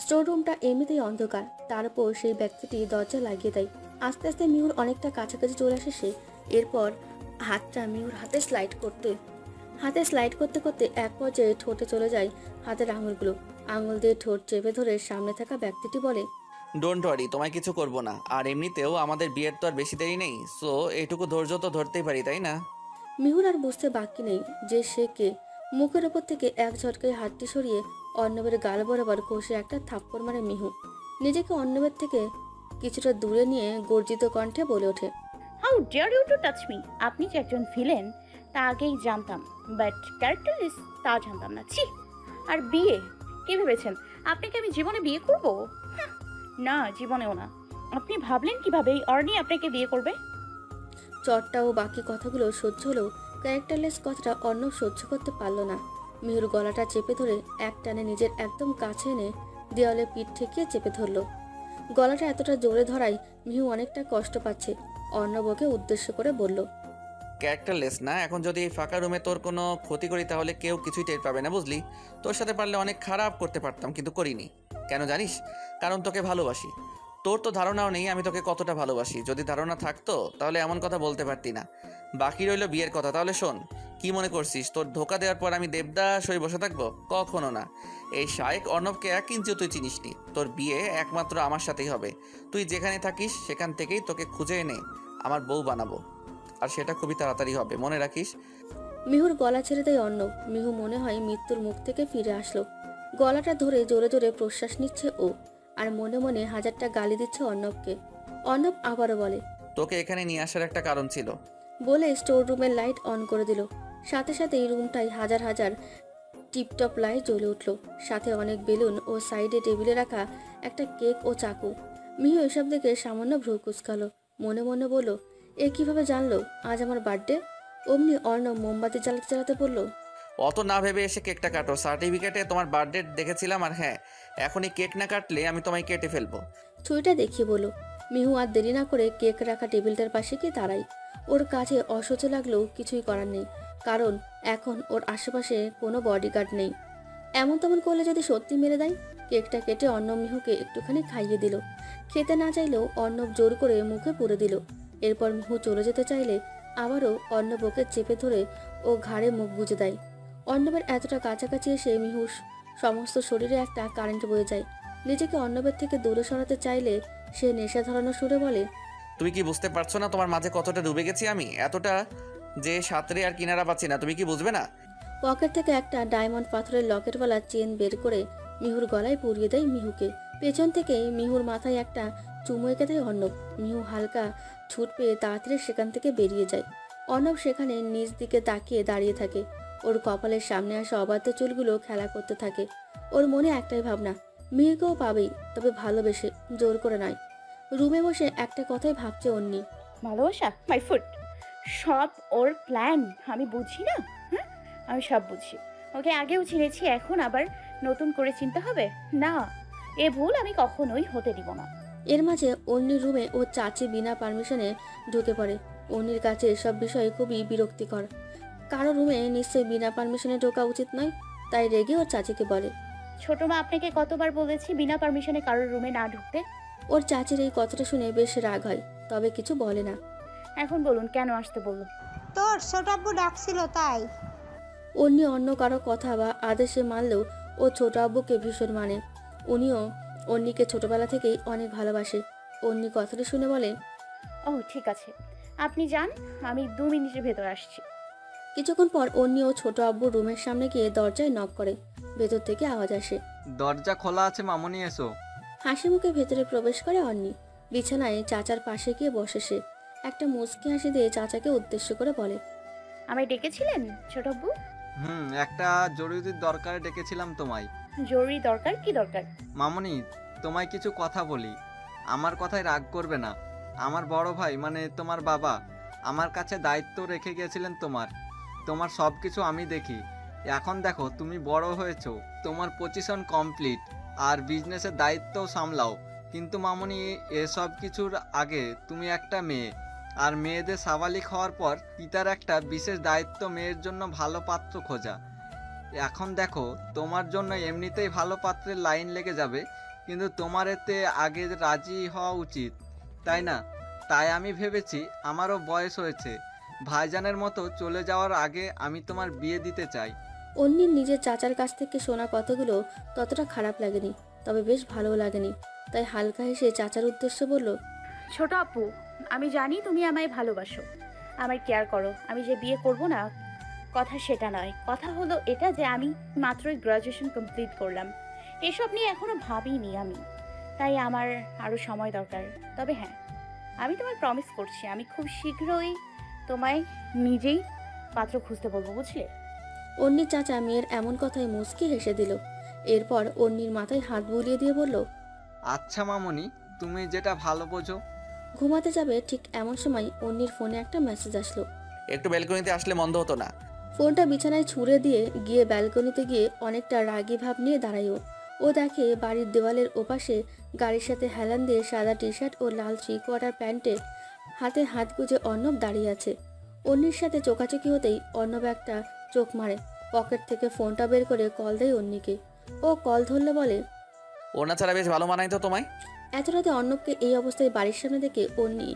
স্টোর রুমটা এমনিতেই অন্ধকার, তার উপর সেই ব্যক্তিটি দরজা লাগিয়ে দেয়। আস্তে আস্তে মিহুর অনেকটা কাছাকাছি চলে আসে সে। এরপর হাতটা মিহুর হাতে স্লাইড করতে করতে এক পর্যায়ে ঠোঁটে চলে যায় হাতের আঙুলগুলো। আঙুল দিয়ে ঠোঁট চেপে ধরে সামনে থাকা ব্যক্তিটি বলে, ডোন্ট ওয়ারি, তোমায় কিছু করব না। আর এমনিতেও আমাদের বিয়ের তো আর বেশি দেরি নেই, সো এটুকু ধৈর্য তো ধরতেই পারি, তাই না? মিহুর আর বুঝতে বাকি নেই যে সে কে। মুখের ওপর থেকে এক ঝটকায় হাতটি সরিয়ে অর্ণবের গাল বরাবর কষে একটা থাপ্পড় মারে মিহু। নিজেকে অর্ণবের থেকে কিছুটা দূরে নিয়ে গর্জিত কণ্ঠে বলে ওঠে, how dare you to touch me. আপনি যে একজন ভিলেন তা আগেই জানতাম, বাট ক্যারেক্টারলেস তা জানতাম না। ছি। আর বিয়ে কি ভেবেছেন? আপনাকে আমি জীবনে বিয়ে করব? না, জীবনেও না। আপনি ভাবলেন কিভাবে এই অর্নি আপনাকে বিয়ে করবে? চটটা ও বাকি কথাগুলো সহ্য হলেও ক্যারেক্টারলেস কথাটা অর্ণব সহ্য করতে পারল না। মিহুর গলাটা চেপে ধরে এক টানে নিজের একদম কাছে এনে দেওয়ালে পিঠ ঠেকিয়ে চেপে ধরল। গলাটা এতটা জোরে ধরায় মিহু অনেকটা কষ্ট পাচ্ছে। অর্ণব ওকে উদ্দেশ্য করে বলল, ক্যারেক্টারলেস না। এখন যদি এই ফাঁকা রুমে তোর কোনো ক্ষতি করি তাহলে কেউ কিছুই টের পাবে না, বুঝলি? তোর সাথে পারলে অনেক খারাপ করতে পারতাম, কিন্তু করিনি। কেন জানিস? কারণ তোকে ভালোবাসি। তোর তো ধারণাও নেই আমি তোকে কতটা ভালোবাসি। যদি ধারণা থাকতো তাহলে এমন কথা বলতে পারতি না। বাকি রইল বিয়ের কথা। তাহলে শোন, কি মনে করছিস তোর ধোকা দেওয়ার পর আমি দেবদাস হয়ে বসে থাকবো? কখনো না। এই শায়েক অর্ণবকে 1 ইঞ্চিও তুই চিনিসনি। তোর বিয়ে একমাত্র আমার সাথেই হবে। তুই যেখানে থাকিস সেখান থেকেই তোকে খুঁজে এনে আমার বউ বানাবো, আর সেটা খুবই তাড়াতাড়ি হবে, মনে রাখিস। মিহুর গলা ছেড়ে দেয় অর্ণব। মিহু মনে হয় মৃত্যুর মুখ থেকে ফিরে আসলো। গলাটা ধরে জোরে জোরে প্রশ্বাস নিচ্ছে ও, আর মনে মনে হাজারটা গালি দিচ্ছে অর্ণবকে। অর্ণব আবারও বলে, তোকে এখানে নিয়ে আসার একটা কারণ ছিল। বলে স্টোর রুমের লাইট অন করে দিল। সাথে সাথে এই রুমটায় হাজার হাজার টিপটপ লাইট জ্বলে উঠল, সাথে অনেক বেলুন ও সাইডে টেবিলে রাখা একটা কেক ও চাকু। মিহু এসব দেখে সামান্য ভ্রু কুচকালো। মনে মনে বলল, এ কিভাবে জানলো আজ আমার বার্থডে? অমনি অর্ণব মোমবাতি জ্বালাতে জ্বালাতে বলল, অত না ভেবে এসে কেকটা কাটো। সার্টিফিকেটে তোমার বার্থডে দেখেছিলাম, আর হ্যাঁ, এখনই কেক না কাটলে আমি তোমায় কেটে ফেলবো। ছুরিটা দেখিয়ে বলল। মিহু আর দেরি না করে কেক রাখা টেবিলটার পাশে গিয়ে দাঁড়াই। ওর কাছে অসহ্য লাগলেও কিছুই করার নেই, কারণ এখন ওর আশেপাশে কোনো বডিগার্ড নেই। এমন তেমন করলে যদি সত্যি মেরে দেয়। কেকটা কেটে অর্ণব মিহুকে একটুখানি খাইয়ে দিল। খেতে না চাইলেও অর্ণব জোর করে মুখে পুরে দিল। এরপর মিহু চলে যেতে চাইলে আবারও অর্ণব ওকে চেপে ধরে ও ঘাড়ে মুখ গুজে দেয়। অর্ণবের এতটা কাছাকাছি এসে মিহুর সমস্ত শরীরে একটা কারেন্ট বয়ে যায়। নিজেকে অর্ণবের থেকে দূরে সরাতে চাইলে সে নেশা ধরানো সুরে বলে, তুমি কি বুঝতে পারছো না তোমার মাঝে কতটা ডুবে গেছি আমি? এতটা যে সাঁতরে আর কিনারা পাচ্ছি না, তুমি কি বুঝবে না? পকেট থেকে একটা ডায়মন্ড পাথরের লকেটওয়ালা চেন বের করে মিহুর গলায় পরিয়ে দেয় মিহুকে। পেছন থেকে মিহুর মাথায় একটা চুমু এঁকে দেয় অর্ণব। মিহু হালকা ছুট পেয়ে তাড়াতাড়ি সেখান থেকে বেরিয়ে যায়। অর্ণব সেখানে নিজ দিকে তাকিয়ে দাঁড়িয়ে থাকে। ওর কপালের সামনে আসা অবাধ্য চুলগুলো খেলা করতে থাকে। ওর মনে একটাই ভাবনা, মিহুকেও পাবেই, তবে ভালোবেসে, জোর করে নয়। রুমে বসে একটা কথাই ভাবছে অন্যি, ভালোবাসা মাই ফুড। সব ওর প্ল্যান। আমি বুঝি না? হ্যাঁ, আমি সব বুঝি। ওকে আগেও চিনেছি, এখন আবার নতুন করে চিনতে হবে না। এ ভুল আমি কখনোই হতে দিব না। এর মাঝে অন্যির রুমে ও চাচি বিনা পারমিশনে ঢুকে পড়ে। অন্যির কাছে এসব বিষয় খুবই বিরক্তিকর। কারো রুমে নিশ্চয়ই বিনা পারমিশনে ঢোকা উচিত নয়। তাই রেগে ওর চাচিকে বলে, ছোট মা, আপনাকে কতবার বলেছি বিনা পারমিশনে কারোর রুমে না ঢুকতে? ওর চাচির এই কথাটা শুনে বেশ রাগ হয়, তবে কিছু বলে না। এখন বলুন কেন আসতে বললো? তোর ছোটাব্বু ডাকছিল তাই। অন্য অন্য কারো কথা বা আদেশে মানলেও ও ছোট আব্বুকে ভীষণ মানে। উনিও অন্যিকে ছোটবেলা থেকেই অনেক ভালোবাসে। অন্যি কথাটা শুনে বলে, ও ঠিক আছে, আপনি যান, আমি 2 মিনিটের ভেতর আসছি। কিছুক্ষণ পর অন্যি ও ছোট আব্বু রুমের সামনে গিয়ে দরজায় নক করে। ভেতর থেকে আওয়াজ আসে, দরজা খোলা আছে মামুনি, এসো। হাসি মুখে ভেতরে প্রবেশ করে অন্যি। বিছানায় চাচার পাশে গিয়ে বসে সে। একটা মুচকি হাসি দিয়ে চাচাকে উদ্দেশ্য করে বলে, আমায় ডেকেছিলেন ছোটব্বু? একটা জরুরি দরকারে ডেকেছিলাম তোমায়। জরুরি দরকার? কি দরকার? মামুনি, তোমায় কিছু কথা বলি। আমার কথায় রাগ করবে না। আমার বড় ভাই মানে তোমার বাবা আমার কাছে দায়িত্ব রেখে গিয়েছিলেন তোমার সব কিছু আমি দেখি। এখন দেখো তুমি বড় হয়েছো, তোমার পজিশন কমপ্লিট আর বিজনেসের দায়িত্বও সামলাও। কিন্তু মামনি, এসব কিছুর আগে তুমি একটা মেয়ে, আর মেয়েদের স্বাভাবিক হওয়ার পর পিতার একটা বিশেষ দায়িত্ব মেয়ের জন্য ভালো পাত্র খোঁজা। এখন দেখো তোমার জন্য এমনিতেই ভালো পাত্রের লাইন লেগে যাবে, কিন্তু তোমার এতে আগে রাজি হওয়া উচিত, তাই না? তাই আমি ভেবেছি আমারও বয়স হয়েছে, ভাইজানের মতো চলে যাওয়ার আগে আমি তোমার বিয়ে দিতে চাই। অন্যের নিজের চাচার কাছ থেকে শোনা কথাগুলো ততটা খারাপ লাগেনি, তবে বেশ ভালোও লাগেনি। তাই হালকা হেসে চাচার উদ্দেশ্যে বলল, ছোট আপু, আমি জানি তুমি আমায় ভালোবাসো, আমার কেয়ার করো। আমি যে বিয়ে করব না কথা সেটা নয়, কথা হলো এটা যে আমি মাত্রই গ্রাজুয়েশন কমপ্লিট করলাম, এসব নিয়ে এখনো ভাবিনি আমি, তাই আমার আরও সময় দরকার। তবে হ্যাঁ, আমি তোমায় প্রমিস করছি আমি খুব শীঘ্রই তোমায় নিজেই পাত্র খুঁজতে বলবো, বুঝলে? অন্যির চাচা মেয়ের এমন কথায় মুচকি হেসে দিল। এরপর অন্যির মাথায় হাত বুলিয়ে দিয়ে বলল, আচ্ছা মামনি, তুমি যেটা ভালো বোঝো। ঘুমাতে যাবে ঠিক এমন সময় অন্যির ফোনে একটা মেসেজ আসলো। একটু ব্যালকনিতে আসলে মন্দ হতো না। ফোনটা বিছানায় ছুঁড়ে দিয়ে গিয়ে ব্যালকনিতে গিয়ে অনেকটা রাগী ভাব নিয়ে দাঁড়ায় ও দেখে বাড়ির দেওয়ালের ওপাশে গাড়ির সাথে হেলান দিয়ে সাদা টি শার্ট ও লাল 3/4 প্যান্টে হাতে হাত গুজে অর্ণব দাঁড়িয়ে আছে। অন্যির সাথে চোখাচোখি হতেই অর্ণব একটা চোখ মারে, পকেট থেকে ফোনটা বের করে কল দেয় অন্যিকে। ও কল ধরলে বলে, ওনা ছাড়া বেশ ভালো মানায় তো তোমায়। এত রাতে অর্ণবকে এই অবস্থায় বাড়ির সামনে দেখে অন্যি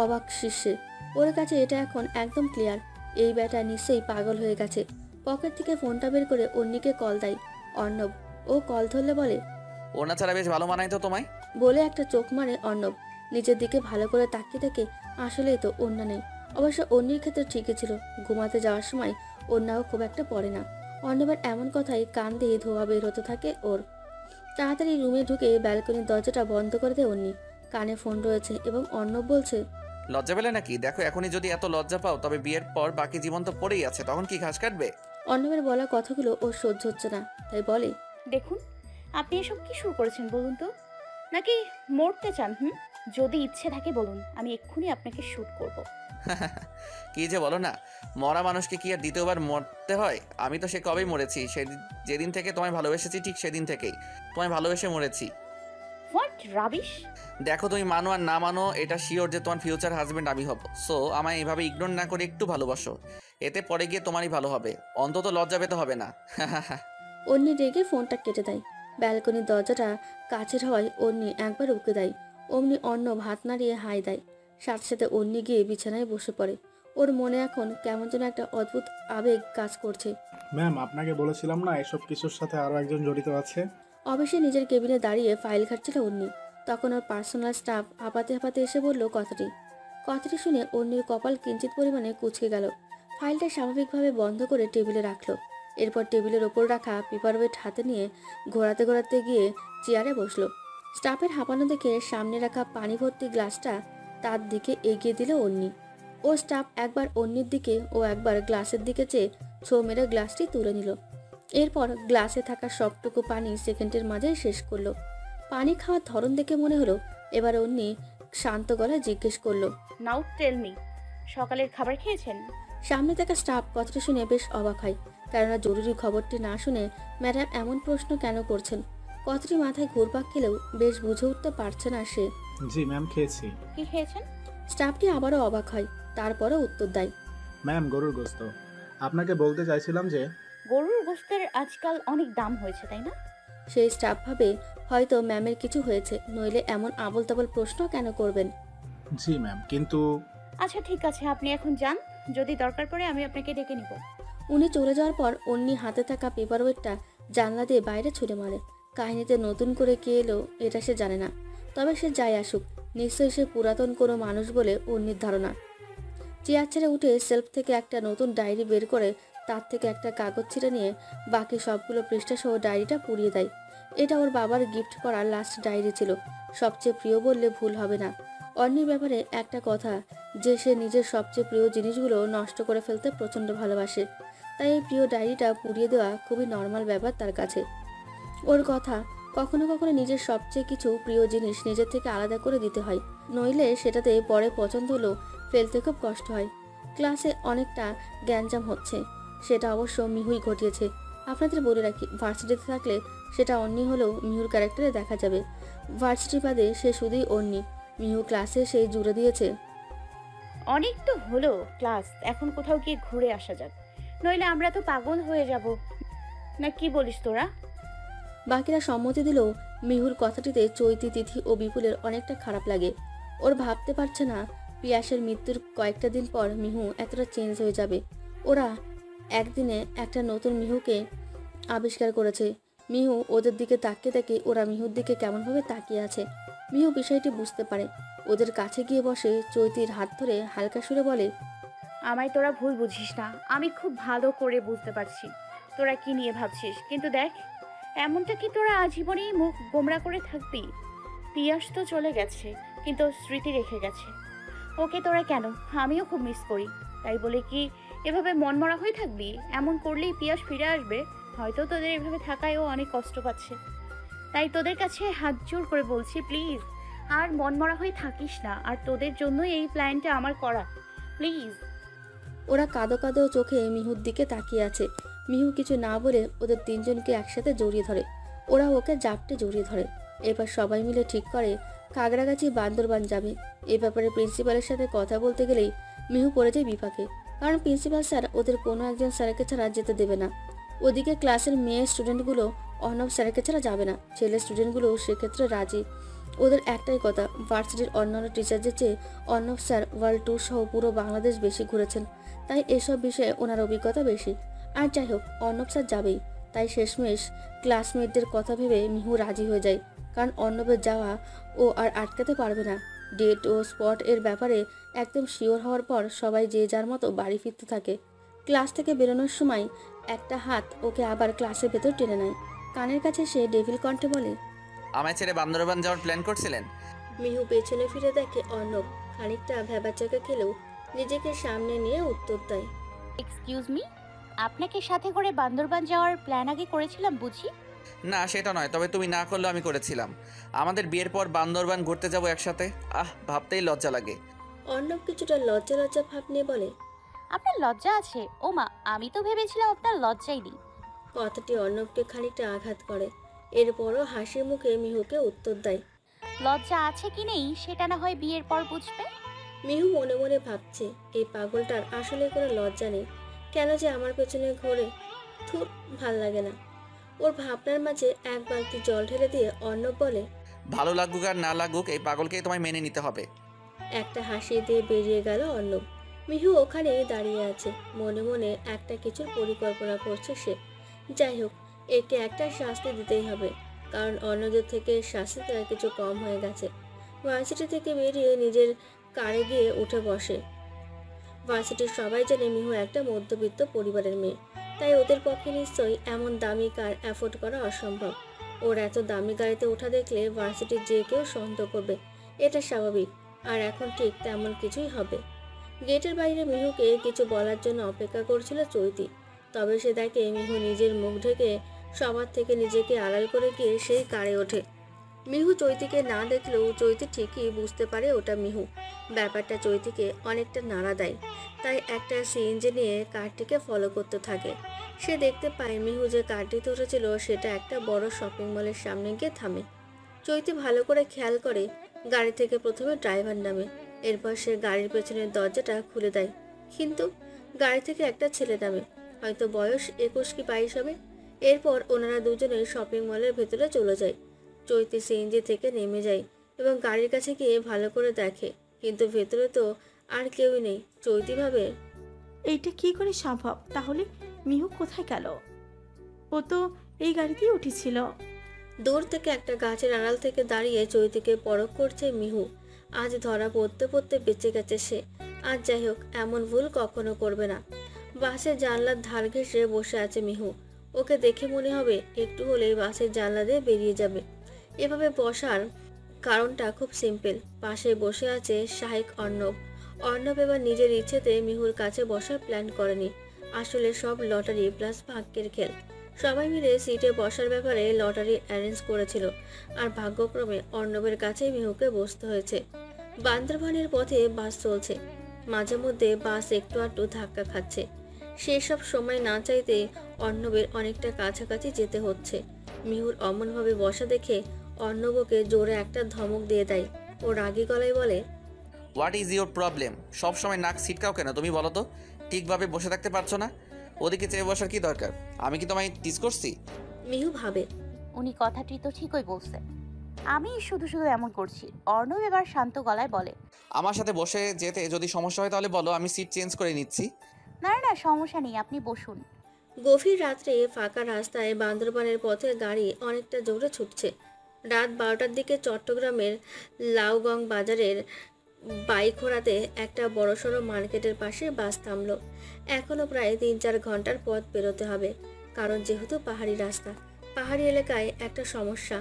অবাক শীর্ষে। ওর কাছে এটা এখন একদম ক্লিয়ার, এই ব্যাটা নিশ্চয়ই পাগল হয়ে গেছে। পকেট থেকে ফোনটা বের করে অন্যিকে কল দেয় অর্ণব। ও কল ধরলে বলে, ওনা ছাড়া বেশ ভালো মানায় তো তোমায়। বলে একটা চোখ মারে অর্ণব। নিজের দিকে ভালো করে তাকিয়ে দেখে আসলেই তো ওড়না নেই। অবশ্য অন্যির ক্ষেত্রে ঠিকই ছিল, ঘুমাতে যাওয়ার সময় ওড়নাও খুব একটা পড়ে না। অর্ণবের এমন কথাই কান দিয়ে ধোয়া বের হতে থাকে ওর। তাড়াতাড়ি রুমে ঢুকে ব্যালকনির দরজাটা বন্ধ করে দেয় অন্যি। কানে ফোন রয়েছে এবং অর্ণব বলছে, লজ্জা পেলে নাকি? দেখো, এখনই যদি এত লজ্জা পাও তবে বিয়ের পর বাকি জীবন তো পড়েই আছে, তখন কি ঘাস কাটবে? অর্ণবের বলা কথাগুলো ওর সহ্য হচ্ছে না, তাই বলে, দেখুন, আপনি এসব কি শুরু করেছেন বলুন তো? নাকি মরতে চান? যদি ইচ্ছে থাকে বলুন, আমি এক্ষুনি আপনাকে শ্যুট করব। কি যে বলো না, মরা মানুষকে কি আর দ্বিতীয়বার মরতে হয়? আমি তো সে কবেই মরেছি, যেদিন থেকে তোমায় ভালোবেসেছি ঠিক সেদিন থেকেই তোমায় ভালোবেসে মরেছি। What rubbish! দেখো, তুমি মানো আর না মানো, এটা শিওর যে তোমার ফিউচার হাজবেন্ড আমি হব। সো আমায় এভাবে ইগনোর না করে একটু ভালোবাসো, এতে পরে গিয়ে তোমারই ভালো হবে, অন্তত লজ্জা পেতে হবে না। অন্যি রেগে ফোনটা কেটে দেয়। ব্যালকনির দরজাটা কাছের হওয়ায় অন্যি একবার উকে দেয়। অমনি অর্ণব হাত নাড়িয়ে হাই দেয়। সাথে সাথে অন্যি গিয়ে বিছানায় বসে পড়ে। ওর মনে এখন কেমন যেন একটা অদ্ভুত আবেগ কাজ করছে। ম্যাম, আপনাকে বলেছিলাম না এসব কিছুর সাথে আরও একজন জড়িত আছে। অবশ্যই নিজের কেবিনে দাঁড়িয়ে ফাইল ঘাটছিল অন্যি। তখন ওর পার্সোনাল স্টাফ হাঁপাতে হাঁপাতে এসে বলল কথাটি শুনে অন্যির কপাল কিঞ্চিত পরিমাণে কুঁচকে গেল। ফাইলটা স্বাভাবিকভাবে বন্ধ করে টেবিলে রাখলো। এরপর টেবিলের ওপর রাখা পেপার ওয়েট হাতে নিয়ে ঘোরাতে ঘোরাতে গিয়ে চেয়ারে বসলো। স্টাফের হাঁপানো দেখে সামনে রাখা পানি ভর্তি গ্লাসটা তার দিকে এগিয়ে দিল অন্যি। ও স্টাফ একবার অন্যির দিকে ও একবার গ্লাসের দিকে চেয়ে ছো মেরে গ্লাসটি তুলে নিল। এরপর গ্লাসে থাকা সবটুকু পানি সেকেন্ডের মাঝে শেষ করলো। পানি খাওয়ার ধরন দেখে মনে হলো এবার অন্যি শান্ত গলায় জিজ্ঞেস করলো, নাও টেল মি, সকালের খাবার খেয়েছেন? সামনে থাকা স্টাফ কথাটা শুনে বেশ অবাক হয়, কেননা জরুরি খবরটি না শুনে ম্যাডাম এমন প্রশ্ন কেন করছেন। কথাটি মাথায় ঘুরপাক খেলেও বেশ বুঝে উঠতে পারছে না সে। জি ম্যাম, খেয়েছি। কি খেয়েছেন? স্টাফটি আবারও অবাক হয়, তারপরও উত্তর দেয়, ম্যাম, গরুর গোস্ত। আপনাকে বলতে চাইছিলাম যে গরুর গোস্তের আজকাল অনেক দাম হয়েছে, তাই না? সেই স্টাফ ভাবে হয়তো ম্যামের কিছু হয়েছে, নইলে এমন আবল তাবল প্রশ্ন কেন করবেন। জি ম্যাম, কিন্তু আচ্ছা ঠিক আছে, আপনি এখন যান, যদি দরকার পড়ে আমি আপনাকে ডেকে নিব। উনি চলে যাওয়ার পর অন্যি হাতে থাকা পেপার ওয়েটটা জানলা দিয়ে বাইরে ছুড়ে মারে। কাহিনীতে নতুন করে কে এলো এটা সে জানে না, তবে সে যাই আসুক নিশ্চয়ই সে পুরাতন কোনো মানুষ বলে অন্যির ধারণা। চেয়ার ছেড়ে উঠে সেলফ থেকে একটা নতুন ডায়েরি বের করে তার থেকে একটা কাগজ ছিঁড়ে নিয়ে বাকি সবগুলো পৃষ্ঠা সহ ডায়েরিটা পুড়িয়ে দেয়। এটা ওর বাবার গিফট করা লাস্ট ডায়েরি ছিল, সবচেয়ে প্রিয় বললে ভুল হবে না। অন্যের ব্যাপারে একটা কথা যে সে নিজের সবচেয়ে প্রিয় জিনিসগুলো নষ্ট করে ফেলতে প্রচণ্ড ভালোবাসে, তাই এই প্রিয় ডায়েরিটা পুড়িয়ে দেওয়া খুবই নর্মাল ব্যাপার তার কাছে। ওর কথা, কখনো কখনো নিজের সবচেয়ে কিছু প্রিয় জিনিস নিজের থেকে আলাদা করে দিতে হয়, নইলে সেটাতে পরে পছন্দ হলেও ফেলতে খুব কষ্ট হয়। ক্লাসে অনেকটা গ্যাঞ্জাম হচ্ছে, সেটা অবশ্য মিহুই ঘটিয়েছে। আপনাদের বলে রাখি, ভার্সিটিতে থাকলে সেটা অন্যি হলেও মিহুর ক্যারেক্টারে দেখা যাবে। ভার্সিটি বাদে সে শুধুই অন্যি। মিহু ক্লাসে সেই জুড়ে দিয়েছে। অনেক তো হলো ক্লাস, এখন কোথাও গিয়ে ঘুরে আসা যাক, নইলে আমরা তো পাগল হয়ে যাব। না কি বলিস তোরা? বাকিরা সম্মতি দিলেও মিহুর কথাটিতে চৈতি, তিথি ও বিপুলের অনেকটা খারাপ লাগে। ওর ভাবতে পারছে না পিয়াসের মৃত্যুর কয়েকটা দিন পর মিহু এতটা চেঞ্জ হয়ে যাবে। ওরা একদিনে একটা নতুন মিহুকে আবিষ্কার করেছে। মিহু ওদের দিকে তাকিয়ে তাকিয়ে ওরা মিহুর দিকে কেমনভাবে তাকিয়ে আছে। মিহু বিষয়টি বুঝতে পারে, ওদের কাছে গিয়ে বসে চৈতির হাত ধরে হালকা সুরে বলে, আমায় তোরা ভুল বুঝিস না, আমি খুব ভালো করে বুঝতে পারছি তোরা কি নিয়ে ভাবছিস। কিন্তু দেখ, এমনটা কি তোরা আজীবনেই মুখ গোমরা করে থাকবি? পিয়াস তো চলে গেছে, কিন্তু স্মৃতি রেখে গেছে। ওকে তোরা কেন, আমিও খুব মিস করি। তাই বলে কি এভাবে মনমরা হয়ে থাকবি? এমন করলেই পিয়াস ফিরে আসবে। হয়তো তোদের এভাবে থাকায় ও অনেক কষ্ট পাচ্ছে। তাই তোদের কাছে হাত জোর করে বলছি, প্লিজ আর মনমরা হয়ে থাকিস না। আর তোদের জন্যই এই প্ল্যানটা আমার করা, প্লিজ। ওরা কাঁদো কাঁদো চোখে মিহুর দিকে তাকিয়ে আছে। মিহু কিছু না বলে ওদের তিনজনকে একসাথে জড়িয়ে ধরে। ওরা ওকে জাপটে জড়িয়ে ধরে। এবার সবাই মিলে ঠিক করে কাগড়াগাছি বান্দরবান যাবে। এই ব্যাপারে প্রিন্সিপালের সাথে কথা বলতে গেলেই মিহু পড়ে যায় বিপাকে, কারণ প্রিন্সিপাল স্যার ওদের কোনো একজন স্যারকে ছাড়া যেতে দেবে না। ওদিকে ক্লাসের মেয়ে স্টুডেন্টগুলো অর্ণব স্যারকে ছাড়া যাবে না, ছেলে স্টুডেন্টগুলো সেক্ষেত্রে রাজি। ওদের একটাই কথা, ভার্সিটির অন্যান্য টিচারদের চেয়ে অর্ণব স্যার ওয়ার্ল্ড ট্যুর সহ পুরো বাংলাদেশ বেশি ঘুরেছেন, তাই এসব বিষয়ে ওনার অভিজ্ঞতা বেশি। আর যাই হোক, অর্ণব স্যার যাবেই, তাই শেষমেশ ক্লাসমেটদের কথা ভেবে মিহু রাজি হয়ে যায়, কারণ অর্ণবের যাওয়া ও আর আটকাতে পারবে না। ডেট ও স্পট এর ব্যাপারে একদম শিওর হওয়ার পর সবাই যে যার মতো বাড়ি ফিরতে থাকে। ক্লাস থেকে বেরোনোর সময় একটা হাত ওকে আবার ক্লাসের ভেতর টেনে নেয়। কানের কাছে সে ডেভিল কণ্ঠে বলে, আমায় ছেড়ে বান্দরবান যাওয়ার প্ল্যান করছিলেন? মিহু পেছনে ফিরে দেখে অর্ণব খানিকটা ভ্যাবাচাকা খেলেও নিজেকে সামনে নিয়ে উত্তর দেয়, এক্সকিউজ মি, আপনাকে সাথে করে বান্দরবান যাওয়ার প্ল্যান আগে করেছিলাম বুঝি? না সেটা নয়, তবে তুমি না করলেও আমি করেছিলাম। আমাদের বিয়ের পর বান্দরবান ঘুরতে যাব একসাথে। ভাবতেই লজ্জা লাগে। অর্ণব কিছুটা লজ্জা লজ্জা ভাব নিয়ে বলে, আপনার লজ্জা আছে? ও মা, আমি তো ভেবেছিলাম আপনার লজ্জাই নেই। কথাটি অর্ণবকে খানিকটা আঘাত করে। এরপরও হাসি মুখে মিহুকে উত্তর দেয়, লজ্জা আছে কি নেই সেটা না হয় বিয়ের পর বুঝবে। মিহু মনে মনে ভাবছে, এই পাগলটার আসলে কোনো লজ্জা নেই, কেন যে আমার পেছনে ঘোরে। থুর, ভাল লাগে না। ওর ভাবনার মাঝে এক বালতি জল ঢেলে দিয়ে অর্ণব বলে, ভালো লাগুক আর না লাগুক এই পাগলকেই তোমায় মেনে নিতে হবে। একটা হাসি দিয়ে বেরিয়ে গেল অর্ণব। মিহু ওখানেই দাঁড়িয়ে আছে, মনে মনে একটা কিছুর পরিকল্পনা করছে সে। যাই হোক, একে একটা শাস্তি দিতেই হবে, কারণ অন্যদের থেকে শাস্তিটা কিছু কম হয়ে গেছে। ভার্সিটি থেকে বেরিয়ে নিজের কারে গিয়ে উঠে বসে। ভার্সিটির সবাই জানে মিহু একটা মধ্যবিত্ত পরিবারের মেয়ে, তাই ওদের পক্ষে নিশ্চয়ই এমন দামি কার অ্যাফোর্ড করা অসম্ভব। ওর এত দামি গাড়িতে ওঠা দেখলে ভার্সিটির যে কেউ সন্দেহ করবে, এটা স্বাভাবিক। আর এখন ঠিক তেমন কিছুই হবে। গেটের বাইরে মিহুকে কিছু বলার জন্য অপেক্ষা করছিল চৈতি, তবে সে দেখে মিহু নিজের মুখ ঢেকে সবার থেকে নিজেকে আড়াল করে গিয়ে সেই কারে ওঠে। মিহু চৈতিকে না দেখলেও চৈতি ঠিকই বুঝতে পারে ওটা মিহু। ব্যাপারটা চৈতিকে অনেকটা নাড়া দেয়, তাই একটা সিএনজি নিয়ে কারটিকে ফলো করতে থাকে। সে দেখতে পায় মিহু যে কারটি ধরেছিল সেটা একটা বড় শপিং মলের সামনে গিয়ে থামে। চৈতি ভালো করে খেয়াল করে, গাড়ি থেকে প্রথমে ড্রাইভার নামে, এরপর সে গাড়ির পেছনের দরজাটা খুলে দেয়। কিন্তু গাড়ি থেকে একটা ছেলে নামে, হয়তো বয়স 21 কি 22 হবে। এরপর ওনারা দুজনে শপিং মলের ভেতরে চলে যায়। চৈতি সিএনজি থেকে নেমে যায় এবং গাড়ির কাছে গিয়ে ভালো করে দেখে, কিন্তু ভেতরে তো আর কেউই নেই। চৈতি ভাবে, এইটা কি করে সম্ভব? তাহলে মিহু কোথায় গেল? ও তো এই গাড়িতেই উঠেছিল। দূর থেকে একটা গাছের আড়াল থেকে দাঁড়িয়ে চৈতিকে পরখ করছে মিহু। আজ ধরা পড়তে পড়তে বেঁচে গেছে সে। আজ যাই হোক, এমন ভুল কখনো করবে না। বাসের জানলার ধার ঘেঁষে বসে আছে মিহু। ওকে দেখে মনে হবে একটু হলেই বাসের জানলা দিয়ে বেরিয়ে যাবে। এভাবে বসার কারণটা খুব সিম্পল। পাশে বসে আছে শাহিক অর্ণব। অর্ণব এবার নিজের ইচ্ছেতে মিহুর কাছে বসার প্ল্যান করেনি, আসলে সব লটারি প্লাস ভাগ্যের খেল। সবাই মিলে সিটে বসার ব্যাপারে লটারি অ্যারেঞ্জ করেছিল, আর ভাগ্যক্রমে অর্ণবের কাছেই মিহুকে বসতে হয়েছে। বান্দরবানের পথে বাস চলছে। মাঝে মধ্যে বাস একটু আধটু ধাক্কা খাচ্ছে। সেসব সময় না চাইতে অর্ণবের অনেকটা কাছাকাছি যেতে হচ্ছে। মিহুর অমনভাবে বসা দেখে অর্ণবকে জোরে একটা ধমক দিয়ে দেয়। ও রাগী গলায় বলে, হোয়াট ইজ ইউর প্রবলেম? সবসময় নাক ছিটকাও কেন তুমি বলো তো? ঠিকভাবে বসে থাকতে পারছো না? ওদিকে চেয়ে বসার কি দরকার? আমি কি তোমায় টিজ করছি? মিহু ভাবে, উনি কথাটি তো ঠিকই বলছে, আমি শুধু শুধু এমন করছি। অর্ণব এবার শান্ত গলায় বলে, আমার সাথে বসে যেতে যদি সমস্যা হয় তাহলে বলো, আমি সিট চেঞ্জ করে নিচ্ছি। না না সমস্যা নেই, আপনি বসুন। গভীর রাত্রে ফাঁকা রাস্তায় বান্দরবানের পথে গাড়ি অনেকটা জোরে ছুটছে। রাত 12টার দিকে চট্টগ্রামের লাউগং বাজারের বাইখোড়াতে একটা বড়সড় মার্কেটের পাশে বাস থামলো। এখনও প্রায় 3-4 ঘন্টার পথ পেরোতে হবে, কারণ যেহেতু পাহাড়ি রাস্তা। পাহাড়ি এলাকায় একটা সমস্যা,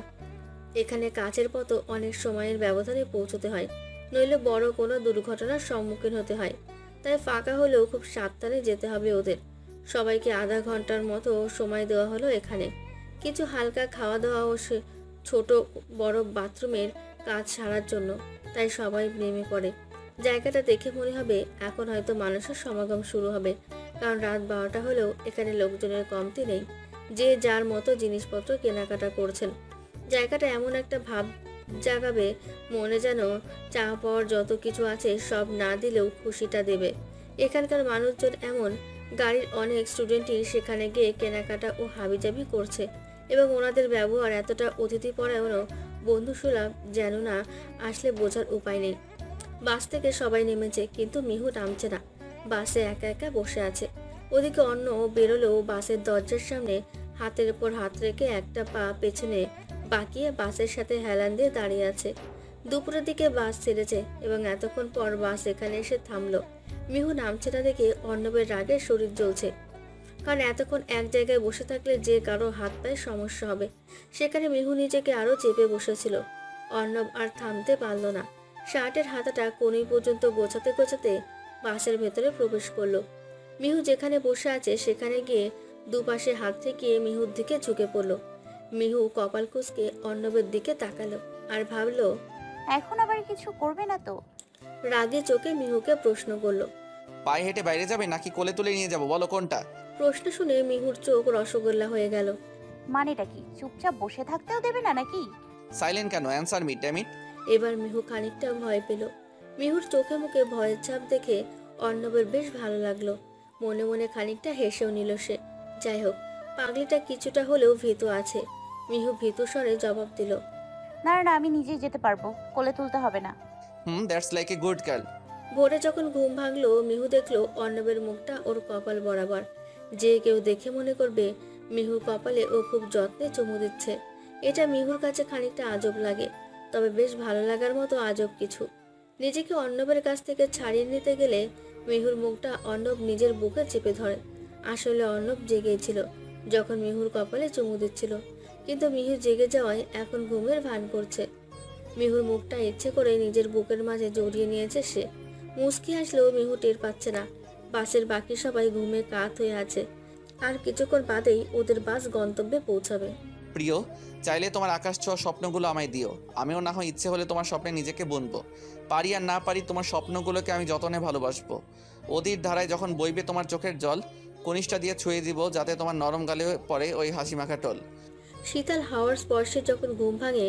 এখানে কাছের পথও অনেক সময়ের ব্যবধানে পৌঁছতে হয়, নইলে বড় কোনো দুর্ঘটনার সম্মুখীন হতে হয়। তাই ফাঁকা হলেও খুব সাবধানে যেতে হবে ওদের। সবাইকে আধা ঘন্টার মতো সময় দেওয়া হলো এখানে। কিছু হালকা খাওয়া দাওয়া ও ছোট বড় বাথরুমের কাজ সারার জন্য। তাই সবাই নেমে পড়ে। জায়গাটা দেখে মনে হবে এখন হয়তো মানুষের সমাগম শুরু হবে, কারণ রাত 12টা হলেও এখানে লোকজনের কমতি নেই। যে যার মতো জিনিসপত্র কেনাকাটা করছেন। জায়গাটা এমন একটা ভাব জাগাবে মনে যেন চা পাওয়ার যত কিছু আছে সব না দিলেও খুশিটা দেবে। এখানকার মানুষজন এমন, গাড়ির অনেক স্টুডেন্টই সেখানে গিয়ে কেনাকাটা ও হাবিজাবি করছে, এবং ওনাদের ব্যবহার এতটা অতিথিপরায়ণ ও বন্ধুসুলভ যেন না আসলে বোঝার উপায় নেই। বাস থেকে সবাই নেমেছে, কিন্তু মিহু নামছে না। বাসে একা একা বসে আছে। ওদিকে অন্য বেরোলেও বাসের দরজার সামনে হাতের উপর হাত রেখে একটা পা পেছনে বাঁকিয়ে বাসের সাথে হেলান দিয়ে দাঁড়িয়ে আছে। দুপুরের দিকে বাস ছেড়েছে এবং এতক্ষণ পর বাস এখানে এসে থামলো। মিহু নামছে না দেখে অর্ণবের রাগে শরীর জ্বলছে, কারণ এতক্ষণ এক জায়গায় বসে থাকলে যে কারো হাত পায়ে সমস্যা হবে। সেখানে মিহু নিজেকে আরও চেপে বসেছিল। অর্ণব আর থামতে পারল না। শার্টের হাতাটা কোণী পর্যন্ত গোছাতে গোছাতে বাসের ভেতরে প্রবেশ করলো। মিহু যেখানে বসে আছে সেখানে গিয়ে দুপাশে হাত ঠেকিয়ে মিহুর দিকে ঝুঁকে পড়ল। মিহু কপাল কুঁচকে অর্ণবের দিকে তাকালো আর ভাবলো, এখন আবার কিছু করবে না তো? রাগে চোখে মিহুকে প্রশ্ন করলো, পায়ে হেঁটে বাইরে যাবে নাকি কোলে তুলে নিয়ে যাবো, বলো কোনটা? প্রশ্ন শুনে মিহুর চোখ রসগোল্লা হয়ে গেল। মানেটা কি? চুপচাপ বসে থাকতেও দেবে না নাকি? সাইলেন্ট কেন? Answer me damn it. এবার মিহু খানিকটা ভয় পেল। মিহুর চোখে মুখে ভয়ের ছাপ দেখে অর্ণবের বেশ ভালো লাগলো। মনে মনে খানিকটা হেসেও নিল সে। যাই হোক, পাগলিটা কিছুটা হলেও ভীতু আছে। মিহু ভীতু স্বরে জবাব দিল, না না আমি নিজেই যেতে পারবো, কোলে তুলতে হবে না। That's like a good girl. ভোরে যখন ঘুম ভাঙলো, মিহু দেখলো অর্ণবের মুখটা ওর কপাল বরাবর। যে কেউ দেখে মনে করবে মিহুর কপালে ও খুব যত্নে চুমু দিচ্ছে। এটা মিহুর কাছে খানিকটা আজব লাগে, তবে বেশ ভালো লাগার মতো আজব কিছু। নিজেকে অর্ণবের কাছ থেকে ছাড়িয়ে নিতে গেলে মিহুর মুখটা অর্ণব নিজের বুকে চেপে ধরে। আসলে অর্ণব জেগেই ছিল যখন মিহুর কপালে চুমু দিচ্ছিল, কিন্তু মিহু জেগে যাওয়ায় এখন ঘুমের ভান করছে। মিহুর মুখটা ইচ্ছে করে নিজের বুকের মাঝে জড়িয়ে নিয়েছে সে। মুচকি আসলেও মিহু টের পাচ্ছে না। বাসের বাকি সবাই ঘুমে কাত হয়ে আছে। আর কিছুক্ষণ বাদেই ওদের বাস গন্তব্যে পৌঁছাবে। প্রিয়, চাইলে তোমার আকাশ ছোঁয়া স্বপ্নগুলো আমায় দিও। আমিও না হয় ইচ্ছে হলে তোমার স্বপ্নে নিজেকে বুনবো। পারি আর না পারি তোমার স্বপ্নগুলোকে আমি যতনে ভালোবাসবো। অধীর ধারায় যখন বইবে তোমার চোখের জল, কনিষ্ঠা দিয়ে ছুঁয়ে দিব যাতে তোমার নরম গালে পড়ে ওই হাসি মাখা টোল। শীতল হাওয়ার স্পর্শে যখন ঘুম ভাঙে,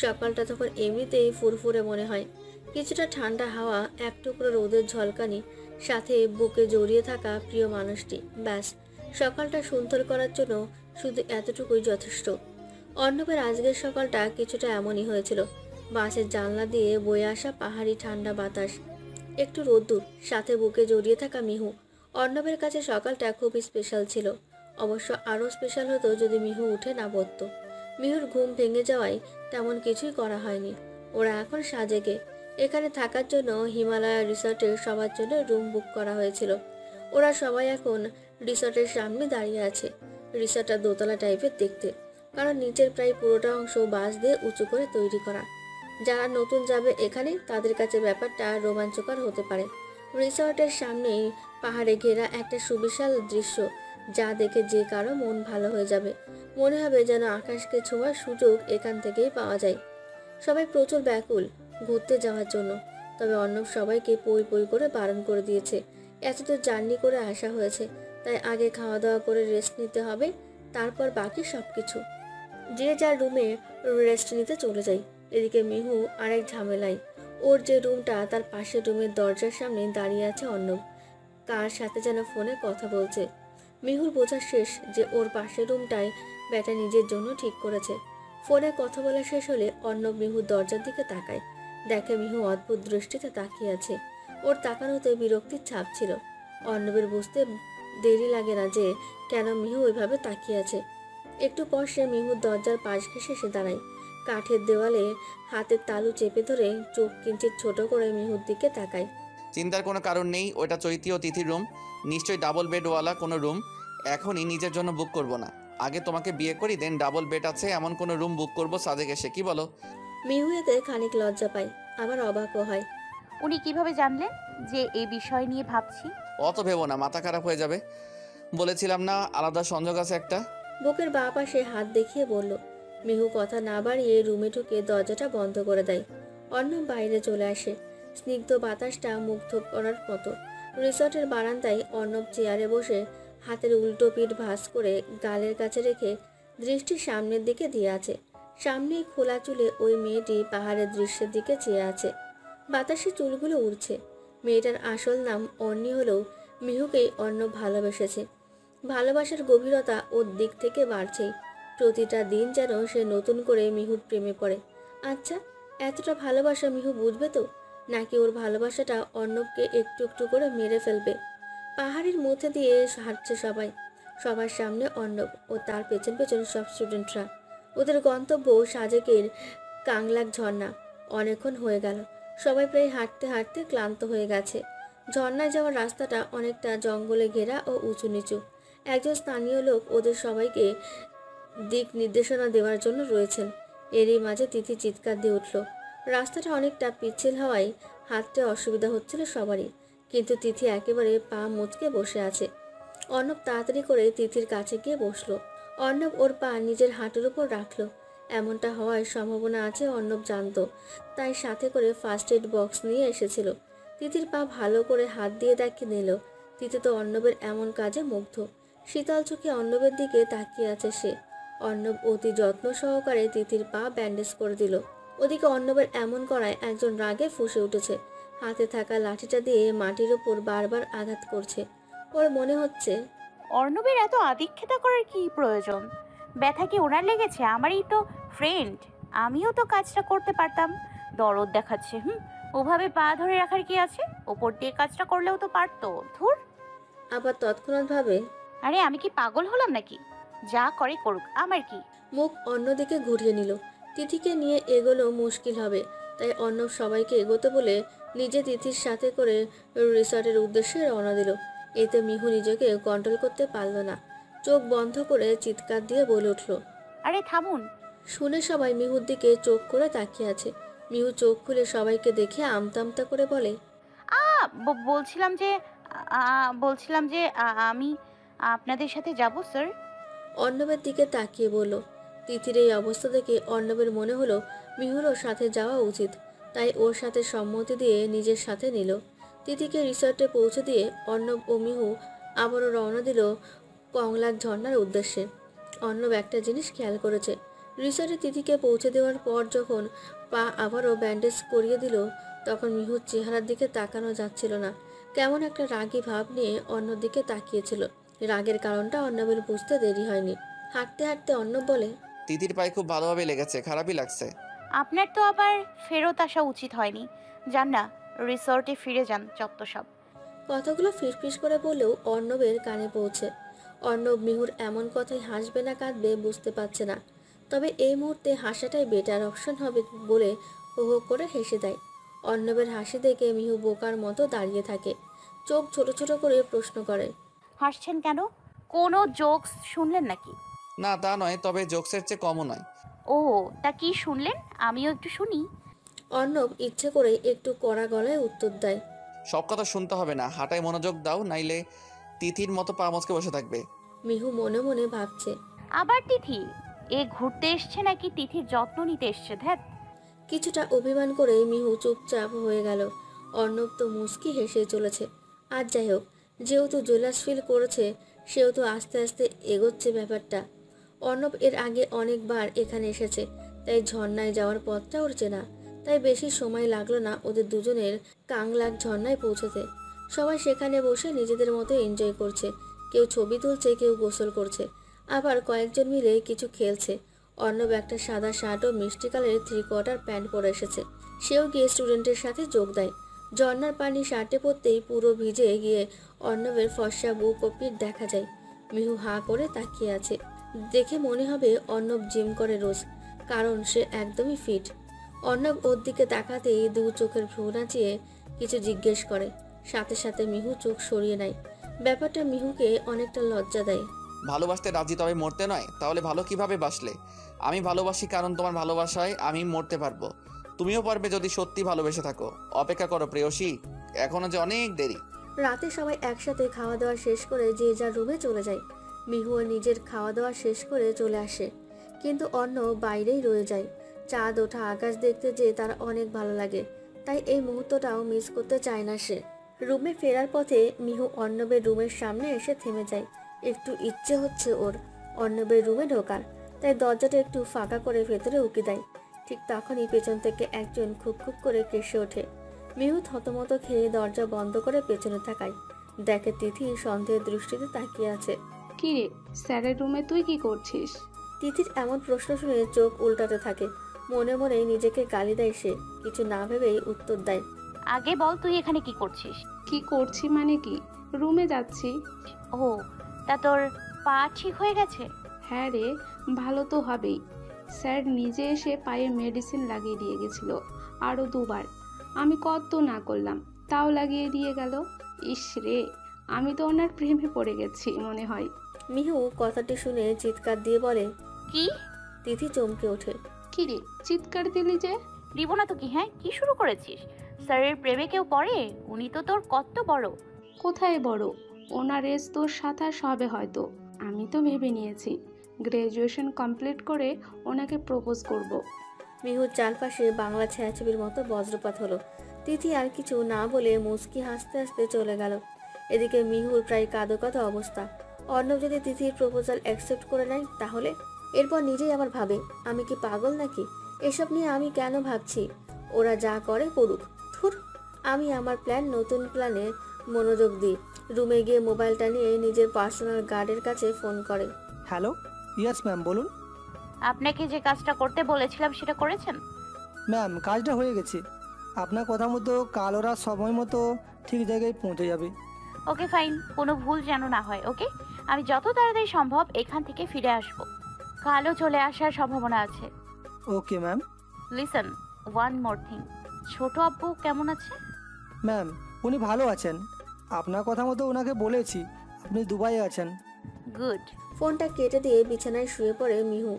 সকালটা তখন এমনিতেই ফুরফুরে মনে হয়। কিছুটা ঠান্ডা হাওয়া, এক টুকরো রোদের ঝলকানি, সাথে বুকে জড়িয়ে থাকা প্রিয় মানুষটি, ব্যাস সকালটা সুন্দর করার জন্য শুধু এতটুকুই যথেষ্ট। অর্ণবের আজকের সকালটা কিছুটা এমনই হয়েছিল। বাসের জানলা দিয়ে বয়ে আসা পাহাড়ি ঠান্ডা বাতাস, একটু রোদ্দুর, সাথে বুকে জড়িয়ে থাকা মিহু। অর্ণবের কাছে সকালটা খুব স্পেশাল ছিল। অবশ্য আরও স্পেশাল হতো যদি মিহু উঠে না পড়তো। মিহুর ঘুম ভেঙে যাওয়ায় তেমন কিছুই করা হয়নি। ওরা এখন সাজেকে। এখানে থাকার জন্য হিমালয়া রিসর্টে সবার জন্য রুম বুক করা হয়েছিল। ওরা সবাই এখন রিসর্টের সামনে দাঁড়িয়ে আছে। রিসর্টটা দোতলা টাইপের দেখতে, কারণ নিচের প্রায় পুরোটা অংশ বাঁশ দিয়ে উঁচু করে তৈরি করা। যারা নতুন যাবে এখানে, তাদের কাছে ব্যাপারটা রোমাঞ্চকর হতে পারে। রিসর্টের সামনেই পাহাড়ে ঘেরা একটা সুবিশাল দৃশ্য, যা দেখে যে কারো মন ভালো হয়ে যাবে। মনে হবে যেন আকাশকে ছোঁয়ার সুযোগ এখান থেকেই পাওয়া যায়। সবাই প্রচুর ব্যাকুল ঘুরতে যাওয়ার জন্য। তবে অর্ণব সবাইকে পই পই করে বারণ করে দিয়েছে। এতদূর জার্নি করে আসা হয়েছে, তাই আগে খাওয়া দাওয়া করে রেস্ট নিতে হবে, তারপর বাকি সব কিছু। যে যার রুমে রেস্ট নিতে চলে যায়। এদিকে মিহু আরেক ঝামেলায়। ওর যে রুমটা, তার পাশের রুমের দরজার সামনে দাঁড়িয়ে আছে অর্ণব। কার সাথে যেন ফোনে কথা বলছে। মিহুর বোঝা শেষ যে ওর পাশের রুমটাই ব্যাটা নিজের জন্য ঠিক করেছে। ফোনে কথা বলা শেষ হলে অর্ণব মিহুর দরজার দিকে তাকায়। দেখে মিহু অদ্ভুত দৃষ্টিতে তাকিয়ে আছে। ওর তাকানোতে বিরক্তির ছাপ ছিল। অর্ণবের বুঝতে দেরি লাগে না যে কেন মিহু ওইভাবে তাকিয়ে আছে। একটু পর সে মিহুর দরজার পাশ ঘেঁষে এসে দাঁড়ায়। কাঠের দেওয়ালে হাতের তালু চেপে ধরে চোখ কিঞ্চিত ছোট করে মিহুর দিকে তাকায়। চিন্তার কোনো কারণ নেই, ওইটা চৈতি ও তিথির রুম, নিশ্চয়ই ডাবল বেডওয়ালা কোনো রুম। এখনই নিজের জন্য বুক করব না, আগে তোমাকে বিয়ে করি, দেন ডাবল বেড আছে এমন কোনো রুম বুক করব সাজেক এসে, কি বলো? মিহু এতে খানিক লজ্জা পায়, আবার অবাকও হয়। উনি কিভাবে জানলেন যে এই বিষয় নিয়ে ভাবছি? অত ভেবো না, মাথা খারাপ হয়ে যাবে। বলেছিলাম না আলাদা সংযোগ আছে একটা। বুকের বাঁ পাশে হাত দেখিয়ে বলল। মিহু কথা না বাড়িয়ে রুমে ঢুকে দরজাটা বন্ধ করে দেয়। অর্ণব বাইরে চলে আসে। স্নিগ্ধ বাতাসটা মুগ্ধ করার মতো। রিসর্টের বারান্দায় অর্ণব চেয়ারে বসে হাতের উল্টো পিঠ ভাঁজ করে গালের কাছে রেখে দৃষ্টি সামনের দিকে দিয়ে আছে। সামনেই খোলা চুলে ওই মেয়েটি পাহাড়ের দৃশ্যের দিকে চেয়ে আছে। বাতাসে চুলগুলো উড়ছে। মেয়েটার আসল নাম অর্ণি হলেও মিহুকেই অর্ণব ভালোবেসেছে। ভালোবাসার গভীরতা ওর দিক থেকে বাড়ছেই। প্রতিটা দিন যেন সে নতুন করে মিহুর প্রেমে পড়ে। আচ্ছা, এতটা ভালোবাসা মিহু বুঝবে তো, নাকি ওর ভালোবাসাটা অর্ণবকে একটু একটু করে মেরে ফেলবে? পাহাড়ের মধ্যে দিয়ে হাঁটছে সবাই। সবার সামনে অর্ণব ও তার পেছন পেছন সব স্টুডেন্টরা। ওদের গন্তব্য সাজেকের কাংলাক ঝর্ণা। অনেকক্ষণ হয়ে গেল, সবাই প্রায় হাঁটতে হাঁটতে ক্লান্ত হয়ে গেছে। ঝর্ণায় যাওয়ার রাস্তাটা অনেকটা জঙ্গলে ঘেরা ও উঁচু নিচু। একজন স্থানীয় লোক ওদের সবাইকে দিক নির্দেশনা দেওয়ার জন্য রয়েছেন। এরই মাঝে তিথি চিৎকার দিয়ে উঠল। রাস্তাটা অনেকটা পিচ্ছিল হওয়ায় হাঁটতে অসুবিধা হচ্ছিল সবারই, কিন্তু তিথি একেবারে পা মুচকে বসে আছে। অর্ণব তাড়াতাড়ি করে তিথির কাছে গিয়ে বসলো। অর্ণব ওর পা নিজের হাঁটুর উপর রাখলো। এমনটা হওয়ার সম্ভাবনা আছে অর্ণব জানতো, তাই সাথে করে ফার্স্ট এড বক্স নিয়ে এসেছিল। তিথির পা ভালো করে হাত দিয়ে দেখে নিল। তিথি তো অর্ণবের এমন কাজে মুগ্ধ। শীতল চোখে অর্ণবের দিকে তাকিয়ে আছে সে। অর্ণব অতি যত্ন সহকারে তিথির পা ব্যান্ডেজ করে দিল। ওদিকে অর্ণবের এমন করায় একজন রাগে ফুঁসে উঠেছে। হাতে থাকা লাঠিটা দিয়ে মাটির উপর বারবার আঘাত করছে। ওর মনে হচ্ছে, অর্ণবের এত আদিক্ষেতা করার কি প্রয়োজন? ব্যথা কি ওনার লেগেছে? আমারই তো ফ্রেন্ড, আমিও তো কাজটা করতে পারতাম। দরদ দেখাচ্ছে। ওভাবে পা ধরে রাখার কি আছে? ওপর দিয়ে কাজটা করলেও তো পারতো। ধুর। আবার তৎক্ষণাৎ ভাবে, আরে আমি কি পাগল হলাম নাকি? যা করে করুক, আমার কি? মুখ অন্যদিকে ঘুরিয়ে নিল। তিথিকে নিয়ে এগোলো মুশকিল হবে, তাই অর্ণব সবাইকে এগোতে বলে নিজে তিথির সাথে করে রিসর্টের উদ্দেশ্যে রওনা দিল। এতে মিহু নিজেকে কন্ট্রোল করতে পারল না। চোখ বন্ধ করে চিৎকার দিয়ে বলে উঠল, আরে থামুন। শুনে সবাই মিহুর দিকে চোখ করে তাকিয়ে আছে। মিহু চোখ খুলে সবাইকে দেখে আমতা আমতা করে বলে, বলছিলাম যে আমি আপনাদের সাথে যাব স্যার। অর্ণবের দিকে তাকিয়ে বলল। তিথির এই অবস্থা দেখে অর্ণবের মনে হলো মিহুরও সাথে যাওয়া উচিত, তাই ওর সাথে সম্মতি দিয়ে নিজের সাথে নিল। তিথিকে রিসর্টে পৌঁছে দিয়ে অর্ণব ও মিহু আবারও রওনা দিল কংলাক ঝর্ণার উদ্দেশ্যে। অর্ণব একটা জিনিস খেয়াল করেছে, রিসর্টে তিথিকে পৌঁছে দেওয়ার পর যখন পা আবারও ব্যান্ডেজ করিয়ে দিল, তখন মিহুর চেহারার দিকে তাকানো যাচ্ছিল না। কেমন একটা রাগী ভাব নিয়ে অন্যর দিকে তাকিয়েছিল। রাগের কারণটা অর্ণবের বুঝতে দেরি হয়নি। হাঁটতে হাঁটতে অর্ণব বলে, তিথির পায়ে খুব ভালোভাবে লেগেছে, খারাপই লাগছে। আপনার তো আবার ফেরত আসা উচিত হয়নি। যান না, রিসর্টে ফিরে যান যত সব। কথাগুলো ফিসফিস করে বললেও অর্ণবের কানে পৌঁছে। অর্ণব মিহুর এমন কথাই হাসবে না কাঁদবে বুঝতে পারছে না, তবে এই মুহূর্তে হাসাটাই বেটার অপশন হবে বলে হো হো করে হেসে দেয়। অর্ণবের হাসি দেখে মিহু বোকার মতো দাঁড়িয়ে থাকে। চোখ ছোট ছোট করে প্রশ্ন করে, হাসছেন কেন? কোনো জোকস শুনলেন নাকি? না তা নয়, তবে জোকসের চেয়ে কমও নয়। ও, তা কি শুনলেন? আমিও একটু শুনি। অর্ণব ইচ্ছে করে একটু কড়া গলায় উত্তর দেয়, সব কথা শুনতে হবে না, হাঁটায় মনোযোগ দাও, নাইলে তিথির মতো পা মচকে বসে থাকবে। মিহু মনে মনে ভাবছে, আবার তিথি? এ ঘুরতে এসছে নাকি তিথির যত্ন নিতে এসছে? ধ্যাত। কিছুটা অভিমান করে মিহু চুপচাপ হয়ে গেল। অর্ণব তো মুচকি হেসে চলেছে। আর যাই হোক, যেহেতু জেলাস ফিল করেছে সেহেতু আস্তে আস্তে এগোচ্ছে ব্যাপারটা। অর্ণব এর আগে অনেকবার এখানে এসেছে, তাই ঝর্ণায় যাওয়ার পথটা ওর চেনা। তাই বেশি সময় লাগলো না ওদের দুজনের কাংলাক ঝর্ণায় পৌঁছতে। সবাই সেখানে বসে নিজেদের মতো এনজয় করছে। কেউ ছবি তুলছে, কেউ গোসল করছে, আবার কয়েকজন মিলে কিছু খেলছে। অর্ণব একটা সাদা শার্ট ও মিষ্টি কালারের 3/4 প্যান্ট পরে এসেছে। সেও গিয়ে স্টুডেন্টের সাথে যোগ দেয়। ঝর্ণার পানি শার্টে পড়তেই পুরো ভিজে গিয়ে অর্ণবের ফর্সা বুক ও পিঠ দেখা যায়। মিহু হাঁ করে তাকিয়ে আছে। দেখে মনে হবে অর্ণব জিম করে রোজ, কারণ সে একদমই ফিট। অর্ণব ওর দিকে তাকাতেই দু চোখের ভ্রু নাচিয়ে কিছু জিজ্ঞেস করে। সাথে সাথে মিহু চোখ সরিয়ে নেয়। ব্যাপারটা মিহুকে অনেকটা লজ্জা দেয়। ভালোবাসতে রাজি তবে মরতে নয়, তাহলে ভালো কিভাবে বাসলে? আমি ভালোবাসি কারণ তোমার ভালোবাসায় আমি মরতে পারবো। তুমিও পারবে যদি সত্যি ভালোবেসে থাকো। অপেক্ষা করো প্রেয়সী, এখনো যে অনেক দেরি। রাতে সবাই একসাথে খাওয়া দাওয়া শেষ করে যে যার রুমে চলে যায়। মিহুও নিজের খাওয়া দাওয়া শেষ করে চলে আসে, কিন্তু অন্য বাইরেই রয়ে যায়। চাঁদ ওঠা আকাশ দেখতে যে তার অনেক ভালো লাগে, তাই এই মুহূর্তটাও মিস করতে চায় না সে। রুমে ফেরার পথে মিহু অর্ণবের রুমের সামনে এসে থেমে যায়। একটু ইচ্ছে হচ্ছে ওর অর্ণবের রুমে ঢোকার, তাই দরজাটা একটু ফাঁকা করে ভেতরে উকি দেয়। ঠিক তখনই পেছন থেকে একজন খুব খুব করে কেসে ওঠে। মিহু থতমত খেয়ে দরজা বন্ধ করে পেছনে তাকায়। দেখে তিথি সন্দেহের দৃষ্টিতে তাকিয়ে আছে। কি রে, স্যারের রুমে তুই কি করছিস? তিথির এমন প্রশ্ন শুনে চোখ উল্টাতে থাকে। মনে মনে নিজেকে গালি দেয় সে, কিছু না ভেবেই উত্তর দেয়। আগে বল তুই এখানে কি করছিস? কি করছি মানে কি, রুমে যাচ্ছি। ও, তা তোর পা ঠিক হয়ে গেছে? হ্যাঁ রে, ভালো তো হবেই। স্যার নিজে এসে পায়ে মেডিসিন লাগিয়ে দিয়ে গেছিল আরও 2বার। আমি কত না করলাম, তাও লাগিয়ে দিয়ে গেল। ইস রে, আমি তো ওনার প্রেমে পড়ে গেছি মনে হয়। মিহু কথাটি শুনে চিৎকার দিয়ে বলে, কি? তিথি চমকে ওঠে। কি রে, চিৎকার দিলি যে? দিব না তো কি? হ্যাঁ, কি শুরু করেছিস? স্যারের প্রেমে কেউ পড়ে? উনি তো তোর কত বড়। কোথায় বড়, ওনার এজ তোর 27 হবে হয়তো। আমি তো ভেবে নিয়েছি গ্র্যাজুয়েশন কমপ্লিট করে ওনাকে প্রপোজ করব। মিহুর চারপাশে বাংলা ছায়াছবির মতো বজ্রপাত হলো। তিথি আর কিছু না বলে মুচকি হাসতে হাসতে চলে গেল। এদিকে মিহুর প্রায় কাঁদো কাঁদো অবস্থা। অর্ণব যদি তিথির প্রপোজাল অ্যাকসেপ্ট করে নেয় তাহলে? এরপর নিজেই আবার ভাবে, আমি কি পাগল নাকি? এসব নিয়ে আমি কেন ভাবছি? ওরা যা করে করুক, ধুর। আমি আমার নতুন প্ল্যানে মনোযোগ দিই। রুমে গিয়ে মোবাইলটা নিয়ে নিজের পার্সোনাল গার্ডের কাছে ফোন করে। হ্যালো, ইয়েস ম্যাম, বলুন। আপনাকে যে কাজটা করতে বলেছিলাম সেটা করেছেন? ম্যাম, কাজটা হয়ে গেছে। আপনার কথা মতো কাল ওরা সময় মতো ঠিক জায়গায় পৌঁছে যাবে। ওকে ফাইন, কোনো ভুল যেন না হয়। ওকে, আমি যত তাড়াতাড়ি সম্ভব এখান থেকে ফিরে আসব। কালও চলে আসার সম্ভাবনা আছে। Okay ma'am. Listen, one more thing. ছোট আব্বু কেমন আছে? ম্যাম, উনি ভালো আছেন। আপনার কথা মতো ওনাকে বলেছি আপনি দুবাইয়ে আছেন। গুড। ফোনটা কেটে দিয়ে বিছানায় শুয়ে পড়ে মিহু।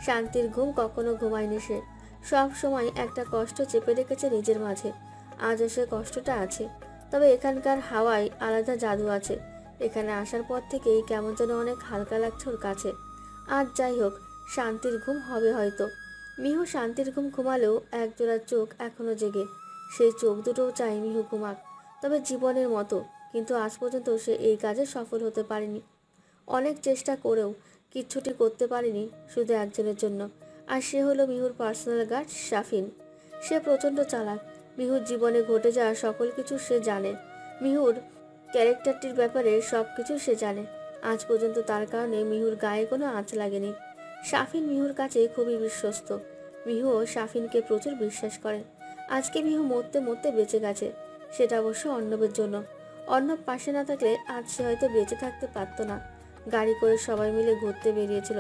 শান্তির ঘুম কখনো ঘুমায়নি সে। সব সময় একটা কষ্ট চেপে রেখেছে নিজের মাঝে। আজও সে কষ্টটা আছে, তবে এখানকার হাওয়ায় আলাদা জাদু আছে। এখানে আসার পর থেকেই কেমন যেন অনেক হালকা লাগছে ওর কাছে। আজ যাই হোক, শান্তির ঘুম হবে হয়তো। মিহু শান্তির ঘুম ঘুমালেও একজোড়া চোখ এখনো জেগে। সেই চোখ দুটোও চায় মিহু ঘুমাক, তবে জীবনের মতো। কিন্তু আজ পর্যন্ত সে এই কাজে সফল হতে পারেনি। অনেক চেষ্টা করেও কিচ্ছুটি করতে পারেনি শুধু একজনের জন্য, আর সে হলো মিহুর পার্সোনাল গার্ড শাফিন। সে প্রচণ্ড চালাক। মিহুর জীবনে ঘটে যাওয়া সকল কিছু সে জানে। মিহুর ক্যারেক্টারটির ব্যাপারে সব কিছু সে জানে। আজ পর্যন্ত তার কারণে মিহুর গায়ে কোনো আঁচ লাগেনি। শাফিন মিহুর কাছে খুবই বিশ্বস্ত। মিহুও শাফিনকে প্রচুর বিশ্বাস করে। আজকে মিহু মরতে মরতে বেঁচে গেছে, সেটা অবশ্য অর্ণবের জন্য। অর্ণব পাশে না থাকলে আজ সে হয়তো বেঁচে থাকতে পারতো না। গাড়ি করে সবাই মিলে ঘুরতে বেরিয়েছিল।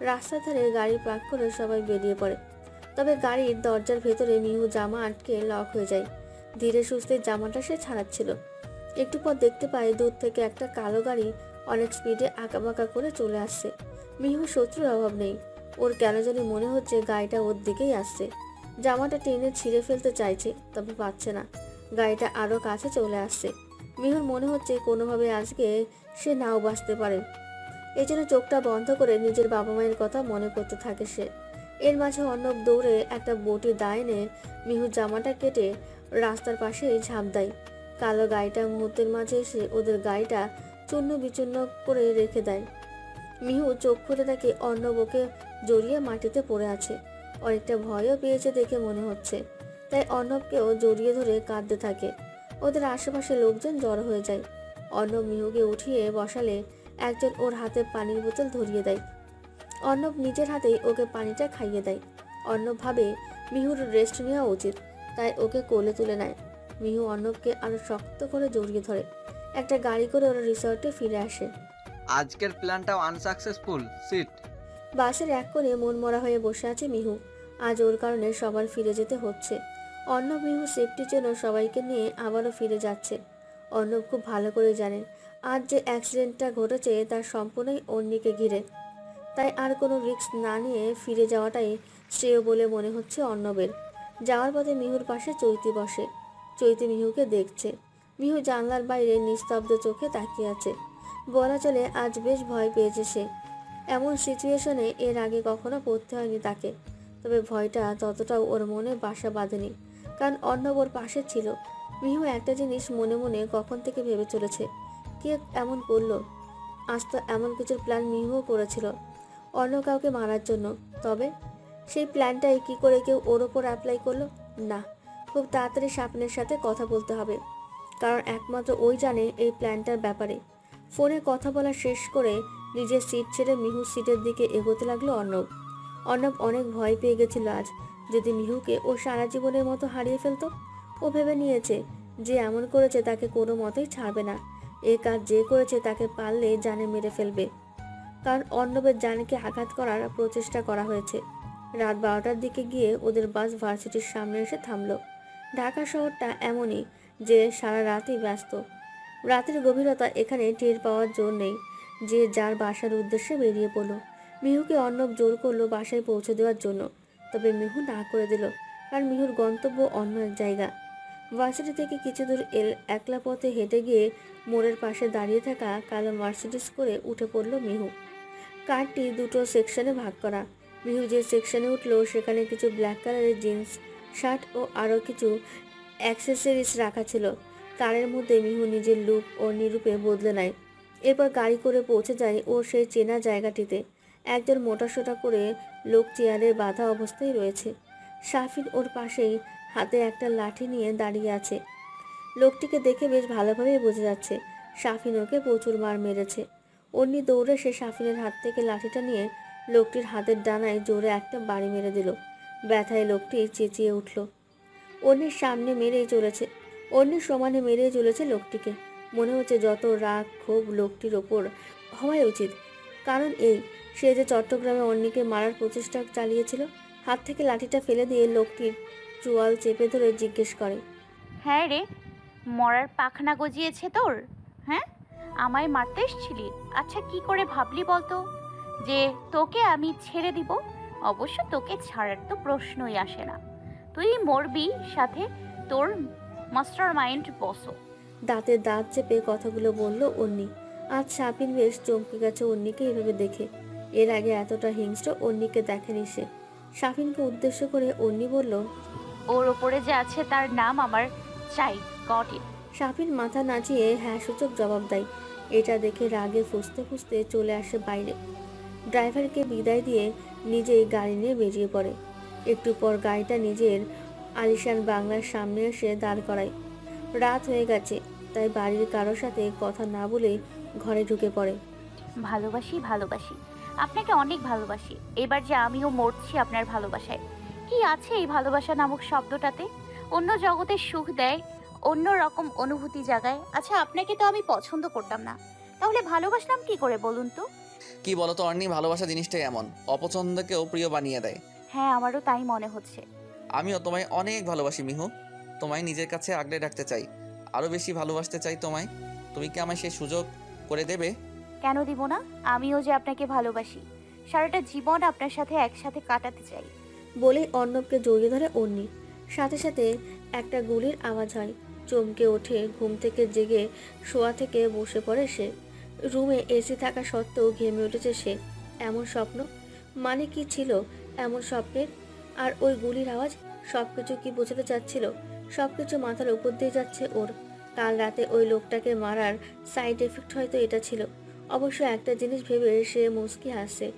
রাস্তার ধারে গাড়ি পার্ক করে সবাই বেরিয়ে পড়ে। তবে গাড়ির দরজার ভেতরে মিহু জামা আটকে লক হয়ে যায়। ধীরে সুস্থে জামাটা সে ছাড়াচ্ছিল। একটু পর দেখতে পায় দূর থেকে একটা কালো গাড়ি অনেক স্পিডে আঁকাবাঁকা করে চলে আসছে। মিহু শত্রুর অভাব নেই। ওর কেন জানি মনে হচ্ছে গাড়িটা ওর দিকেই আসছে। জামাটা টেনে ছিঁড়ে ফেলতে চাইছে, তবে পারছে না। গাড়িটা আরও কাছে চলে আসছে। মিহুর মনে হচ্ছে কোনোভাবে আজকে সে নাও বাঁচতে পারে। এই জন্য চোখটা বন্ধ করে নিজের বাবা মায়ের কথা মনে করতে থাকে সে। এর মাঝে অর্ণব দৌড়ে একটা বটি দা এনে মিহুর জামাটা কেটে রাস্তার পাশে ঝাঁপ দেয়। কালো গাড়িটা মুহূর্তের মাঝে এসে ওদের গাড়িটা চূর্ণ বিচূর্ণ করে রেখে দেয়। মিহু চোখ খুলে তাকে অর্ণব ওকে জড়িয়ে মাটিতে পড়ে আছে। অনেকটা ভয়ও পেয়েছে দেখে মনে হচ্ছে, তাই অর্ণবকেও জড়িয়ে ধরে কাঁদতে থাকে। ওদের আশেপাশে লোকজন জড়ো হয়ে যায়। অর্ণব মিহুকে উঠিয়ে বসালে একজন ওর হাতে পানির বোতল ধরিয়ে দেয়। অর্ণব নিজের হাতেই ওকে পানিটা খাইয়ে দেয়। অর্ণব ভাবে মিহুর রেস্ট নেওয়া উচিত, তাই ওকে কোলে তুলে নেয়। মিহু অর্ণবকে আরো শক্ত করে জড়িয়ে ধরে। একটা গাড়ি করে ওরা রিসর্টে ফিরে আসে। আজকের প্ল্যানটাও আনসাকসেসফুল সিট। বাসের এক কোণে মন মরা হয়ে বসে আছে মিহু। আজ ওর কারণে সবার ফিরে যেতে হচ্ছে। অর্ণব মিহু সেফটির জন্য সবাইকে নিয়ে আবারও ফিরে যাচ্ছে। অর্ণব খুব ভালো করে জানে আজ যে অ্যাক্সিডেন্টটা ঘটেছে তার সম্পূর্ণই অন্যকে ঘিরে, তাই আর কোনো রিস্ক না নিয়ে ফিরে যাওয়াটাই শ্রেয় বলে মনে হচ্ছে অর্ণবের। যাওয়ার পথে মিহুর পাশে চৈতি বসে। চৈতি মিহুকে দেখছে। মিহু জানলার বাইরে নিস্তব্ধ চোখে তাকিয়ে আছে। বলা চলে আজ বেশ ভয় পেয়েছে সে। এমন সিচুয়েশনে এর আগে কখনো পড়তে হয়নি তাকে, তবে ভয়টা ততটাও ওর মনে বাসা বাঁধেনি, কারণ অর্ণব ওর পাশে ছিল। মিহু একটা জিনিস মনে মনে কখন থেকে ভেবে চলেছে, কে এমন করলো? আজ তো এমন কিছুর প্ল্যান মিহুও করেছিল, অন্য কাউকে মারার জন্য। তবে সেই প্ল্যানটাই কি করে কেউ ওর ওপর অ্যাপ্লাই করলো? না, খুব তাড়াতাড়ি স্বপ্নের সাথে কথা বলতে হবে, কারণ একমাত্র ওই জানে এই প্ল্যানটার ব্যাপারে। ফোনে কথা বলা শেষ করে নিজের সিট ছেড়ে মিহুর সিটের দিকে এগোতে লাগলো অর্ণব। অর্ণব অনেক ভয় পেয়ে গেছিল আজ, যদি মিহুকে ও সারা জীবনের মতো হারিয়ে ফেলতো। ও ভেবে নিয়েছে যে এমন করেছে তাকে কোনো মতেই ছাড়বে না। এ কাজ যে করেছে তাকে পারলে জানে মেরে ফেলবে, কারণ অর্ণবের জানকে আঘাত করার প্রচেষ্টা করা হয়েছে। রাত 12টার দিকে গিয়ে ওদের বাস ভার্সিটির সামনে এসে থামলো। ঢাকা শহরটা এমনই যে সারা রাতই ব্যস্ত। রাতের গভীরতা এখানে টের পাওয়ার জোর নেই। যে যার বাসার উদ্দেশ্যে বেরিয়ে পড়লো। মিহুকে অর্ণব জোর করলো বাসায় পৌঁছে দেওয়ার জন্য, তবে মিহু না করে দিল, কারণ মিহুর গন্তব্য অন্য এক জায়গা। ভার্সিটি থেকে কিছু দূর একলা পথে হেঁটে গিয়ে মোড়ের পাশে দাঁড়িয়ে থাকা কালো মার্সিডিজ করে উঠে পড়ল মিহু। কারটি দুটো সেকশনে ভাগ করা। মিহু যে সেকশনে উঠলো সেখানে কিছু ব্ল্যাক কালারের জিন্স শার্ট ও আরও কিছু অ্যাক্সেসরিজ রাখা ছিল। কারের মধ্যে মিহু নিজের লুক ও নিরূপে বদলে নেয়। এরপর গাড়ি করে পৌঁছে যায় ওর সেই চেনা জায়গাটিতে। একজন মোটাসোটা করে লোক চেয়ারে বাঁধা অবস্থায় রয়েছে। শাফিন ওর পাশেই হাতে একটা লাঠি নিয়ে দাঁড়িয়ে আছে। লোকটিকে দেখে বেশ ভালোভাবেই বোঝা যাচ্ছে শাফিন ওকে প্রচুর মার মেরেছে। অন্যি দৌড়ে সে শাফিনের হাত থেকে লাঠিটা নিয়ে লোকটির হাতের ডানায় জোরে একটা বাড়ি মেরে দিল। ব্যথায় লোকটি চেঁচিয়ে উঠল। অন্যের সামনে মেরেই চলেছে, অন্যের সমানে মেরেই চলেছে লোকটিকে। মনে হচ্ছে যত রাগ ক্ষোভ লোকটির ওপর হওয়াই উচিত, কারণ এই সে যে চট্টগ্রামে অন্যকে মারার প্রচেষ্টা চালিয়েছিল। হাত থেকে লাঠিটা ফেলে দিয়ে লোকটির চোয়াল চেপে ধরে জিজ্ঞেস করে, হ্যাঁ রে, মরার পাখনা গজিয়েছে তোর? হ্যাঁ, আমায় মারতে এসেছিলি? আচ্ছা, কি করে ভাবলি বলতো যে তোকে আমি ছেড়ে দিব? অবশ্য তোকে ছাড়ার তো প্রশ্নই আসে না। তুই মরবি, সাথে তোর মাস্টার মাইন্ড বসও। দাঁতে দাঁত চেপে কথাগুলো বলল অন্যি। আজ শাফিন বেশ চমকে গেছে অন্যিকে এভাবে দেখে। এর আগে এতটা হিংস্র অন্যিকে দেখেনি সে। শাফিনকে উদ্দেশ্য করে অন্যি বলল, ওর ওপরে যে আছে তার নাম আমার চাই, গট ইট। শাফিন মাথা নাচিয়ে হ্যাঁ সূচক জবাব দেয়। এটা দেখে রাগে ফুঁসতে ফুঁসতে চলে আসে বাইরে। ড্রাইভারকে বিদায় দিয়ে নিজেই গাড়ি নিয়ে বেরিয়ে পড়ে। একটু পর গাড়িটা নিজের আলিশান বাংলার সামনে এসে দাঁড় করায়। রাত হয়ে গেছে, তাই বাড়ির কারোর সাথে কথা না বলেই ঘরে ঢুকে পড়ে। ভালোবাসি, ভালোবাসি, আপনাকে অনেক ভালোবাসি। এবার যে আমিও মরছি আপনার ভালোবাসায়। কি আছে এই ভালোবাসা নামক শব্দটাতে? অন্য জগতের সুখ দেয়, অন্য রকম অনুভূতি জাগায়। আচ্ছা, আপনাকে তো আমি পছন্দ করতাম না, তাহলে ভালোবাসলাম কি করে বলুন তো? কি বলতো অর্ণি, ভালোবাসা জিনিসটাই এমন, অপছন্দকেও প্রিয় বানিয়ে দেয়। হ্যাঁ, আমারও তাই মনে হচ্ছে। আমিও তোমায় অনেক ভালোবাসি মিহু, তোমায় নিজের কাছে আগলে রাখতে চাই, আরও বেশি ভালোবাসতে চাই তোমায়। তুমি কি আমায় সেই সুযোগ করে দেবে? কেন দিব না? আমিও যে আপনাকে ভালোবাসি, সারাটা জীবন আপনার সাথে একসাথে কাটাতে চাই। বলেই অর্ণবকে জড়িয়ে ধরে অন্যি। সাথে সাথে একটা গুলির আওয়াজ হয়। চমকে ওঠে ঘুম থেকে জেগে, শোয়া থেকে বসে পড়ে সে। রুমে এসি থাকা সত্ত্বেও ঘেমে উঠেছে সে। এমন স্বপ্ন মানে কি ছিল এমন স্বপ্নের? আর ওই গুলির আওয়াজ সব কিছু কি বোঝাতে চাচ্ছিল? সব কিছু মাথার উপর দিয়ে যাচ্ছে ওর। কাল রাতে ওই লোকটাকে মারার সাইড এফেক্ট হয়তো এটা ছিল। অবশ্য একটা জিনিস ভেবে সে মুচকি হাসে।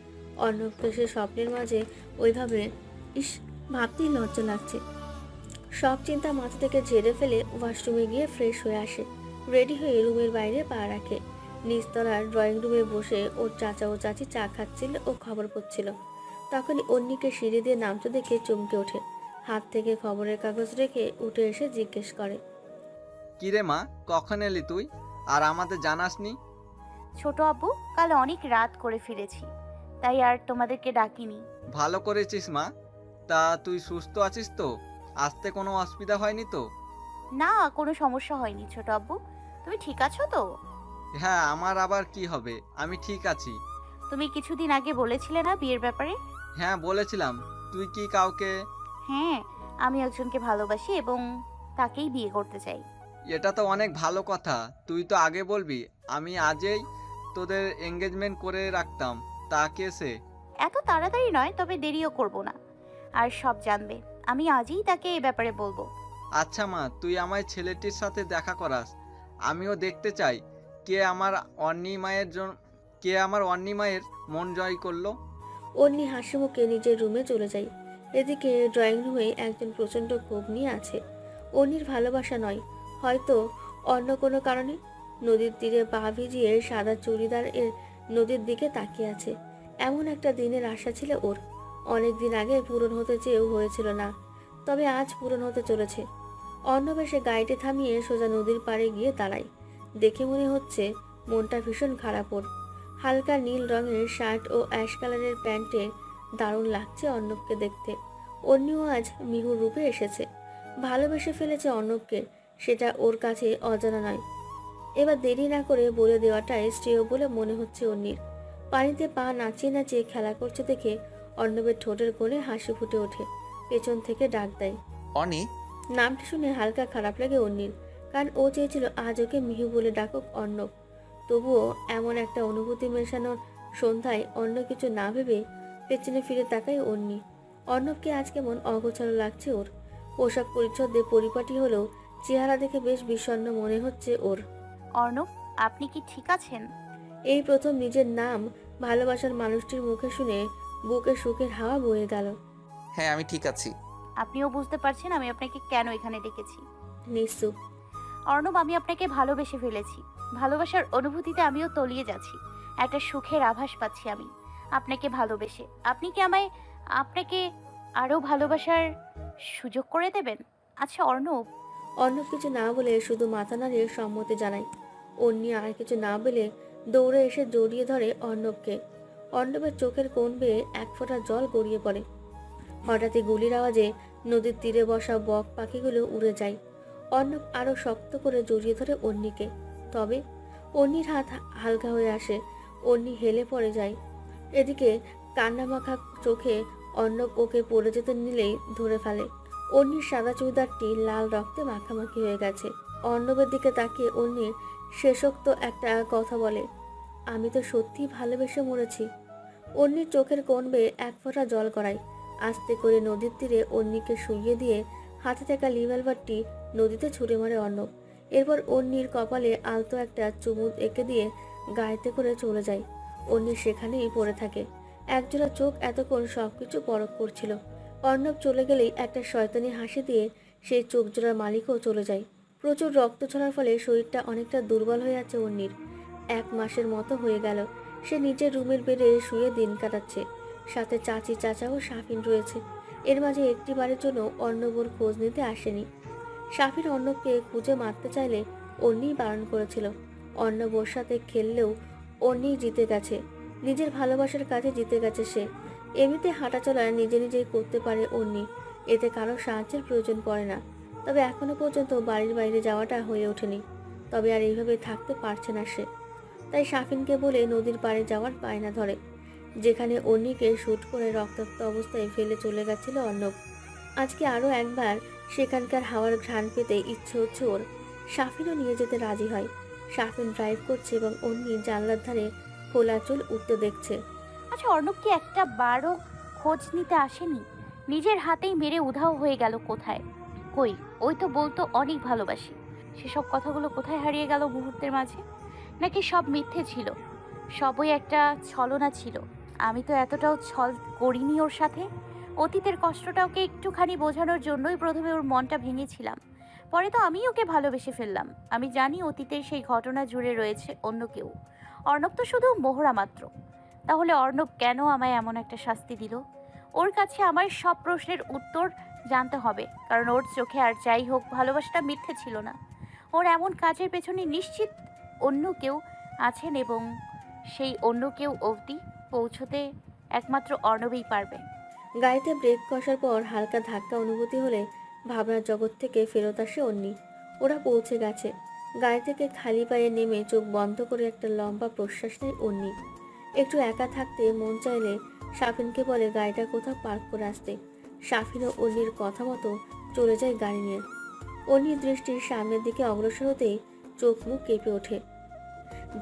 অর্ণবকে সে স্বপ্নের মাঝে ওইভাবে ইস ভাবতেই লজ্জা লাগছে। সব চিন্তা মাথা থেকে ঝেড়ে ফেলে ওয়াশরুমে গিয়ে ফ্রেশ হয়ে আসে। রেডি হয়ে রুমের বাইরে পা রাখে। নিচতলার ড্রয়িং রুমে বসে ওর চাচা ও চাচি চা খাচ্ছিল ও খবর পড়ছিল। তখনই অন্যকে সিঁড়ি দিয়ে নামতে দেখে চমকে ওঠে। হাত থেকে খবরের কাগজ রেখে উঠে এসে জিজ্ঞেস করে, কিরে মা, কখন এলি তুই? আর আমাদের জানাসনি? ছোট আব্বু, কাল অনেক রাত করে ফিরেছি, তাই আর তোমাদেরকে ডাকিনি। ভালো করেছিস মা। তা তুই সুস্থ আছিস তো? আসতে কোনো অসুবিধা হয়নি তো? না, কোনো সমস্যা হয়নি ছোট আব্বু। তুমি ঠিক আছো তো? হ্যাঁ, আমার আবার কি হবে, আমি ঠিক আছি। তুমি কিছুদিন আগে বলেছিলে না বিয়ের ব্যাপারে? হ্যাঁ বলেছিলাম। তুই কি কাউকে? হ্যাঁ, আমি একজনকে ভালোবাসি এবং তাকেই বিয়ে করতে চাই। এটা তো অনেক ভালো কথা। তুই তো আগে বলবি, আমি আজই তোদের এঙ্গেজমেন্ট করে রাখতাম। তা কে সে? এত তাড়াতাড়ি নয়, তবে দেরিও করব না। আর সব জানবে। আমি আজই তাকে এই ব্যাপারে বলবো। আচ্ছা মা, তুই আমায় ছেলেটির সাথে দেখা করাস। আমিও দেখতে চাই কে আমার অন্নি মায়ের মন জয় করলো। অন্নি হাসি মুখে নিজের রুমে চলে যায়। এদিকে ড্রয়িং রুমে একজন প্রচণ্ড ক্ষোভ নিয়ে আছে। অন্নির ভালোবাসা নয়, হয়তো অন্য কোনো কারণে। নদীর তীরে পা ভিজিয়ে সাদা চুড়িদার এর নদীর দিকে তাকিয়ে আছে। এমন একটা দিনের আশা ছিল ওর। অনেক দিন আগে পূরণ হতে চেয়েও হয়েছিল না, তবে আজ পূরণ হতে চলেছে। অন্নবেশে গাড়িটি থামিয়ে সোজা নদীর পাড়ে গিয়ে দাঁড়ায়। দেখে মনে হচ্ছে মনটা ভীষণ খারাপ ওর। হালকা নীল রঙের শার্ট ও অ্যাশ কালারের প্যান্টে দারুণ লাগছে অর্ণবকে দেখতে। অন্যও আজ মিহুর রূপে এসেছে। ভালোবেসে ফেলেছে অর্ণবকে, সেটা ওর কাছে অজানা নয়। এবার দেরি না করে বলে দেওয়াটাই শ্রেয় বলে মনে হচ্ছে অন্যির। পানিতে পা নাচিয়ে নাচিয়ে খেলা করছে দেখে অর্ণবের ঠোঁটের কোণে হাসি ফুটে ওঠে। পেছন থেকে ডাক দেয়, অনি। নামটা শুনে হালকা খারাপ লাগে অন্যির, কারণ ও চেয়েছিল আজ ওকে মিহু বলে ডাকুক অর্ণব। তবুও এমন একটা অনুভূতি মেশানোর সন্ধ্যায় অন্য কিছু না ভেবে পেছনে ফিরে তাকায় অন্যি। অর্ণবকে আজ কেমন অগোছালো লাগছে ওর। পোশাক পরিচ্ছদে পরিপাটি হলেও চেহারা দেখে বেশ বিষণ্ণ মনে হচ্ছে ওর। অর্ণব, আপনি কি ঠিক আছেন? এই প্রথম নিজের নাম ভালোবাসার মানুষটির মুখে শুনে বুকে সুখের হাওয়া বয়ে গেল। হ্যাঁ, আমি ঠিক আছি। আপনিও বুঝতে পারছেন আমি আপনাকে কেন এখানে ডেকেছি। নিশ্চুপ। অর্ণব, আমি আপনাকে ভালোবেসে ফেলেছি। ভালোবাসার অনুভূতিতে আমিও তলিয়ে যাচ্ছি। একটা সুখের আভাস পাচ্ছি আমি আপনাকে ভালোবেসে। আপনি কি আপনাকে আরো ভালোবাসার সুযোগ করে দেবেন? আচ্ছা অর্ণব। অর্ণব কিছু না বলে শুধু মাথা নাড়িয়ে সম্মতি জানায়। অন্যি আর কিছু না বলে দৌড়ে এসে জড়িয়ে ধরে অর্ণবকে। অর্ণবের চোখের কোণ বেয়ে এক ফোঁটা জল গড়িয়ে পড়ে। হঠাৎই গুলির আওয়াজে নদীর তীরে বসা বক পাখিগুলো উড়ে যায়। অর্ণব আরো শক্ত করে জড়িয়ে ধরে অন্যিকে। তবে অন্যির হাত হালকা হয়ে আসে। অন্যি হেলে পড়ে যায়। এদিকে কান্নামাখা চোখে অর্ণব ওকে পড়ে যেতে নিলেই ধরে ফেলে। অন্যির সাদা চুড়িদারটি লাল রক্তে মাখামাখি হয়ে গেছে। অর্ণবের দিকে তাকিয়ে অন্যির শেষোক্ত একটা কথা বলে, আমি তো সত্যিই ভালোবেসে মরেছি। অন্যির চোখের কোণ বেয়ে এক ফোঁটা জল গড়ায়। আস্তে করে নদীর তীরে অন্যিকে শুইয়ে দিয়ে হাতে থাকা রিভলভারটি নদীতে ছুঁড়ে মারে অর্ণব। এরপর অন্যির কপালে আলতো একটা চুমুক এঁকে দিয়ে গাড়িতে করে চলে যায়। অন্যি সেখানেই পড়ে থাকে। একজোড়া চোখ এতক্ষণ সবকিছু পরখ করছিল। অর্ণব চলে গেলেই একটা শয়তানি হাসি দিয়ে সেই চোখ জোড়ার মালিকও চলে যায়। প্রচুর রক্ত ঝরার ফলে শরীরটা অনেকটা দুর্বল হয়ে আছে অন্যির। 1 মাসের মতো হয়ে গেল সে নিজের রুমের বেডে শুয়ে দিন কাটাচ্ছে। সাথে চাচি, চাচা ও শাফিন রয়েছে। এর মাঝে একটি বারের জন্য অর্ণবর খোঁজ নিতে আসেনি। শাফিন অর্ণবকে খুঁজে মারতে চাইলে অন্যিই বারণ করেছিল। অর্ণব ওর সাথে খেললেও অন্যিই জিতে গেছে। নিজের ভালোবাসার কাছে জিতে গেছে সে। এমনিতে হাঁটাচলা নিজে নিজেই করতে পারে অন্যি, এতে কারো সাহায্যের প্রয়োজন পড়ে না। তবে এখনো পর্যন্ত বাড়ির বাইরে যাওয়াটা হয়ে ওঠেনি। তবে আর এইভাবে থাকতে পারছে না সে। তাই শাফিনকে বলে নদীর পাড়ে যাওয়ার বায়না ধরে, যেখানে অন্যিকে শ্যুট করে রক্তাক্ত অবস্থায় ফেলে চলে গেছিল অর্ণব। আজকে আরও একবার সেখানকার হাওয়ার ঘ্রাণ পেতে ইচ্ছে হচ্ছে ওর। শাফিনও নিয়ে যেতে রাজি হয়। শাফিন ড্রাইভ করছে এবং অন্যি জানলার ধারে খোলা চুল উঠতে দেখছে। আচ্ছা অর্ণব কি একটা বারও খোঁজ নিতে আসেনি? নিজের হাতেই মেরে উধাও হয়ে গেল কোথায়? কই, ওই তো বলতো অনেক ভালোবাসি। সেসব কথাগুলো কোথায় হারিয়ে গেল মুহূর্তের মাঝে? নাকি সব মিথ্যে ছিল? সবই একটা ছলনা ছিল। আমি তো এতটাও ছল করিনি ওর সাথে। অতীতের কষ্টটা ওকে একটুখানি বোঝানোর জন্যই প্রথমে ওর মনটা ভেঙেছিলাম। পরে তো আমি ওকে ভালোবেসে ফেললাম। আমি জানি অতীতের সেই ঘটনা জুড়ে রয়েছে অন্য কেউ। অর্ণব তো শুধু মোহরা মাত্র। তাহলে অর্ণব কেন আমায় এমন একটা শাস্তি দিল? ওর কাছে আমার সব প্রশ্নের উত্তর জানতে হবে, কারণ ওর চোখে আর যাই হোক ভালোবাসাটা মিথ্যে ছিল না। ওর এমন কাজের পেছনে নিশ্চিত অন্য কেউ আছেন, এবং সেই অন্য কেউ অবধি পৌঁছতে একমাত্র অর্ণবই পারবে। গাড়িতে ব্রেক কষার পর হালকা ধাক্কা অনুভূতি হলে ভাবনার জগৎ থেকে ফেরত আসে অন্নি। ওরা পৌঁছে গেছে। গাড়ি থেকে খালি পায়ে নেমে চোখ বন্ধ করে একটা লম্বা প্রশ্বাস নেয় অন্নি। একটু একা থাকতে মন চাইলে শাফিনকে বলে গাড়িটা কোথাও পার্ক করে আসতে। শাফিন ও অন্নির কথা মতো চলে যায় গাড়ি নিয়ে। অন্নির দৃষ্টির সামনের দিকে অগ্রসর হতেই চোখ মুখ কেঁপে ওঠে।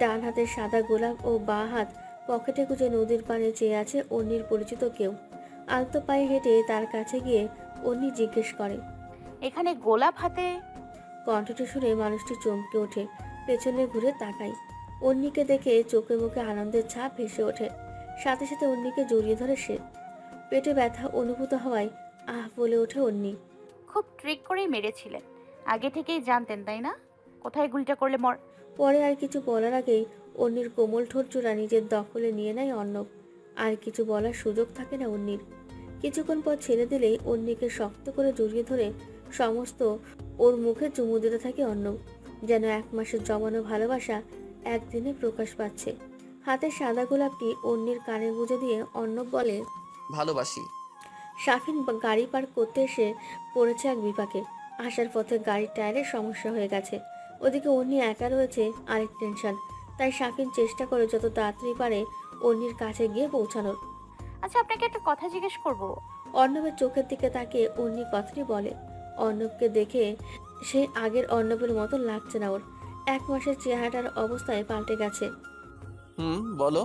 ডান হাতের সাদা গোলাপ ও বাঁ হাত পকেটে গুজে নদীর পাড়ে চেয়ে আছে অন্নির পরিচিত কেউ। আলতো পায়ে হেঁটে তার কাছে গিয়ে অন্নি জিজ্ঞেস করে, এখানে গোলাপ হাতে? কণ্ঠটি শুনে মানুষটি চমকে ওঠে, পেছনে ঘুরে তাকায়। অন্নিকে দেখে চোখে মুখে আনন্দের ছাপ ভেসে ওঠে। সাথে সাথে অন্নিকে জড়িয়ে ধরে সে। পেটে ব্যথা অনুভূত হওয়ায় আহ বলে ওঠে অন্নি। খুব ট্রিক করেই মেরেছিলেন। আগে থেকেই জানতেন তাই না কোথায় গুলিটা করলে মর? পরে আর কিছু বলার আগেই অন্নির কোমল ঠোঁটজোড়া নিজের দখলে নিয়ে নেয় অর্ণব। আর কিছু বলার সুযোগ থাকে না অন্নির। কিছুক্ষণ পর ছেড়ে দিলেই অন্নিকে শক্ত করে জড়িয়ে ধরে সমস্ত ওর মুখে চুমু দিতে থাকে অর্ণব। যেন 1 মাসের জমানো ভালোবাসা একদিনে প্রকাশ পাচ্ছে। হাতের সাদা গোলাপটি অন্নির কানে গুঁজে দিয়ে অর্ণব বলে, ভালোবাসি। শাফিন গাড়ি পার্ক করতে এসে পড়েছে এক বিপাকে। আসার পথে গাড়ির টায়ারের সমস্যা হয়ে গেছে। ওদিকে অন্নি একা রয়েছে আরেক টেনশন। তাই শাফিন চেষ্টা করে যত তাড়াতাড়ি পারে অন্নির কাছে গিয়ে পৌঁছানোর। আচ্ছা, আপনাকে একটা কথা জিজ্ঞেস করব। অর্ণবের চোখের দিকে তাকিয়ে অন্নি কথাটি বলে। অর্ণবকে দেখে সেই আগের অর্ণবের মতো লাগছে না ওর। 1 মাসের চেহারাটার অবস্থায় পাল্টে গেছে। বলো।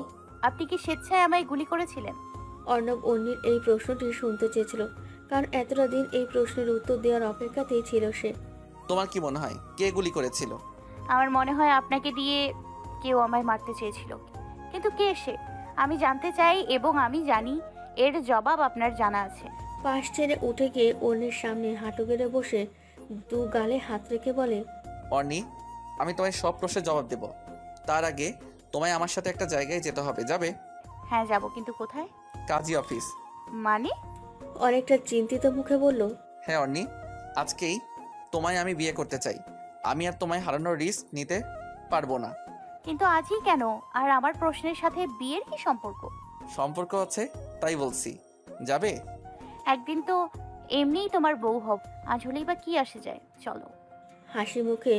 আপনি কি স্বেচ্ছায় আমায় গুলি করেছিলেন? অর্ণব অন্নির এই প্রশ্নটি শুনতে চেয়েছিল, কারণ এতটা দিন এই প্রশ্নের উত্তর দেওয়ার অপেক্ষাতেই ছিল সে। তোমার কি মনে হয় কে গুলি করেছিল? আমার মনে হয় আপনাকে দিয়ে কেউ আমায় মারতে চেয়েছিল, কিন্তু কে সে আমি জানতে চাই, এবং আমি জানি এর জবাব আপনার জানা আছে। পাশ ছেড়ে উঠে গিয়ে অন্যের সামনে হাঁটু গেড়ে বসে 2 গালে হাত রেখে বলে, অর্নি, আমি তোমায় সব প্রশ্নের জবাব দেব। তার আগে তোমায় আমার সাথে একটা জায়গায় যেতে হবে, যাবে? হ্যাঁ যাব, কিন্তু কোথায়? কাজী অফিস। মানে? অনেকটা চিন্তিত মুখে বলল, হ্যাঁ অর্নি, আজকেই তোমায় আমি বিয়ে করতে চাই। আমি আর তোমায় হারানোর রিস্ক নিতে পারবো না। কিন্তু আজই কেন? আর আমার প্রশ্নের সাথে বিয়ের কি সম্পর্ক? সম্পর্ক আছে, তাই বলছি। যাবে? একদিন তো এমনিই তোমার বউ হব, আজ হলেই বা কি আসে যায়, চলো। হাসি মুখে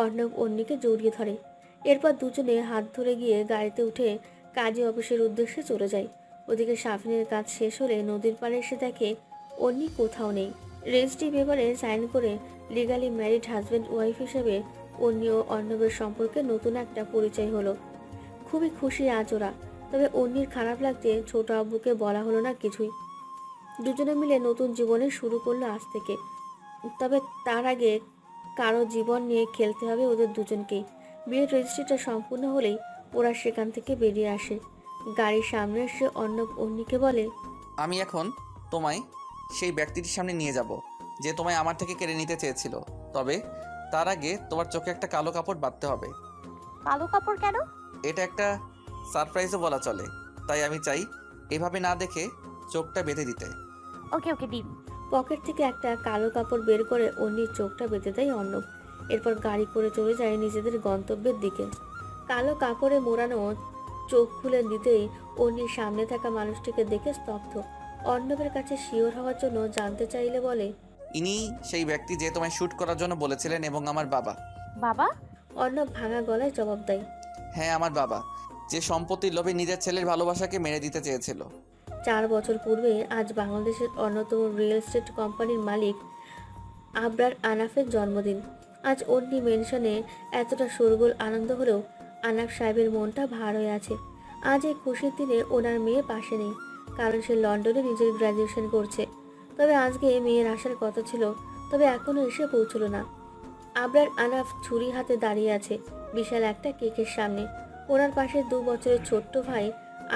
অর্ণব অন্নিকে জড়িয়ে ধরে। এরপর দুজনে হাত ধরে গিয়ে গাড়িতে উঠে কাজী অফিসের উদ্দেশ্যে চলে যায়। ওদিকে শাফিনের কাজ শেষ হলে নদীর পাড়ে এসে দেখে অন্নি কোথাও নেই। রেজিস্ট্রি পেপারে সাইন করে লিগালি ম্যারিড হাজব্যান্ড ওয়াইফ হিসেবে অন্নি ও অর্ণবের সম্পর্কে নতুন একটা পরিচয় হলো। খুবই খুশি আজ ওরা। তবে অন্নির খারাপ লাগছে ছোট আব্বুকে বলা হলো না কিছুই। দুজনে মিলে নতুন জীবনে শুরু করলো আজ থেকে। তবে তার আগে কারো জীবন নিয়ে খেলতে হবে ওদের দুজনকেই। বিয়ের রেজিস্ট্রিটা সম্পূর্ণ হলেই ওরা সেখান থেকে বেরিয়ে আসে। গাড়ির সামনে এসে অর্ণব অন্নিকে বলে, আমি এখন তোমায় সেই ব্যক্তিটির সামনে নিয়ে যাব যে তোমায় আমার থেকে কেড়ে নিতে চেয়েছিল। তবে তার আগে তোমার চোখে একটা কালো কাপড় বাঁধতে হবে। কালো কাপড় কেন? এটা একটা সারপ্রাইজও বলা চলে, তাই আমি চাই এভাবে না দেখে চোখটা বেঁধে দিতে। ওকে ওকে দিন। পকেট থেকে একটা কালো কাপড় বের করে অন্নির চোখটা বেঁধে দেয় অর্ণব। এরপর গাড়ি করে চলে যায় নিজেদের গন্তব্যের দিকে। কালো কাপড়ে মোড়ানো চোখ খুলে দিতেই অন্নির সামনে থাকা মানুষটিকে দেখে স্তব্ধ। অর্ণবের কাছে শিওর হওয়ার জন্য জানতে চাইলে বলে, ইনি সেই ব্যক্তি যে তোমায় শ্যুট করার জন্য বলেছিলেন, এবং আমার বাবা। বাবা? অর্ণব ভাঙা গলায় জবাব দেয়, হ্যাঁ, আমার বাবা, যে সম্পত্তির লোভে নিজের ছেলের ভালোবাসাকে মেরে দিতে চেয়েছিল। 4 বছর পূর্বে আজ বাংলাদেশের অন্যতম রিয়েল এস্টেট কোম্পানির মালিক আবরার আনাফের জন্মদিন। আজ অন্নি মেনশনে এতটা শোরগোল আনন্দ হলেও আনাফ সাহেবের মনটা ভার হয়ে আছে। আজ এই খুশির দিনে ওনার মেয়ে পাশে নেই, কারণ সে লন্ডনে নিজের গ্র্যাজুয়েশন করছে। তবে আজকে মেয়ের আসার কথা ছিল, তবে এখনো এসে পৌঁছলো না। আবরার আনাফ ছুরি হাতে দাঁড়িয়ে আছে বিশাল একটা কেকের সামনে। ওনার পাশে 2 বছরের ছোট্ট ভাই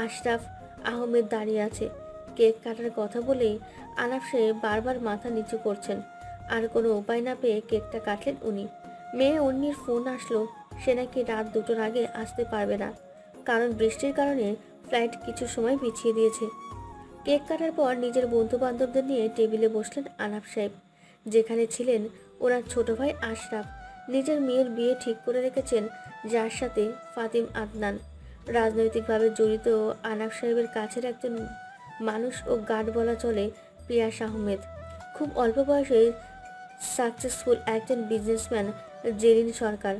আশরাফ আহমেদ দাঁড়িয়ে আছে। কেক কাটার কথা বলেই আনাফ সে বারবার মাথা নিচু করছেন। আর কোনো উপায় না পেয়ে কেকটা কাটলেন উনি। মেয়ে অন্যির ফোন আসলো, সে নাকি রাত 2টোর আগে আসতে পারবে না, কারণ বৃষ্টির কারণে ফ্লাইট কিছু সময় পিছিয়ে দিয়েছে। কেক কাটার পর নিজের বন্ধু বান্ধবদের নিয়ে টেবিলে বসলেন আনাফ সাহেব, যেখানে ছিলেন ওনার ছোট ভাই আশরাফ। নিজের মেয়ের বিয়ে ঠিক করে রেখেছেন, যার সাথে ফাতিম আদনান। রাজনৈতিকভাবে জড়িত আনাফ সাহেবের কাছের একজন মানুষ ও গার্ড বলা চলে পিয়াস আহমেদ। খুব অল্প বয়সে সাকসেসফুল একজন বিজনেসম্যান জেরিন সরকার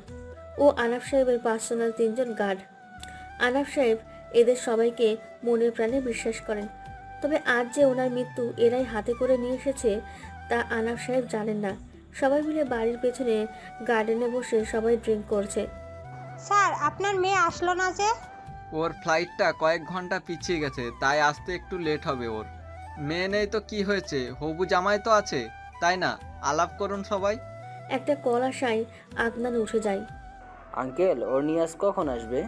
ও আনাফ সাহেবের পার্সোনাল 3 জন গার্ড। আনাফ সাহেব এদের সবাইকে মনে প্রাণে বিশ্বাস করেন। তবে আজ যে ওনার মৃত্যু এরাই হাতে করে নিয়ে এসেছে তা আনাফ সাহেব জানেন না। সবাই মিলে বাড়ির পেছনে গার্ডেনে বসে সবাই ড্রিঙ্ক করছে। স্যার, আপনার মেয়ে আসলো না যে? ওর ফ্লাইটটা কয়েক ঘন্টা পিছিয়ে গেছে, তাই আসতে একটু লেট হবে ওর। মেয়ে নেই তো কি হয়েছে, হবু জামাই তো আছে, তাই না? আলাপ করুন সবাই। একটা কল আসায় আদনান উঠে যায়। আঙ্কেল, ওর নিয়াজ কখন আসবে?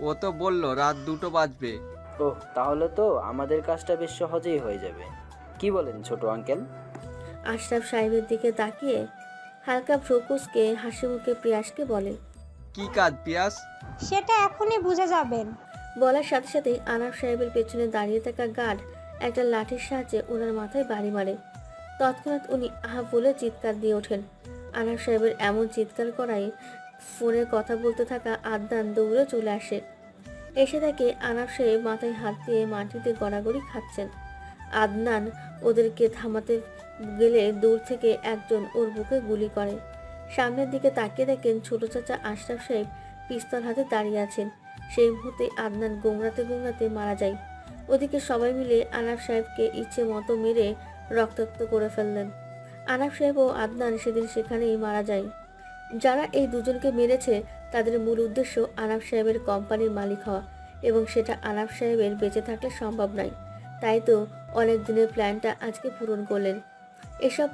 ও তো বললো রাত 2টো বাজবে। ওহ, তাহলে তো আমাদের কাজটা বেশ সহজেই হয়ে যাবে। কি বলেন ছোট আঙ্কেল? আশরাফ সাহেবের দিকে তাকিয়ে হালকা ভ্রুকুচকে হাসি মুখে পিয়াসকে বলে, কি কাজ পিয়াস? সেটা এখনই বুঝে যাবেন। বলার সাথে সাথেই আনাফ সাহেবের পেছনে দাঁড়িয়ে থাকা গার্ড একটা লাঠির সাহায্যে ওনার মাথায় বাড়ি মারে। তৎক্ষণাৎ উনি আহা বলে চিৎকার দিয়ে ওঠেন। আনাফ সাহেবের এমন চিৎকার করায় ফোনে কথা বলতে থাকা আদনান দৌড়ে চলে আসে। এসে দেখে আনাফ সাহেব মাথায় হাত দিয়ে মাটিতে গড়াগড়ি খাচ্ছেন। আদনান ওদেরকে থামাতে গেলে দূর থেকে একজন ওর বুকে গুলি করে। সামনের দিকে তাকিয়ে দেখেন ছোট চাচা আশরাফ সাহেব পিস্তল হাতে দাঁড়িয়ে আছেন। সেই মুহূর্তে আদনান গোংরাতে গোংরাতে মারা যায়। ওদিকে সবাই মিলে আনাফ সাহেবকে ইচ্ছে মতো মেরে রক্তাক্ত করে ফেললেন। আনাফ সাহেব ও আদনান সেদিন সেখানেই মারা যায়। যারা এই দুজনকে মেরেছে তাদের মূল উদ্দেশ্য আনাফ সাহেবের কোম্পানির মালিক হওয়া, এবং সেটা আনাফ সাহেবের বেঁচে থাকলে সম্ভব নয়। তাই তো অনেক দিনের প্ল্যানটা আজকে পূরণ করলেন। এসব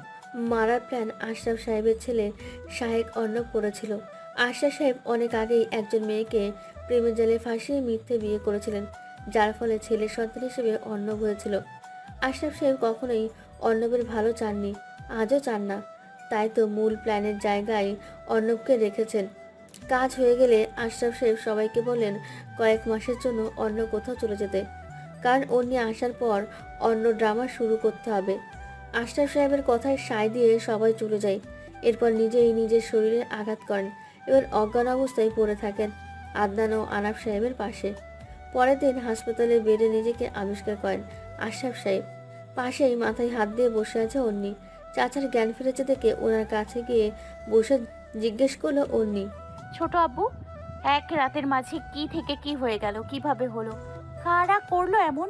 মারার প্ল্যান আশরাফ সাহেবের ছেলে শাহেক অর্ণব করেছিল। আশরাফ সাহেব অনেক আগেই একজন মেয়েকে প্রেমের জালে ফাঁসিয়ে মিথ্যে বিয়ে করেছিলেন, যার ফলে ছেলের সন্তান হিসেবে অর্ণব হয়েছিল। আশরাফ সাহেব কখনোই অর্ণবের ভালো চাননি, আজও চান না। তাই তো মূল প্ল্যানের জায়গায় অর্ণবকে রেখেছেন। কাজ হয়ে গেলে আশরাফ সাহেব সবাইকে বলেন কয়েক মাসের জন্য অন্য কোথাও চলে যেতে, কারণ অন্যে আসার পর অন্য ড্রামা শুরু করতে হবে। আশরাফ সাহেবের কথায় সায় দিয়ে সবাই চলে যায়। এরপর নিজেই নিজের শরীরে আঘাত করেন এবং অজ্ঞান অবস্থায় পড়ে থাকেন আদনান ও আনাফ সাহেবের পাশে। পরের দিন হাসপাতালের বেডে নিজেকে আবিষ্কার করেন আশরাফ সাহেব। পাশেই মাথায় হাত দিয়ে বসে আছে অন্নি। চাচার জ্ঞান ফিরেছে দেখে ওনার কাছে গিয়ে বসে জিজ্ঞেস করলো অন্নি, ছোট আব্বু, এক রাতের মাঝে কি থেকে কি হয়ে গেল, কিভাবে হলো, কারা করলো এমন?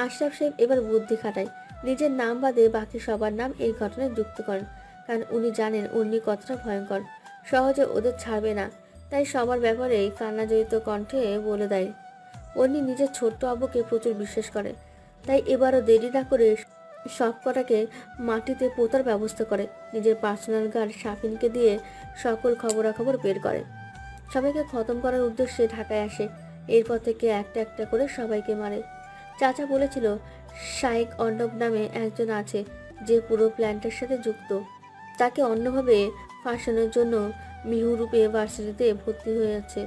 আশরাফ সাহেব এবার বুদ্ধি খাটায়। নিজের নাম বাদে বাকি সবার নাম এই ঘটনায় যুক্ত করেন, কারণ উনি জানেন অন্নি কতটা ভয়ঙ্কর, সহজে ওদের ছাড়বে না। তাই সবার ব্যাপারেই কান্নাজড়িত কণ্ঠে বলে দেয়। অন্নি নিজের ছোট্ট আব্বুকে প্রচুর বিশ্বাস করে, তাই এবারও দেরি না করে সব কটাকে মাটিতে পোতার ব্যবস্থা করে। নিজের পার্সোনাল গার্ড শাফিনকে দিয়ে সকল খবরাখবর বের করে। সবাইকে খতম করার উদ্দেশ্যে ঢাকায় আসে। এরপর থেকে একটা একটা করে সবাইকে মারে। চাচা বলেছিল শাইক অর্ণব নামে একজন আছে যে পুরো প্ল্যানটার সাথে যুক্ত। তাকে অন্যভাবে ফাঁসানোর জন্য মিহুরূপে ভার্সিটিতে ভর্তি হয়েছে।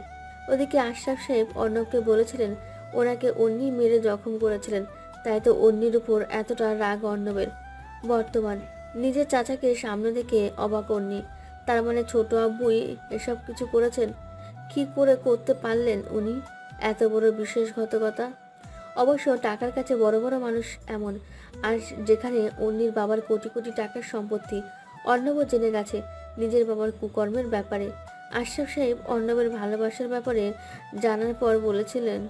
ওদিকে আশরাফ সাহেব অর্ণবকে বলেছিলেন ওনাকে অন্যি মেরে জখম করেছিলেন, তাই তো অন্যির উপর এতটা রাগ অর্ণবের। বর্তমান নিজের চাচাকে সামনে দেখে অবাক অন্যি। তার মানে ছোট আব্বুই এসব কিছু করেছেন। কি করে করতে পারলেন উনি এত বড় বিশ্বাসঘাতকতা? অবশ্য টাকার কাছে বড় বড় মানুষ এমন, আর যেখানে অন্যির বাবার কোটি কোটি টাকার সম্পত্তি। অর্ণবও জেনে গেছে নিজের বাবার কুকর্মের ব্যাপারে। আশরাফ সাহেব অর্ণবের ভালোবাসার ব্যাপারে জানার পর বলেছিলেন,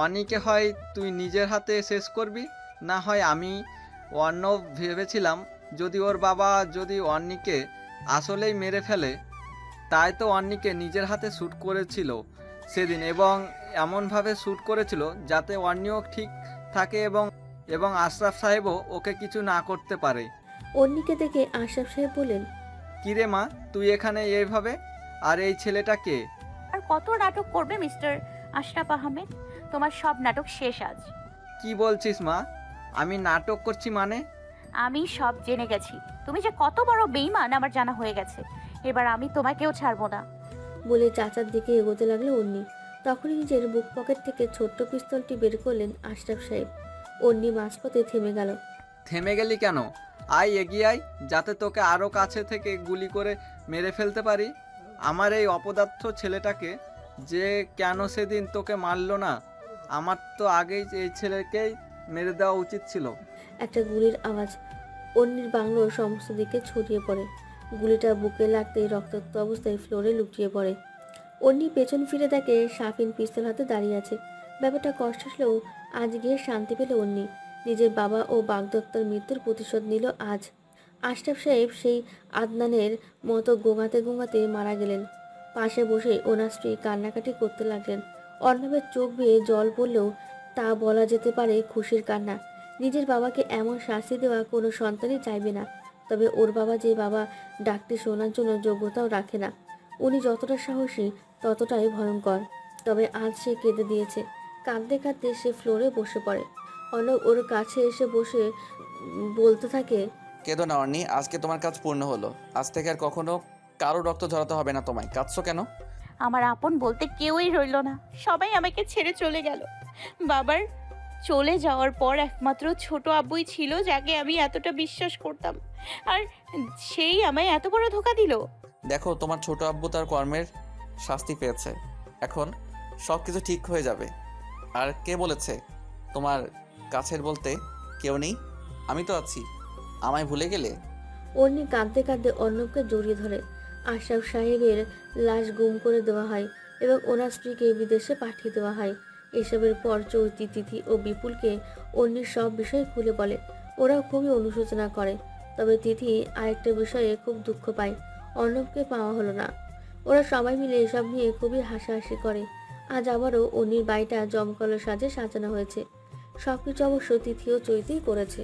অনিকে হয় তুই নিজের হাতে শেষ করবি, না হয় আমি। অর্ণব ভেবেছিলাম যদি ওর বাবা যদি অন্নিকে আসলেই মেরে ফেলে, তাই তো অন্নিকে নিজের হাতে শ্যুট করেছিল সেদিন, এবং এমনভাবে শ্যুট করেছিল যাতে অন্নিও ঠিক থাকে এবং আশরাফ সাহেবও ওকে কিছু না করতে পারে। অন্নিকে দেখে আশরাফ সাহেব বললেন, কিরে মা, তুই এখানে এইভাবে? আর এই ছেলেটা কে? আর কত নাটক করবে মিস্টার আশরাফ আহমেদ? তোমার সব নাটক শেষ আজ। কি বলছিস মা? আমি নাটক করছি মানে? আমি সব জেনে গেছি। তুমি যে কত বড় বেঈমান আমার জানা হয়ে গেছে। এবার আমি তোমাকেও ছাড়বো না। বলে চাচার দিকে এগোতে লাগলো অন্নি। তখনই নিজের বুক পকেট থেকে ছোট্ট পিস্তলটি বের করলেন আশরাফ সাহেব। অন্নি মাঝপথে থেমে গেল। থেমে গেলি কেন? আয়, এগিয়ে আয়, যাতে তোকে আরও কাছে থেকে গুলি করে মেরে ফেলতে পারি। আমার এই অপদার্থ ছেলেটাকে যে কেন সেদিন তোকে মারলো না? আমার তো আগেই এই ছেলেকেই মেরে দেওয়া উচিত ছিল। একটা গুলির আওয়াজ অন্নির বাংলোর সমস্ত দিকে ছড়িয়ে পড়ে। গুলিটা বুকে লাগতেই রক্তাক্ত অবস্থায় ফ্লোরে লুটিয়ে পড়ে। অন্নি পেছন ফিরে দেখে শাফিন পিস্তল হাতে দাঁড়িয়ে আছে। ব্যাপারটা কষ্ট হলেও আজ গিয়ে শান্তি পেল অন্নি। নিজের বাবা ও বাগদত্তার মৃত্যুর প্রতিশোধ নিল আজ। আশরাফ সাহেব সেই আদনানের মতো গোঙাতে গোঙাতে মারা গেলেন। পাশে বসে ওনার স্ত্রী কান্নাকাটি করতে লাগলেন। অর্ণবের চোখ বেয়ে জল পড়লেও তা বলা যেতে পারে খুশির কান্না। নিজের বাবাকে এমন শাস্তি দেওয়া কোনো সন্তানই চাইবে না। তবে ওর বাবা যে বাবা ডাকতে শোনার জন্য যোগ্যতাও রাখে না। উনি যতটা সাহসী ততটাই ভয়ঙ্কর। তবে আজ সে কেঁদে দিয়েছে। কাঁদতে কাঁদতে সে ফ্লোরে বসে পড়ে। অর্ণব ওর কাছে এসে বসে বলতে থাকে, কেঁদো না অর্নি, আজকে তোমার কাজ পূর্ণ হলো। আজ থেকে আর কখনো কারো রক্ত ঝরাতে হবে না তোমায়। কাঁদছো কেন? আমার আপন বলতে কেউই রইল না। সবাই আমাকে ছেড়ে চলে গেল। বাবার চলে যাওয়ার পর একমাত্র ছোট আব্বুই ছিল যাকে আমি এতটা বিশ্বাস করতাম, আর সেই আমায় এত বড় ধোঁকা দিল। দেখো, তোমার ছোট আব্বু তার কর্মের শাস্তি পেয়েছে। এখন সব কিছু ঠিক হয়ে যাবে। আর কে বলেছে তোমার কাছের বলতে কেউ নেই? আমি তো আছি। আমায় ভুলে গেলে? অন্নি কাঁদতে কাঁদতে অর্ণবকে জড়িয়ে ধরে। আশরাফ সাহেবের লাশ গুম করে দেওয়া হয় এবং ওনার স্ত্রীকে বিদেশে পাঠিয়ে দেওয়া হয়। এসবের পর চৈতি, তিথি ও বিপুলকে অন্যের সব বিষয় খুলে বলে। ওরাও খুবই অনুশোচনা করে। তবে তিথি আরেকটা বিষয়ে খুব দুঃখ পায়, অর্ণবকে পাওয়া হলো না। ওরা সবাই মিলে এসব নিয়ে খুবই হাসাহাসি করে। আজ আবারও অন্যির বাড়িটা জমকালো সাজে সাজানো হয়েছে। সবকিছু অবশ্য তিথি ও চৈতিই করেছে।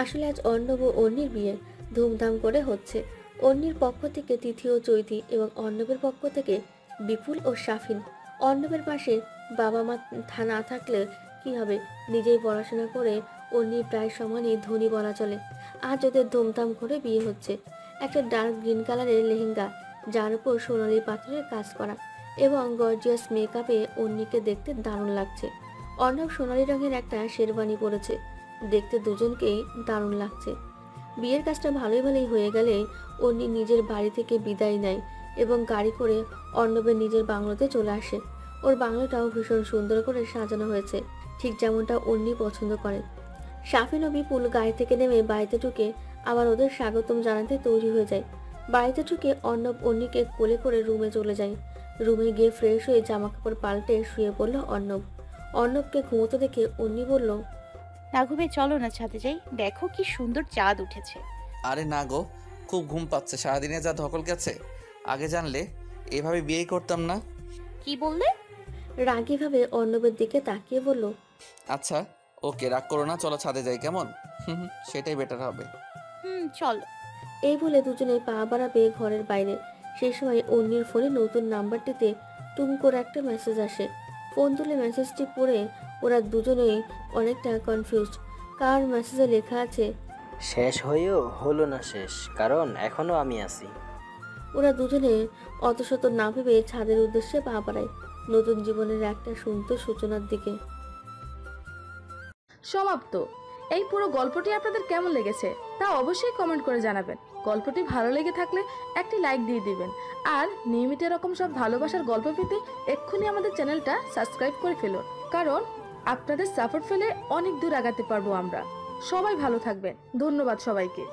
আসলে আজ অর্ণব ও অন্যির বিয়ে ধুমধাম করে হচ্ছে। অন্যির পক্ষ থেকে তিথি ও চৈতি এবং অর্ণবের পক্ষ থেকে বিপুল ও শাফিন। অর্ণবের পাশে বাবা মা না থাকলে কি হবে, নিজেই পড়াশোনা করে অন্যি প্রায় সমানই ধনী বলা চলে। আজ ওদের ধুমধাম করে বিয়ে হচ্ছে। একটা ডার্ক গ্রিন কালারের লেহেঙ্গা, যার উপর সোনালি পাথরের কাজ করা এবং গর্জিয়াস মেকআপে অন্যিকে দেখতে দারুণ লাগছে। অর্ণব সোনালি রঙের একটা শেরওয়ানি পরেছে। দেখতে দুজনকেই দারুণ লাগছে। বিয়ের কাজটা ভালোই হয়ে গেলে অন্নি নিজের বাড়ি থেকে বিদায় নেয় এবং গাড়ি করে অর্ণবের নিজের বাংলোতে চলে আসে। ওর বাংলোটাও ভীষণ সুন্দর করে সাজানো হয়েছে, ঠিক যেমনটা অন্নি পছন্দ করে। শাফিন ও বিপুল গাড়ি থেকে নেমে বাড়িতে ঢুকে আবার ওদের স্বাগতম জানাতে তৈরি হয়ে যায়। বাড়িতে ঢুকে অর্ণব অন্নিকে কোলে করে রুমে চলে যায়। রুমে গিয়ে ফ্রেশ হয়ে জামাকাপড় পাল্টে শুয়ে পড়ল অর্ণব। অর্ণবকে ঘুমোতে দেখে অন্নি বলল, না ঘুমে চলো না ছাদে যাই, দেখো কি সুন্দর চাঁদ উঠেছে। আরে না গো, খুব ঘুম পাচ্ছে। সারাদিনে যা ধকল গেছে, আগে জানলে এভাবে বিয়েই করতাম না। কি বললে? রাগীভাবে অর্ণবের দিকে তাকিয়ে বলল, আচ্ছা ওকে, রাগ করো না, চলো ছাদে যাই, কেমন? সেটাই বেটার হবে। চলো। এই বলে দুজনে পা বাড়াবে ঘরের বাইরে। সেই সময় অন্যের ফোনে নতুন নাম্বারটিতে টুম করে একটা মেসেজ আসে। ফোন তুলে মেসেজটি পড়ে ওরা দুজনেই অনেকটা কনফিউজড। কার মেসেজে লেখা আছে, শেষ হয়েও হলো না শেষ, কারণ এখনো আমি আছি। ওরা দুজনে অতশত না ভেবে ছাদের উদ্দেশ্যে পা বাড়ায়, নতুন জীবনের একটা সুন্দর সূচনার দিকে। সমাপ্ত। এই পুরো গল্পটি আপনাদের কেমন লেগেছে তা অবশ্যই কমেন্ট করে জানাবেন। গল্পটি ভালো লেগে থাকলে একটি লাইক দিয়ে দিবেন। আর নিয়মিত এরকম সব ভালোবাসার গল্প পেতে এক্ষুনি আমাদের চ্যানেলটা সাবস্ক্রাইব করে ফেলুন, কারণ আপনাদের সাপোর্ট পেলে অনেক দূর আগাতে পারবো আমরা। সবাই ভালো থাকবেন। ধন্যবাদ সবাইকে।